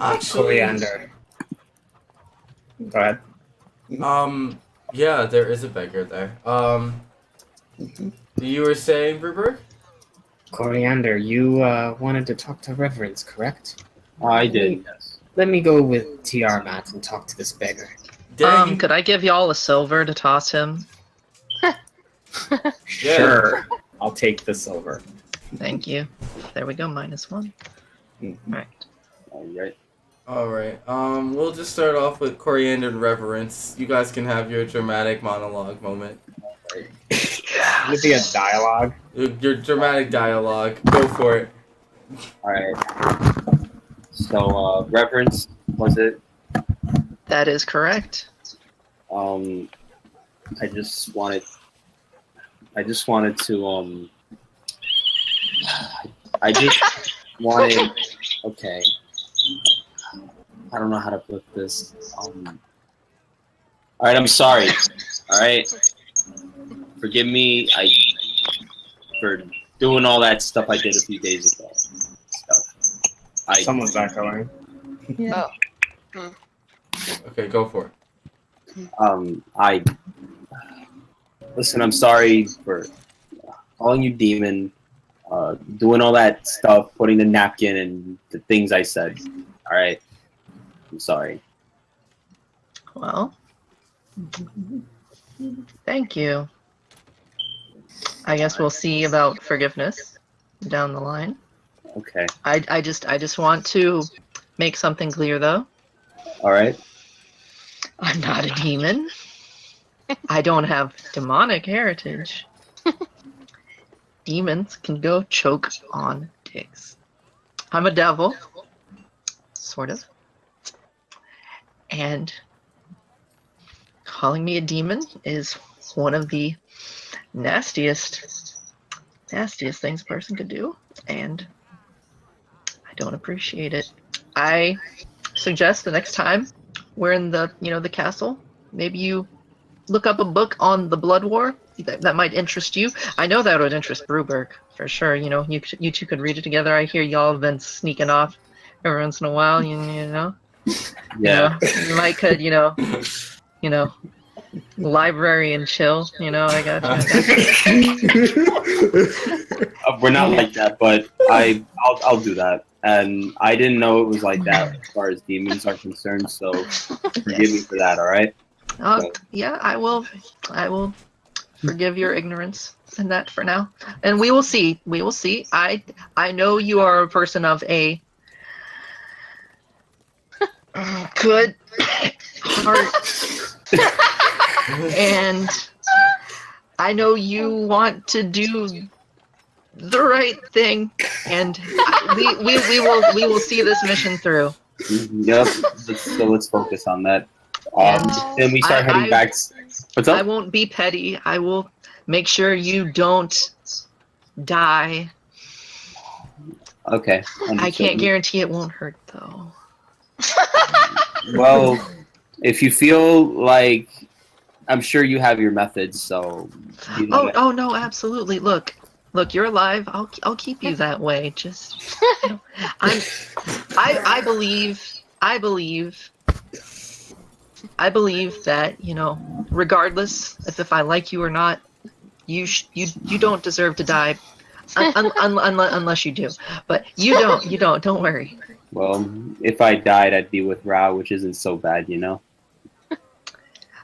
Actually, Coriander. Go ahead. Yeah, there is a beggar there. You were saying, Rupert? Coriander, you wanted to talk to Reverence, correct? I did, yes. Let me go with Tiamat and talk to this beggar. Could I give y'all a silver to toss him? Sure. I'll take the silver. Thank you. There we go, -1. Right. Alright. Alright, we'll just start off with Coriander and Reverence. You guys can have your dramatic monologue moment. Would it be a dialogue? Your dramatic dialogue. Go for it. Alright. So, Reverence, was it? That is correct. I just wanted to, okay. I don't know how to put this. Alright, I'm sorry. Alright? Forgive me, for doing all that stuff I did a few days ago. Someone's echoing. Yeah. Okay, go for it. Listen, I'm sorry for calling you demon, doing all that stuff, putting the napkin and the things I said. Alright? I'm sorry. Well, thank you. I guess we'll see about forgiveness down the line. Okay. I just want to make something clear, though. All right. I'm not a demon. I don't have demonic heritage. Demons can go choke on dicks. I'm a devil, sort of. And calling me a demon is one of the nastiest things a person could do, and I don't appreciate it. I suggest the next time we're in the castle, maybe you look up a book on the Blood War that might interest you. I know that would interest Bruberg for sure. You two could read it together. I hear y'all have been sneaking off every once in a while. You know. Yeah. You might could library and chill. I got you. We're not like that, but I'll do that. And I didn't know it was like that as far as demons are concerned. So forgive me for that. All right. Yeah, I will forgive your ignorance in that for now, and we will see. I know you are a person of a good heart, and I know you want to do the right thing, and we will see this mission through. Yep. So let's focus on that. Then we start heading back. What's up? I won't be petty. I will make sure you don't die. Okay. I can't guarantee it won't hurt though. Well, if you feel like, I'm sure you have your methods, so. Oh no, absolutely. Look, you're alive. I'll keep you that way. Just, I believe that, regardless if I like you or not, you don't deserve to die, unless you do. But you don't. Don't worry. Well, if I died, I'd be with Ra, which isn't so bad,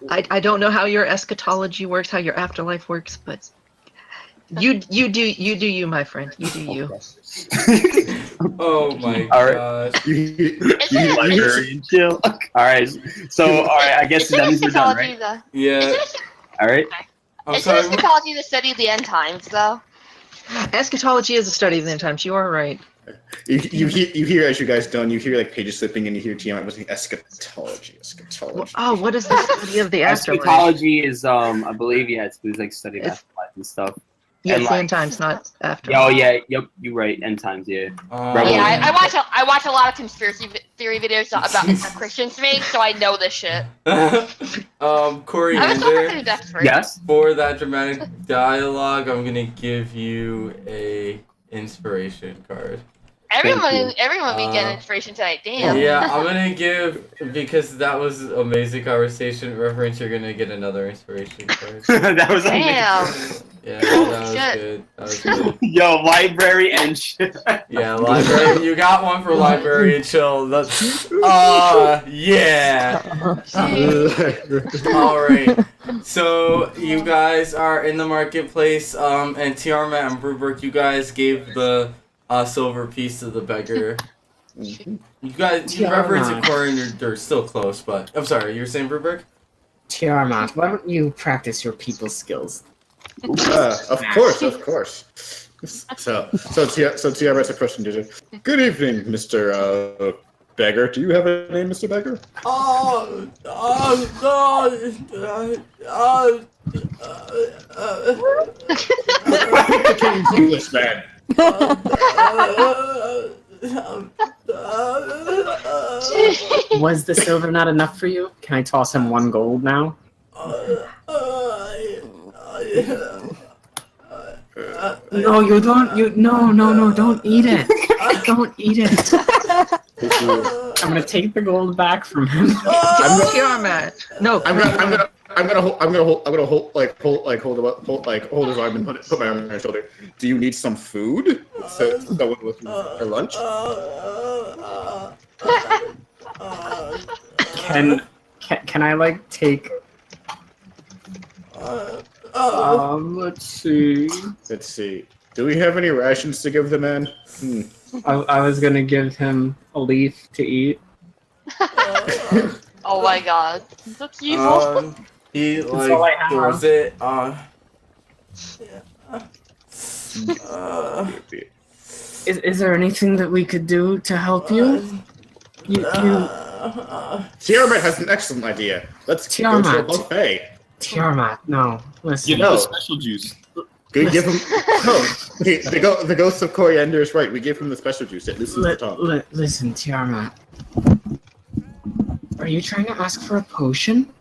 I don't know how your eschatology works, how your afterlife works, but you do you, my friend. You do you. Oh my Alright. gosh. Librarian chill. Alright. So, I guess that means we're done, right? Yeah. Alright. Is eschatology the study of the end times, though? Eschatology is a study of the end times. You are right. You hear as you guys done. You hear like pages slipping, and you hear Tiamat was eschatology. Oh, what is the study of the afterlife? Eschatology is, I believe, it's like study of afterlife and stuff. Yeah, it's end times, not after. Oh yeah, yep, you're right. End times, yeah. I watch a lot of conspiracy theory videos about Christians make, so I know this shit. Coriander. Yes. For that dramatic dialogue, I'm gonna give you a inspiration card. Everyone be getting inspiration tonight. Damn. Yeah, I'm gonna give, because that was amazing conversation reference. You're gonna get another inspiration card. That was damn. Yeah, that was good. Yo, library and chill. Yeah, library. You got one for library and chill. That's yeah. All right. So you guys are in the marketplace, and Tiamat and Bruberg, you guys gave the silver piece to the beggar. You guys, you reference it, Corin, they're still close, but I'm sorry. You were saying Bruberg? Tiamat, why don't you practice your people skills? Of course. So Tiamat's a question, did you? Good evening, Mr. Beggar. Do you have a name, Mr. Beggar? English man. Was the silver not enough for you? Can I toss him 1 gold now? No, you don't. No, don't eat it. Don't eat it. I'm gonna take the gold back from him. Tiamat. No. I'm gonna hold his arm and put my arm on his shoulder. Do you need some food? So someone with for lunch? Can I like take? Let's see. Do we have any rations to give the man? I was gonna give him a leaf to eat. Oh my god, that's evil. He throws it. Is there anything that we could do to help you? Tiamat has an excellent idea. Let's go to a buffet. Tiamat, no. Listen. Give him the special juice. Give him. The ghost of Coriander is right. We give him the special juice. It loosens the tongue. Listen, Tiamat. Are you trying to ask for a potion?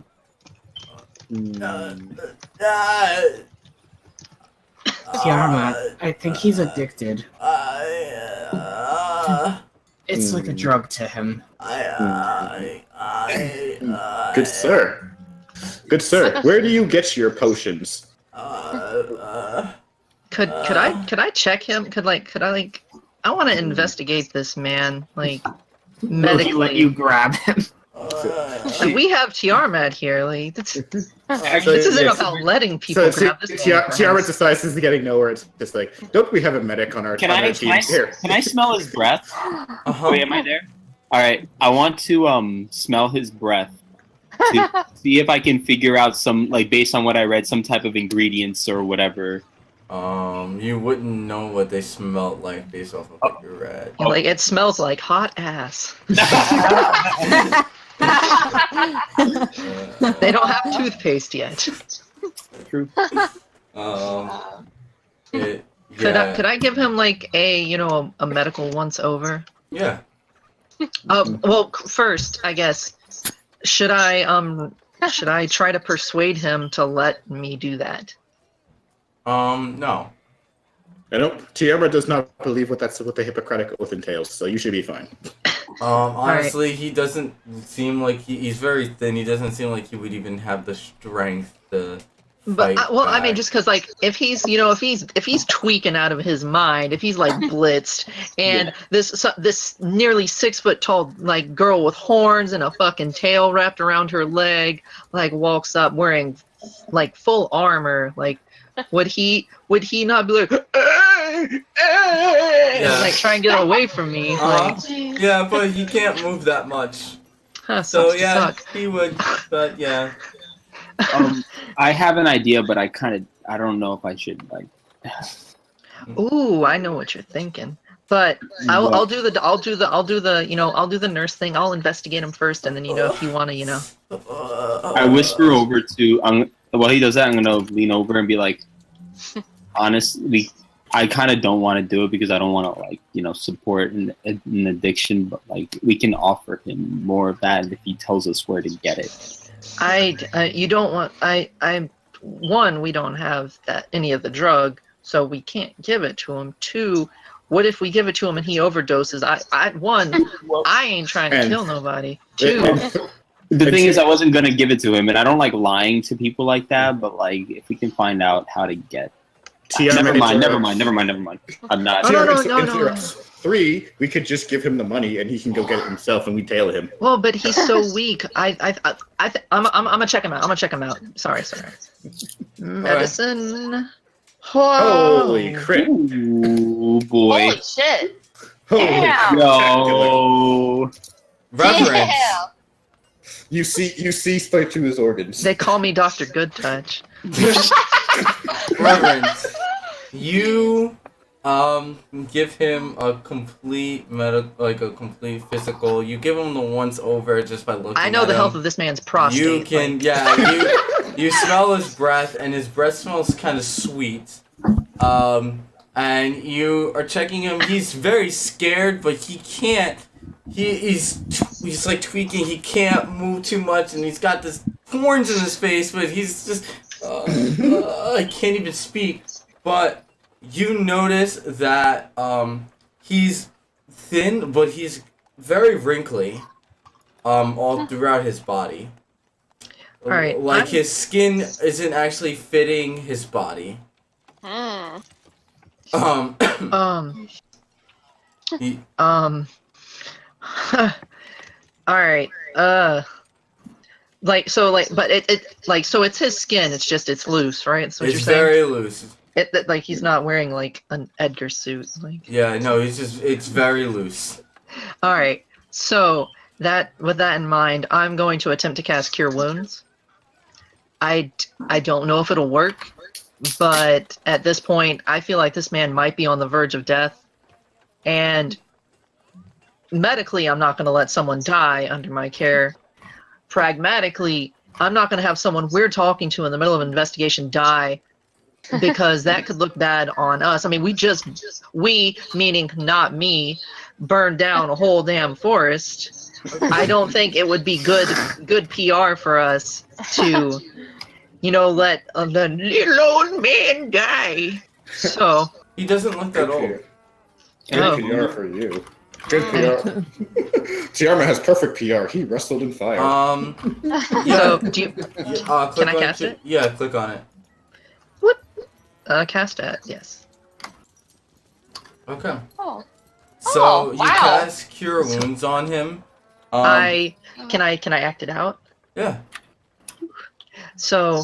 Tiamat, I think he's addicted. It's like a drug to him. Good sir. Where do you get your potions? Could I check him? I want to investigate this man, medically. Let you grab him. We have Tiamat here. This isn't about letting people grab this. Tiamat decides this is getting nowhere. It's just don't we have a medic on our team? Here. Can I smell his breath? Wait, am I there? All right, I want to smell his breath to see if I can figure out some, based on what I read, some type of ingredients or whatever You wouldn't know what they smelled like based off of what you read. Like, it smells like hot ass. They don't have toothpaste yet. True. It, Could yeah. I give him like a medical once over? Yeah. Well, first, I guess, should I try to persuade him to let me do that? No. I don't. Tiara does not believe what the Hippocratic Oath entails, so you should be fine. Honestly, he doesn't seem like he's very thin. He doesn't seem like he would even have the strength to. But fight I mean, back. just because like if he's tweaking out of his mind, if he's like blitzed, and this nearly 6 foot tall like girl with horns and a fucking tail wrapped around her leg like walks up wearing like full armor, like would he not be like like try and get away from me? Like, Yeah, but he can't move that much. huh, So sucks to yeah, suck. he would. But yeah. I have an idea, but I don't know if I should like. Ooh, I know what you're thinking. But I'll do the nurse thing. I'll investigate him first, and then if you want to I whisper over to while he does that, I'm gonna lean over and be like, honestly, I kind of don't want to do it because I don't want to like support an addiction, but like we can offer him more of that if he tells us where to get it. you don't want we don't have any of the drug, so we can't give it to him. 2, what if we give it to him and he overdoses? I ain't trying to kill nobody. 2, the thing is, I wasn't gonna give it to him, and I don't like lying to people like that. But like, if we can find out how to get, never mind. I'm not. No. 3, we could just give him the money and he can go get it himself, and we tail him. Well, but he's so weak. I'm gonna check him out. Sorry. Medicine. Holy crit! Ooh, boy. Holy shit. Holy Damn. crap. No. Reverence. Yeah. You see straight to his organs. They call me Dr. Good Touch. Reverence. You give him a complete complete physical. You give him the once over just by looking. I know at the him. health of this man's prostate. You can you smell his breath, and his breath smells kind of sweet. And you are checking him. He's very scared, but he can't. He's like tweaking. He can't move too much, and he's got this horns in his face, but he's just I can't even speak. But you notice that he's thin, but he's very wrinkly all throughout his body. All right, Like his skin isn't actually fitting his body. He, all right. But it's his skin. It's loose, right? So it's very loose. Like he's not wearing like an Edgar suit. Like. Yeah, no, it's very loose. All right. So with that in mind, I'm going to attempt to cast Cure Wounds. I don't know if it'll work, but at this point, I feel like this man might be on the verge of death, and medically, I'm not going to let someone die under my care. Pragmatically, I'm not going to have someone we're talking to in the middle of an investigation die, because that could look bad on us. I mean, we, meaning not me, burned down a whole damn forest. I don't think it would be good PR for us to, let the little old man die. So He doesn't look that old. Good PR for you. Good PR. Tiarma has perfect PR. He wrestled in fire. So do you? Can I cast it? Yeah, click on it. Cast it. Yes. Okay. Oh. So you Wow. cast Cure Wounds on him. Can I act it out? Yeah. So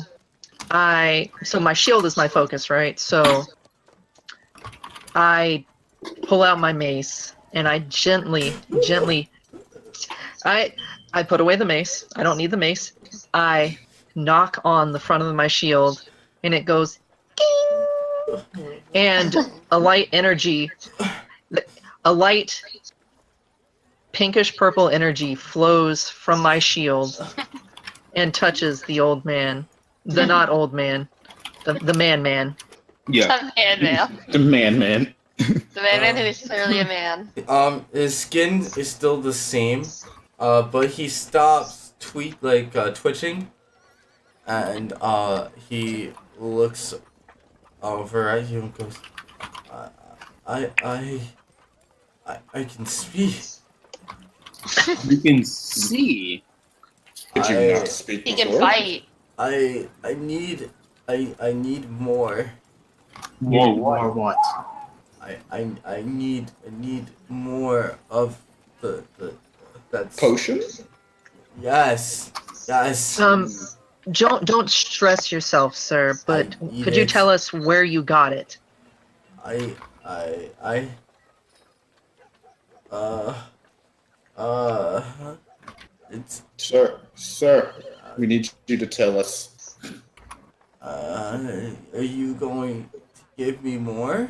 my shield is my focus, right? So I pull out my mace and I gently I put away the mace. I don't need the mace. I knock on the front of my shield and it goes ding. and a light energy, a light pinkish purple energy flows from my shield and touches the old man. The not old man. The man. Yeah. The man. The man. The man who is clearly a man. His skin is still the same, but he stops twitching, and he looks over at you and goes, I can speak. You can see. Did you not speak He can before? fight. I need more. More what? I need more of the that's Potion? Yes. Don't stress yourself, sir, but I need could you it. tell us where you got it? I it's Sir, we need you to tell us. are you going to give me more?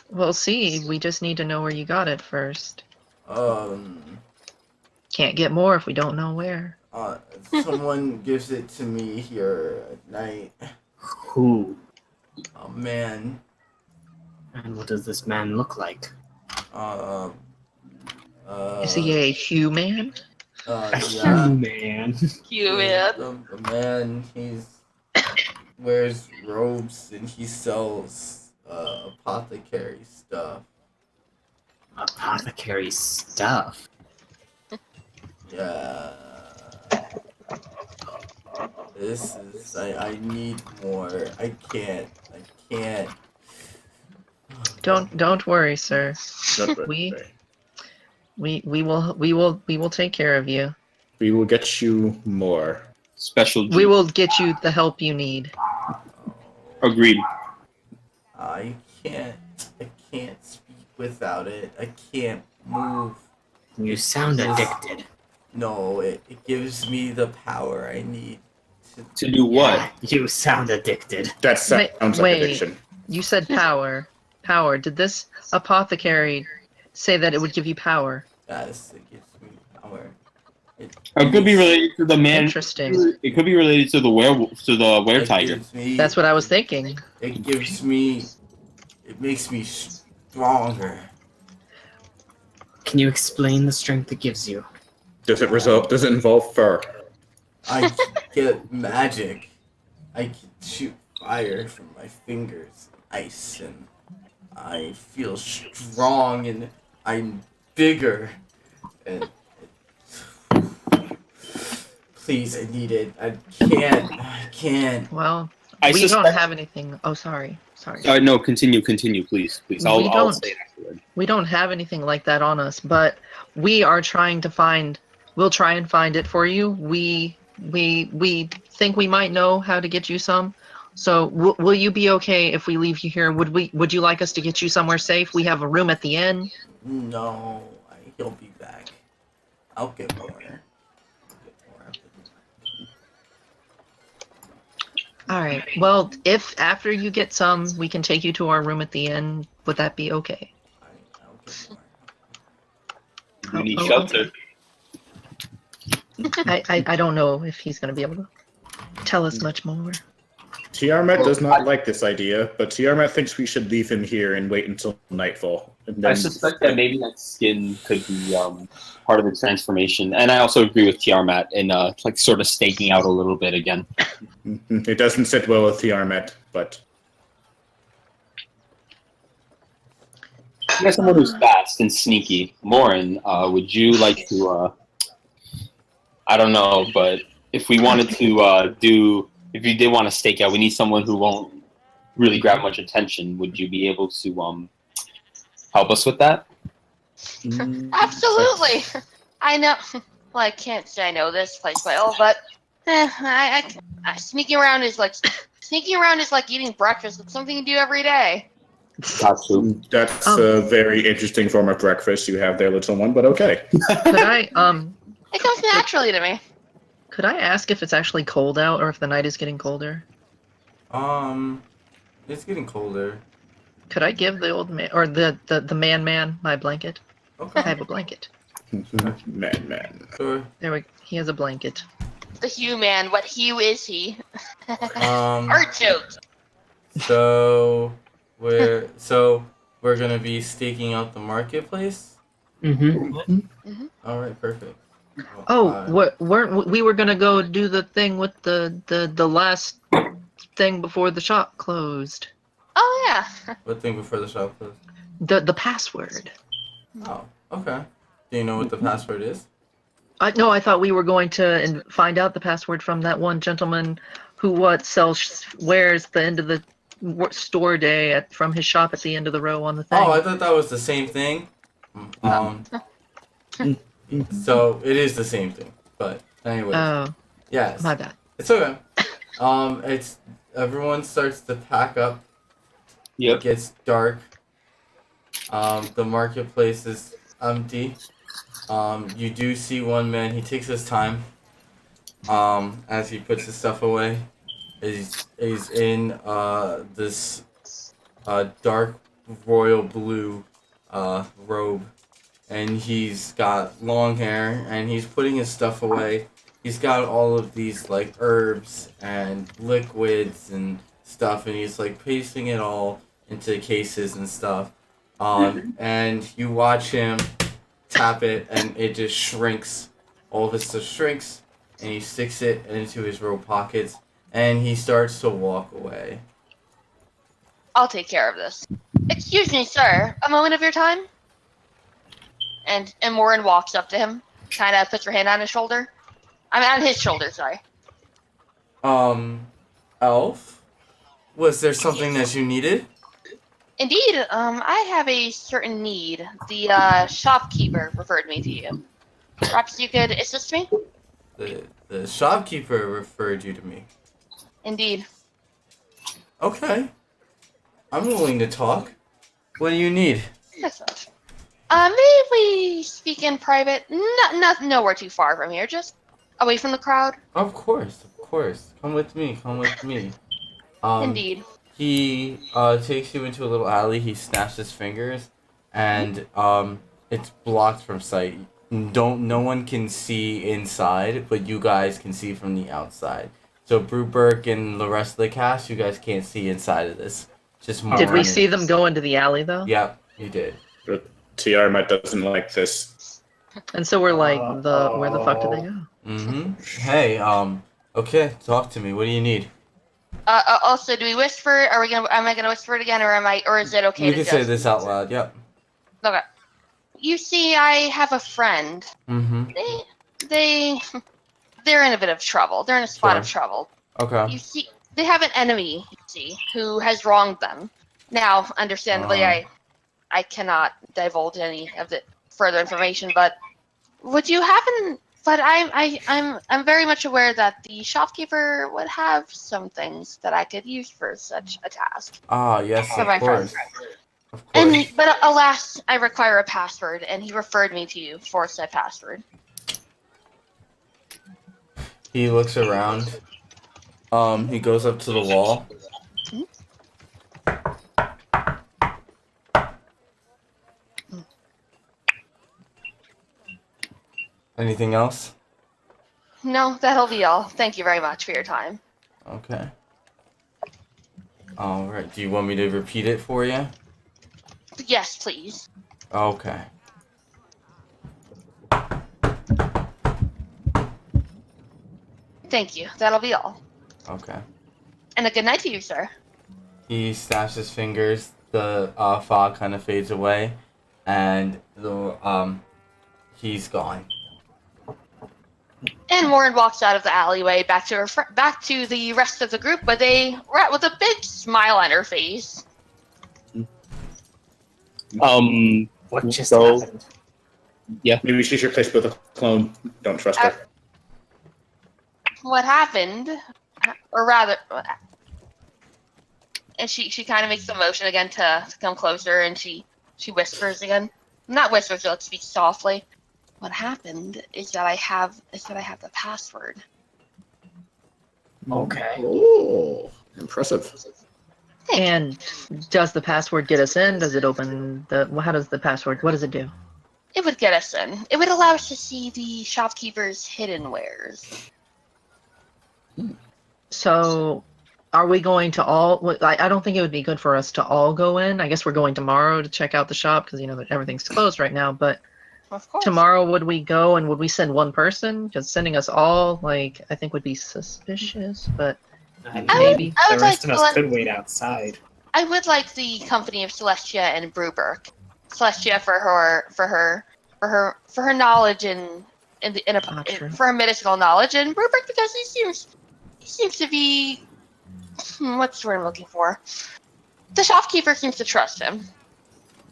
We'll see. We just need to know where you got it first. Can't get more if we don't know where. Someone gives it to me here at night. Who? A man. And what does this man look like? Is he a human? Yeah. Man. Human. The man, wears robes and he sells apothecary stuff. Apothecary stuff. Yeah. This is I need more. I can't. Don't worry, sir. We will take care of you. We will get you more. Special. We will get you the help you need. Agreed. I can't speak without it. I can't move. You sound addicted. No, it gives me the power I need To do what? Yeah, you sound addicted. That sounds like Wait. addiction. You said power. Power. Did this apothecary say that it would give you power? Yes, it gives me power. It could be related to the man. Interesting. It could be related to the werewolf, to the were-tiger. That's what I was thinking. It gives me. It makes me stronger. Can you explain the strength it gives you? Does it involve fur? I get magic. I can shoot fire from my fingers, ice, and I feel strong and I'm bigger. And please, I need it. I can't. Well, I we don't suspect- have anything. Oh, sorry. No, continue, please. I'll don't. say it afterward. We don't have anything like that on us, but we are trying to find. We'll try and find it for you. We think we might know how to get you some. So will you be okay if we leave you here? Would you like us to get you somewhere safe? We have a room at the inn. No, he'll be back. I'll get more. All right. Well, if after you get some, we can take you to our room at the inn. Would that be okay? I'll get more. You need Oh, shelter. I don't know if he's going to be able to tell us much more. Tiamat does not like this idea, but Tiamat thinks we should leave him here and wait until nightfall. And I then, suspect that maybe that skin could be part of the transformation, and I also agree with Tiamat in sort of staking out a little bit again. It doesn't sit well with Tiamat, but You got someone who's fast and sneaky. Lauren, would you like to? I don't know, but if we wanted to if you did want to stake out, we need someone who won't really grab much attention. Would you be able to help us with that? Absolutely. I know. Well, I can't say I know this place well, but sneaking around is like eating breakfast. It's something you do every day. Gotcha. that's a very interesting form of breakfast you have there, little one, but okay. Could I It comes naturally to me. could I ask if it's actually cold out or if the night is getting colder? It's getting colder. Could I give the old man or the man my blanket? I Okay. have a blanket. Man. Sure. There we. He has a blanket. The hue man. What hue is he? Um. Art jokes. So we're gonna be staking out the marketplace. Mm-hmm. All right. Perfect. Oh, we were gonna go do the thing with the last thing before the shop closed. Oh yeah. What thing before the shop closed? The password. Oh. Okay. Do you know what the password is? No, I thought we were going to find out the password from that one gentleman who wears the end of the store day from his shop at the end of the row on the thing. Oh, I thought that was the same thing. So it is the same thing, but anyway. Oh, Yes. my bad. It's okay. It's everyone starts to pack up. Yep. It gets dark. The marketplace is empty. You do see one man. He takes his time. As he puts his stuff away, he's in this dark royal blue robe, and he's got long hair, and he's putting his stuff away. He's got all of these like herbs and liquids and stuff, and he's like pasting it all into cases and stuff. And you watch him tap it, and it just shrinks. All of his stuff shrinks, and he sticks it into his robe pockets, and he starts to walk away. I'll take care of this. Excuse me, sir. A moment of your time? And Warren walks up to him, kind of puts her hand on his shoulder. I mean, on his shoulder, sorry. Elf? Was there something that you needed? Indeed, I have a certain need. The shopkeeper referred me to you. Perhaps you could assist me? The shopkeeper referred you to me. Indeed. Okay. I'm willing to talk. What do you need? Excellent. May we speak in private? Nowhere too far from here, just away from the crowd. Of course. Come with me. Indeed. He takes you into a little alley. He snaps his fingers, and it's blocked from sight. No one can see inside, but you guys can see from the outside. So Brewberg and the rest of the cast, you guys can't see inside of this. Just more. Did we see them go into the alley though? Yep, you did. But Tiarma doesn't like this. And so we're like, where the fuck did they go? Mm-hmm. Hey, okay, talk to me. What do you need? Also, do we whisper? Am I gonna whisper it again, or is it okay You to can say this out loud. Yep. Okay. You see, I have a friend. Mm-hmm. They're in a bit of trouble. They're in a spot of Sure. trouble. Okay. You see, they have an enemy, you see, who has wronged them. Now, understandably, I cannot divulge any of the further information, but would you happen? But I'm very much aware that the shopkeeper would have some things that I could use for such a task. Ah, yes, For of my course. friend. Of course. But alas, I require a password, and he referred me to you for said password. He looks around. He goes up to the wall. Anything else? No, that'll be all. Thank you very much for your time. Okay. Alright, do you want me to repeat it for you? Yes, please. Okay. Thank you. That'll be all. Okay. And a good night to you, sir. He snaps his fingers, the fog kind of fades away, and he's gone. And Warren walks out of the alleyway back to the rest of the group, with a big smile on her face. What just happened? Yeah. Maybe she's replaced with a clone. Don't trust her. What happened, or rather, and she kind of makes the motion again to come closer, and she whispers again. Not whispers, but speaks softly. What happened is that I have the password. Okay. Oh, impressive. And does the password get us in? Does it open the? How does the password? What does it do? It would get us in. It would allow us to see the shopkeeper's hidden wares. So, are we going to all? I don't think it would be good for us to all go in. I guess we're going tomorrow to check out the shop because that everything's closed right now. But Of course. tomorrow, would we go and would we send one person? Because sending us all, I think would be suspicious. But maybe I the would rest like of us to could wait outside. I would like the company of Celestia and Brewberg. Celestia for her knowledge for her medicinal knowledge, and Brewberg because he seems to be what's the word I'm looking for? The shopkeeper seems to trust him,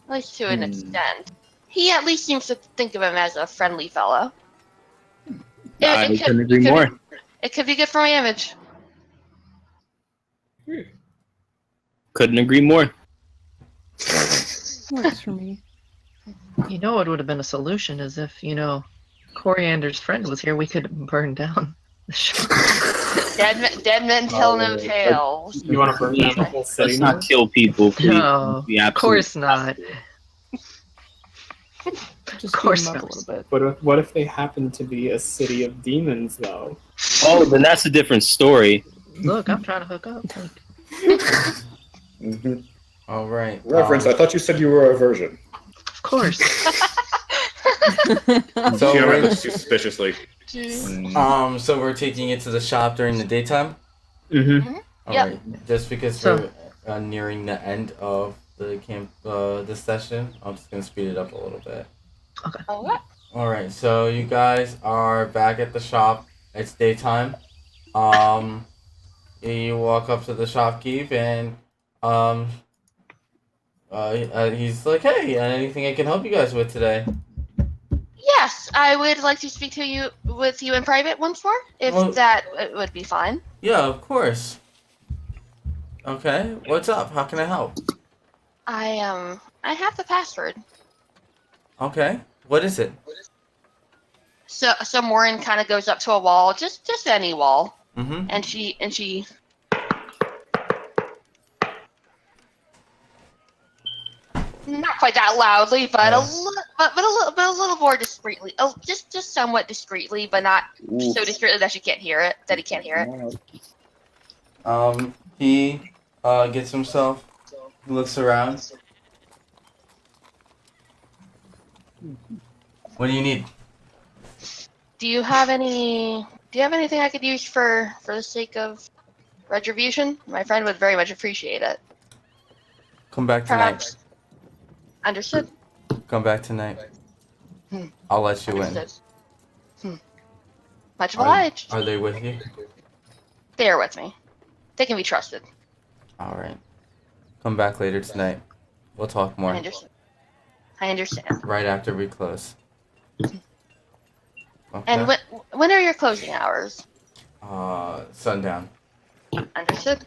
at least to an extent. He at least seems to think of him as a friendly fellow. I couldn't agree more. It could be good for my image. Couldn't agree more. Works for me. What would have been a solution is if Coriander's friend was here, we could burn down the shop. Dead men tell no tales. You want to burn down the whole city? Let's not kill people, please. No, of course not. Just Of course beat 'em up not. a little bit. But what if they happen to be a city of demons, though? Oh, then that's a different story. Look, I'm trying to hook up. All right. Reverence, I thought you said you were a virgin. Of course. So Tiamat we're, looks suspiciously. so we're taking it to the shop during the daytime. Mm-hmm. All Yep. right. Just because So- we're nearing the end of the camp, this session, I'm just gonna speed it up a little bit. Alright. All right. So you guys are back at the shop. It's daytime. You walk up to the shopkeep and he's like, "Hey, anything I can help you guys with today?" Yes, I would like to speak with you in private once more, if that would be fine. Yeah, of course. Okay, what's up? How can I help? I have the password. Okay, what is it? So Morin kind of goes up to a wall, just any wall, Mm-hmm. and she. Not quite that loudly, but a little more discreetly. Oh, just somewhat discreetly, but not so discreetly that she can't hear it. That he can't hear it. He gets himself, looks around. What do you need? Do you have anything I could use for the sake of retribution? My friend would very much appreciate it. Come back tonight. Perhaps. Understood. Come back tonight. I'll let you in. Understood. Much obliged. Are they with you? They are with me. They can be trusted. All right. Come back later tonight. We'll talk more. I understand. Right after we close. Okay. And when are your closing hours? Sundown. Understood.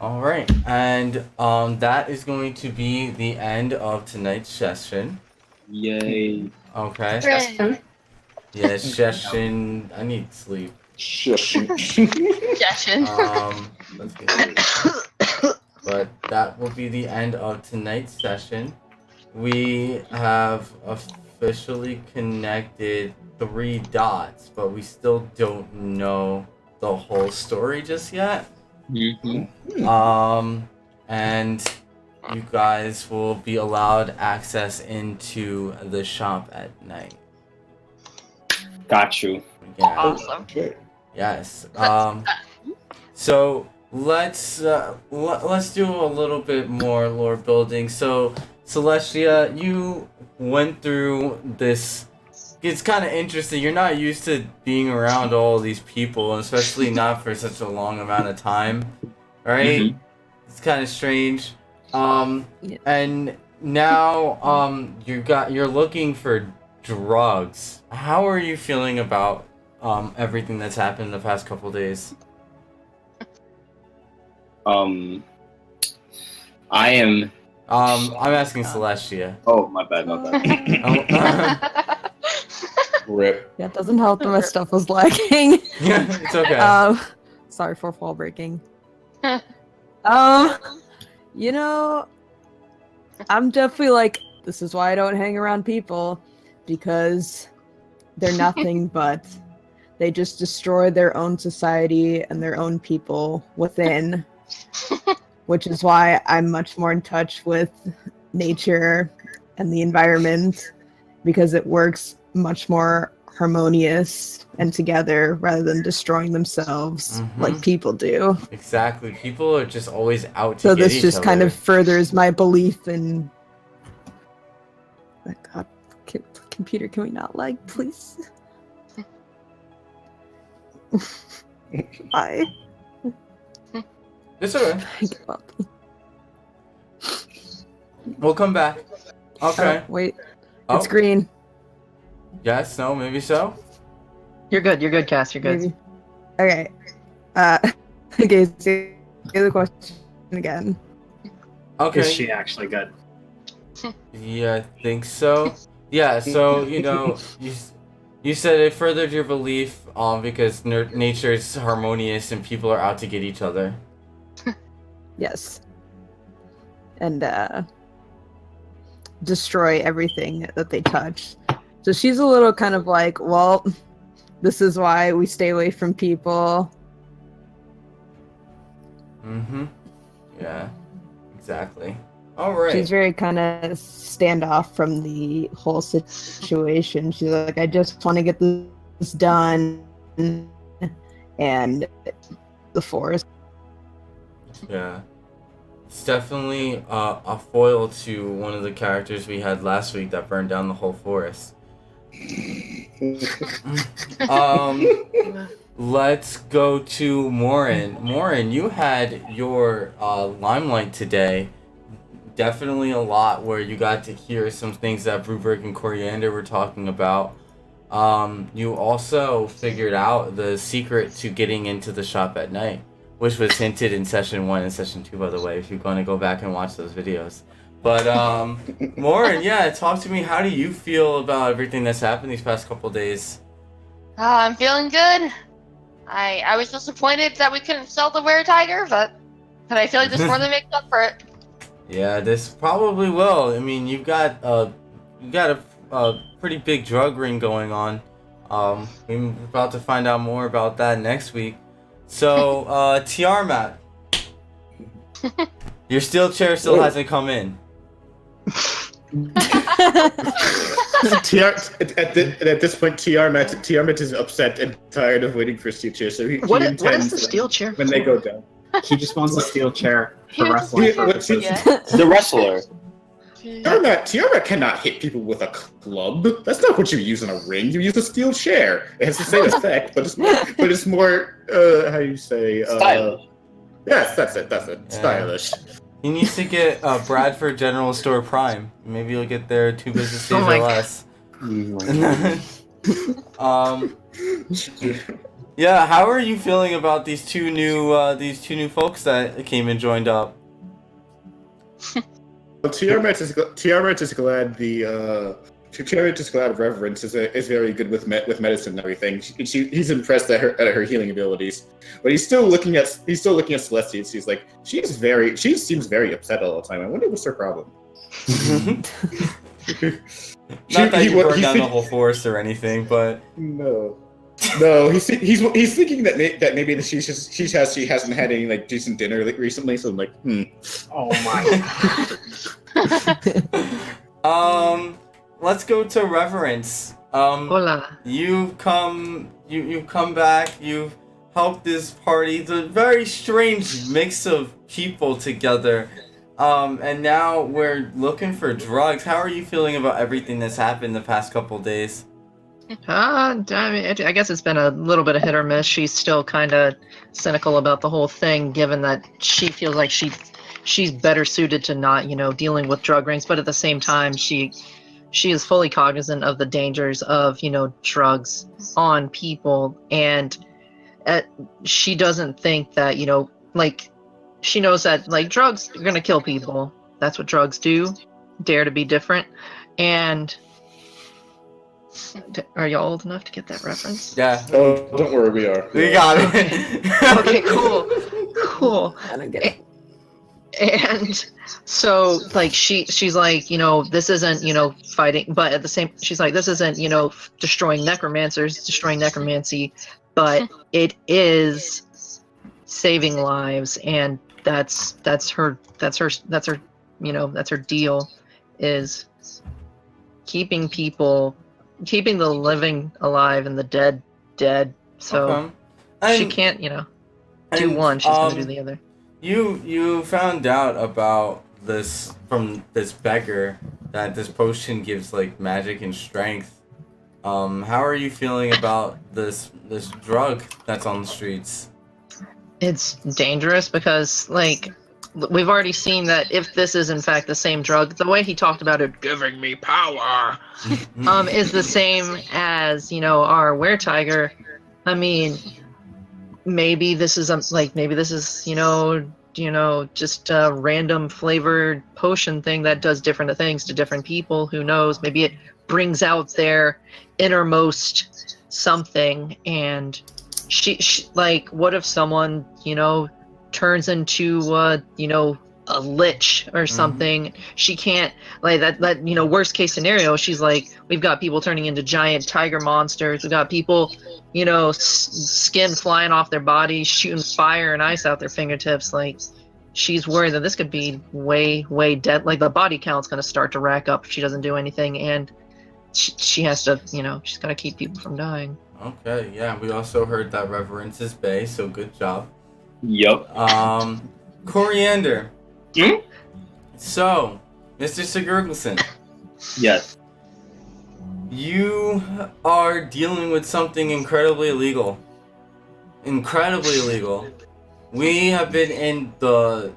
All right, and that is going to be the end of tonight's session. Yay. Okay. Session. Yes, session. I need sleep. Session. Let's get But that will be the end of tonight's session. We have officially connected 3 dots, but we still don't know the whole story just yet. Mm-hmm. And you guys will be allowed access into the shop at night. Got you. Yeah. Awesome. Yes. So let's do a little bit more lore building. So Celestia, you went through this. It's kind of interesting. You're not used to being around all these people, especially not for such a long amount of time, right? Mm-hmm. It's kind of strange. And now you're looking for drugs. How are you feeling about everything that's happened in the past couple days? I am. I'm asking Celestia. Oh, my bad. Rip. Yeah, it doesn't help that my stuff was lagging. It's okay. Sorry for fall breaking. You know, I'm definitely like, this is why I don't hang around people, because they're nothing but they just destroy their own society and their own people within, which is why I'm much more in touch with nature and the environment, because it works much more harmonious and together rather than destroying themselves like people do. Exactly. People are just always out to So get this each just other. kind of furthers my belief in. Oh God, computer, can we not like, please? I. It's okay. I give up. We'll come back. Okay. Wait, Oh. it's green. Yes, no, maybe so. You're good, Cass. You're good. Maybe. Okay. Okay. Say the question again. Okay. Is she actually good? Yeah, I think so. Yeah, so you said it furthered your belief because nature is harmonious and people are out to get each other. Yes. And destroy everything that they touch. So she's a little kind of like, well, this is why we stay away from people. Yeah, exactly. All right. She's very kind of standoff from the whole situation. She's like, I just want to get this done. And the forest. Yeah. It's definitely a foil to one of the characters we had last week that burned down the whole forest. Let's go to Morin. Morin, you had your limelight today. Definitely a lot where you got to hear some things that Bruberg and Coriander were talking about. You also figured out the secret to getting into the shop at night, which was hinted in session 1 and session 2, by the way, if you're going to go back and watch those videos. But, Morin, yeah, talk to me. How do you feel about everything that's happened these past couple days? I'm feeling good. I was disappointed that we couldn't sell the were-tiger, but I feel like this more than makes up for it. Yeah, this probably will. I mean, you've got a pretty big drug ring going on. We're about to find out more about that next week. So, Tiamat, your steel chair still hasn't come in. At this point, Tiamat is upset and tired of waiting for steel chair. So what is the steel chair when they go down? He just wants a steel chair for wrestling. The wrestler. Tiamat cannot hit people with a club. That's not what you use in a ring. You use a steel chair. It has the same effect, but it's more how you say stylish. Yes, that's it. Yeah. Stylish. He needs to get Bradford General Store Prime. Maybe you'll get there 2 business days or less. Yeah, how are you feeling about these two new folks that came and joined up? Well, Tiamat is glad Tiamat is glad Reverence is very good with medicine and everything. He's impressed at her healing abilities, but he's still looking at Celestia. He's like, she seems very upset all the time. I wonder what's her problem. Not that you burned down the whole forest or anything, but no, he's thinking that maybe she hasn't had any like decent dinner recently. So I'm like, Oh my god. Let's go to Reverence. Hola. You've come back. You've helped this party. It's a very strange mix of people together. And now we're looking for drugs. How are you feeling about everything that's happened the past couple days? I mean, I guess it's been a little bit of hit or miss. She's still kind of cynical about the whole thing, given that she feels like she's better suited to not, dealing with drug rings. But at the same time, she is fully cognizant of the dangers of, drugs on people, and she doesn't think that, she knows that, drugs are gonna kill people. That's what drugs do. Dare to be different. And are y'all old enough to get that reference? Yeah. Oh, don't worry, we are. We got it. Okay, cool. I don't get it. And so, like, she's like, this isn't, fighting, but at the same, she's like, this isn't, destroying necromancers, destroying necromancy, but it is saving lives, and that's her deal, is keeping the living alive and the dead. So Okay. she can't, do one, she's gonna do the other. You found out about this from this beggar, that this potion gives like magic and strength. How are you feeling about this drug that's on the streets? It's dangerous because, like, we've already seen that if this is in fact the same drug, the way he talked about it giving me power, is the same as, our weretiger. I mean, maybe this is just a random flavored potion thing that does different things to different people. Who knows? Maybe it brings out their innermost something. And she like, what if someone, turns into a lich or something? She can't, like, that worst case scenario, she's like, we've got people turning into giant tiger monsters, we've got people, skin flying off their bodies, shooting fire and ice out their fingertips. Like, she's worried that this could be way dead. Like, the body count's going to start to rack up if she doesn't do anything, and she has to, she's got to keep people from dying. Okay, yeah, we also heard that Reverence is Bay, so good job. Yup. Coriander. So, Mr. Sigurgelson. Yes. You are dealing with something incredibly illegal. Incredibly illegal. We have been in the,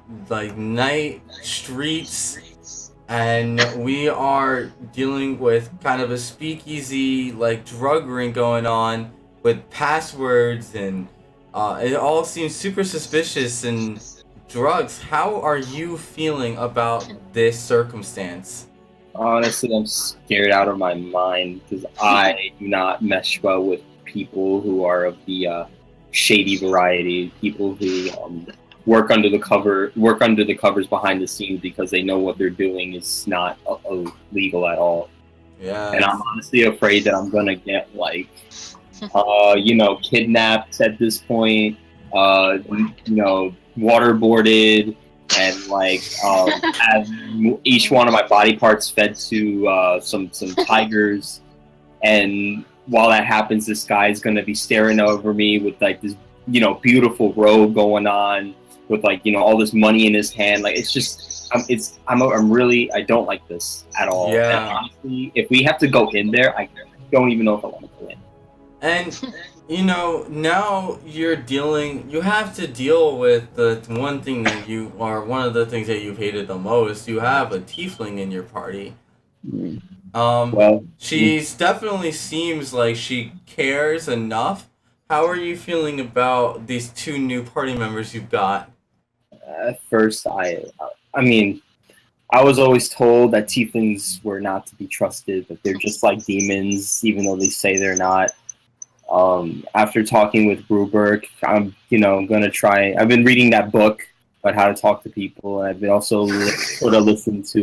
night streets, and we are dealing with kind of a speakeasy, drug ring going on with passwords, and it all seems super suspicious, and drugs. How are you feeling about this circumstance? Honestly, I'm scared out of my mind because I do not mesh well with people who are of the shady variety. People who work under the covers behind the scenes because they know what they're doing is not illegal at all. Yeah. And I'm honestly afraid that I'm gonna get kidnapped at this point. Waterboarded. And have each one of my body parts fed to some tigers, and while that happens, this guy is gonna be staring over me with this beautiful robe going on, with all this money in his hand. Like, it's just I'm really, I don't like this at all. Yeah. And honestly, if we have to go in there, I don't even know if I want to go in. And now you have to deal with the one thing that one of the things that you've hated the most. You have a tiefling in your party. She definitely seems like she cares enough. How are you feeling about these two new party members you've got? At first, I was always told that tieflings were not to be trusted, that they're just like demons, even though they say they're not. After talking with Bruberg, I'm gonna try. I've been reading that book about how to talk to people. I've been also sort of listened to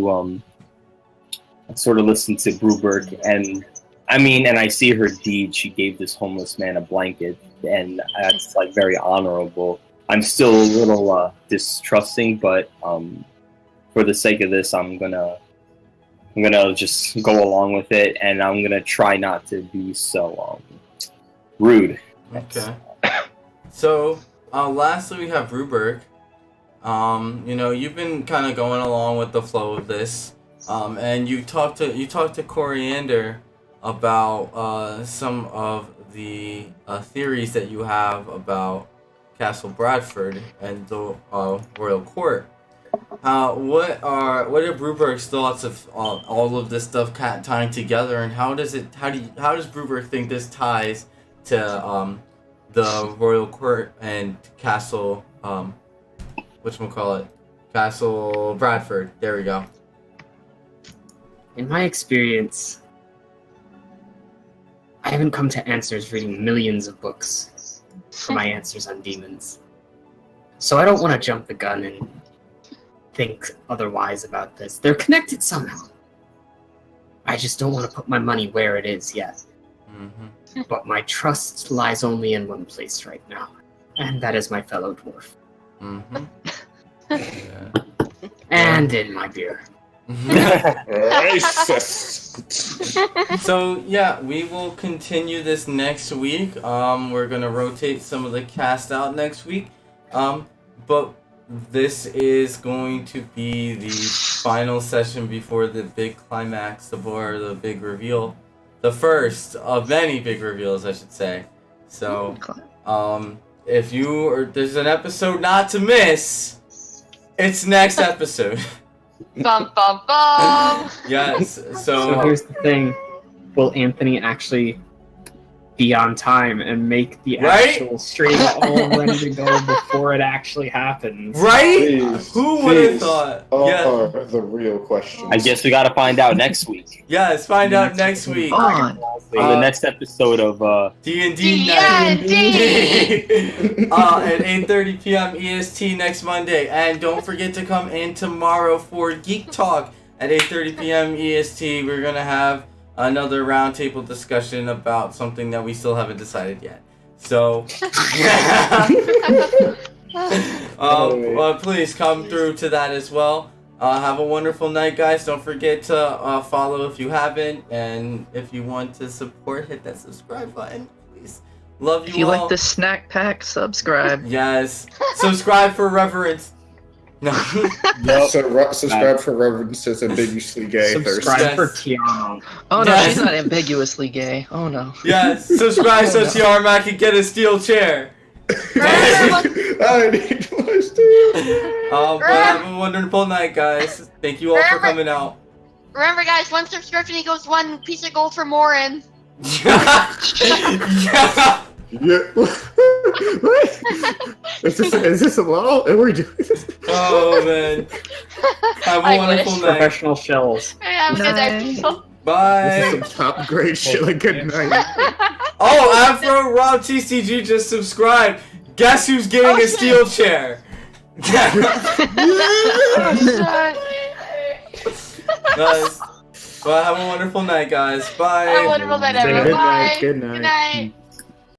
Bruberg, and I see her deed. She gave this homeless man a blanket, and that's very honorable. I'm still a little distrusting, but for the sake of this, I'm gonna just go along with it, and I'm gonna try not to be so rude. Okay. So, lastly, we have Bruberg. You've been kind of going along with the flow of this, and you talked to Coriander about some of the theories that you have about Castle Bradford and the royal court. What are Bruberg's thoughts of all of this stuff tying together, and how does Bruberg think this ties to the royal court and Castle Castle Bradford? There we go. In my experience, I haven't come to answers reading millions of books for my answers on demons. So I don't want to jump the gun and think otherwise about this. They're connected somehow. I just don't want to put my money where it is yet. Mm-hmm. But my trust lies only in one place right now, and that is my fellow dwarf. Mm-hmm. And in my beer. Racist. So yeah, we will continue this next week. We're gonna rotate some of the cast out next week. But this is going to be the final session before the big climax, or the big reveal. The first of many big reveals, I should say. So, if there's an episode not to miss, it's next episode. Bum bum bum. Yes. So here's the thing: will Anthony actually be on time and make the actual stream all ready to go before it actually happens? Right? Who would have These thought? are the real questions. I guess we gotta find out next week. Yes, find out next week. On the next episode of DnD Night. At 8:30 p.m. EST next Monday. And don't forget to come in tomorrow for Geek Talk at 8:30 p.m. EST. We're going to have another roundtable discussion about something that we still haven't decided yet. So, please come through to that as well. Have a wonderful night, guys. Don't forget to follow if you haven't, and if you want to support, hit that subscribe button, please. Love you all. If you like the snack pack, subscribe. Yes. Subscribe for reverence. No. Subscribe for Reverence is ambiguously gay. Subscribe for Tiana. Oh no, Yes. she's not ambiguously gay. Oh no. Yes. Subscribe so Tiarma can get a steel chair. I need more steel. But have a wonderful night, guys. Thank you all for coming out. Remember, guys, one subscription equals 1 piece of gold for Morin. Yeah. What? Is this a law? Are we doing this? Oh man. Have a I wonderful wish. night. Professional shells. Have a good night, people. Bye. This is some top grade shit. Like, good night. Oh, Afro Rob TCG just subscribed. Guess who's getting a steel chair? Guys. Well, have a wonderful night, guys. Bye. Have a wonderful night, everyone. Good Bye. night. Good night. Good night.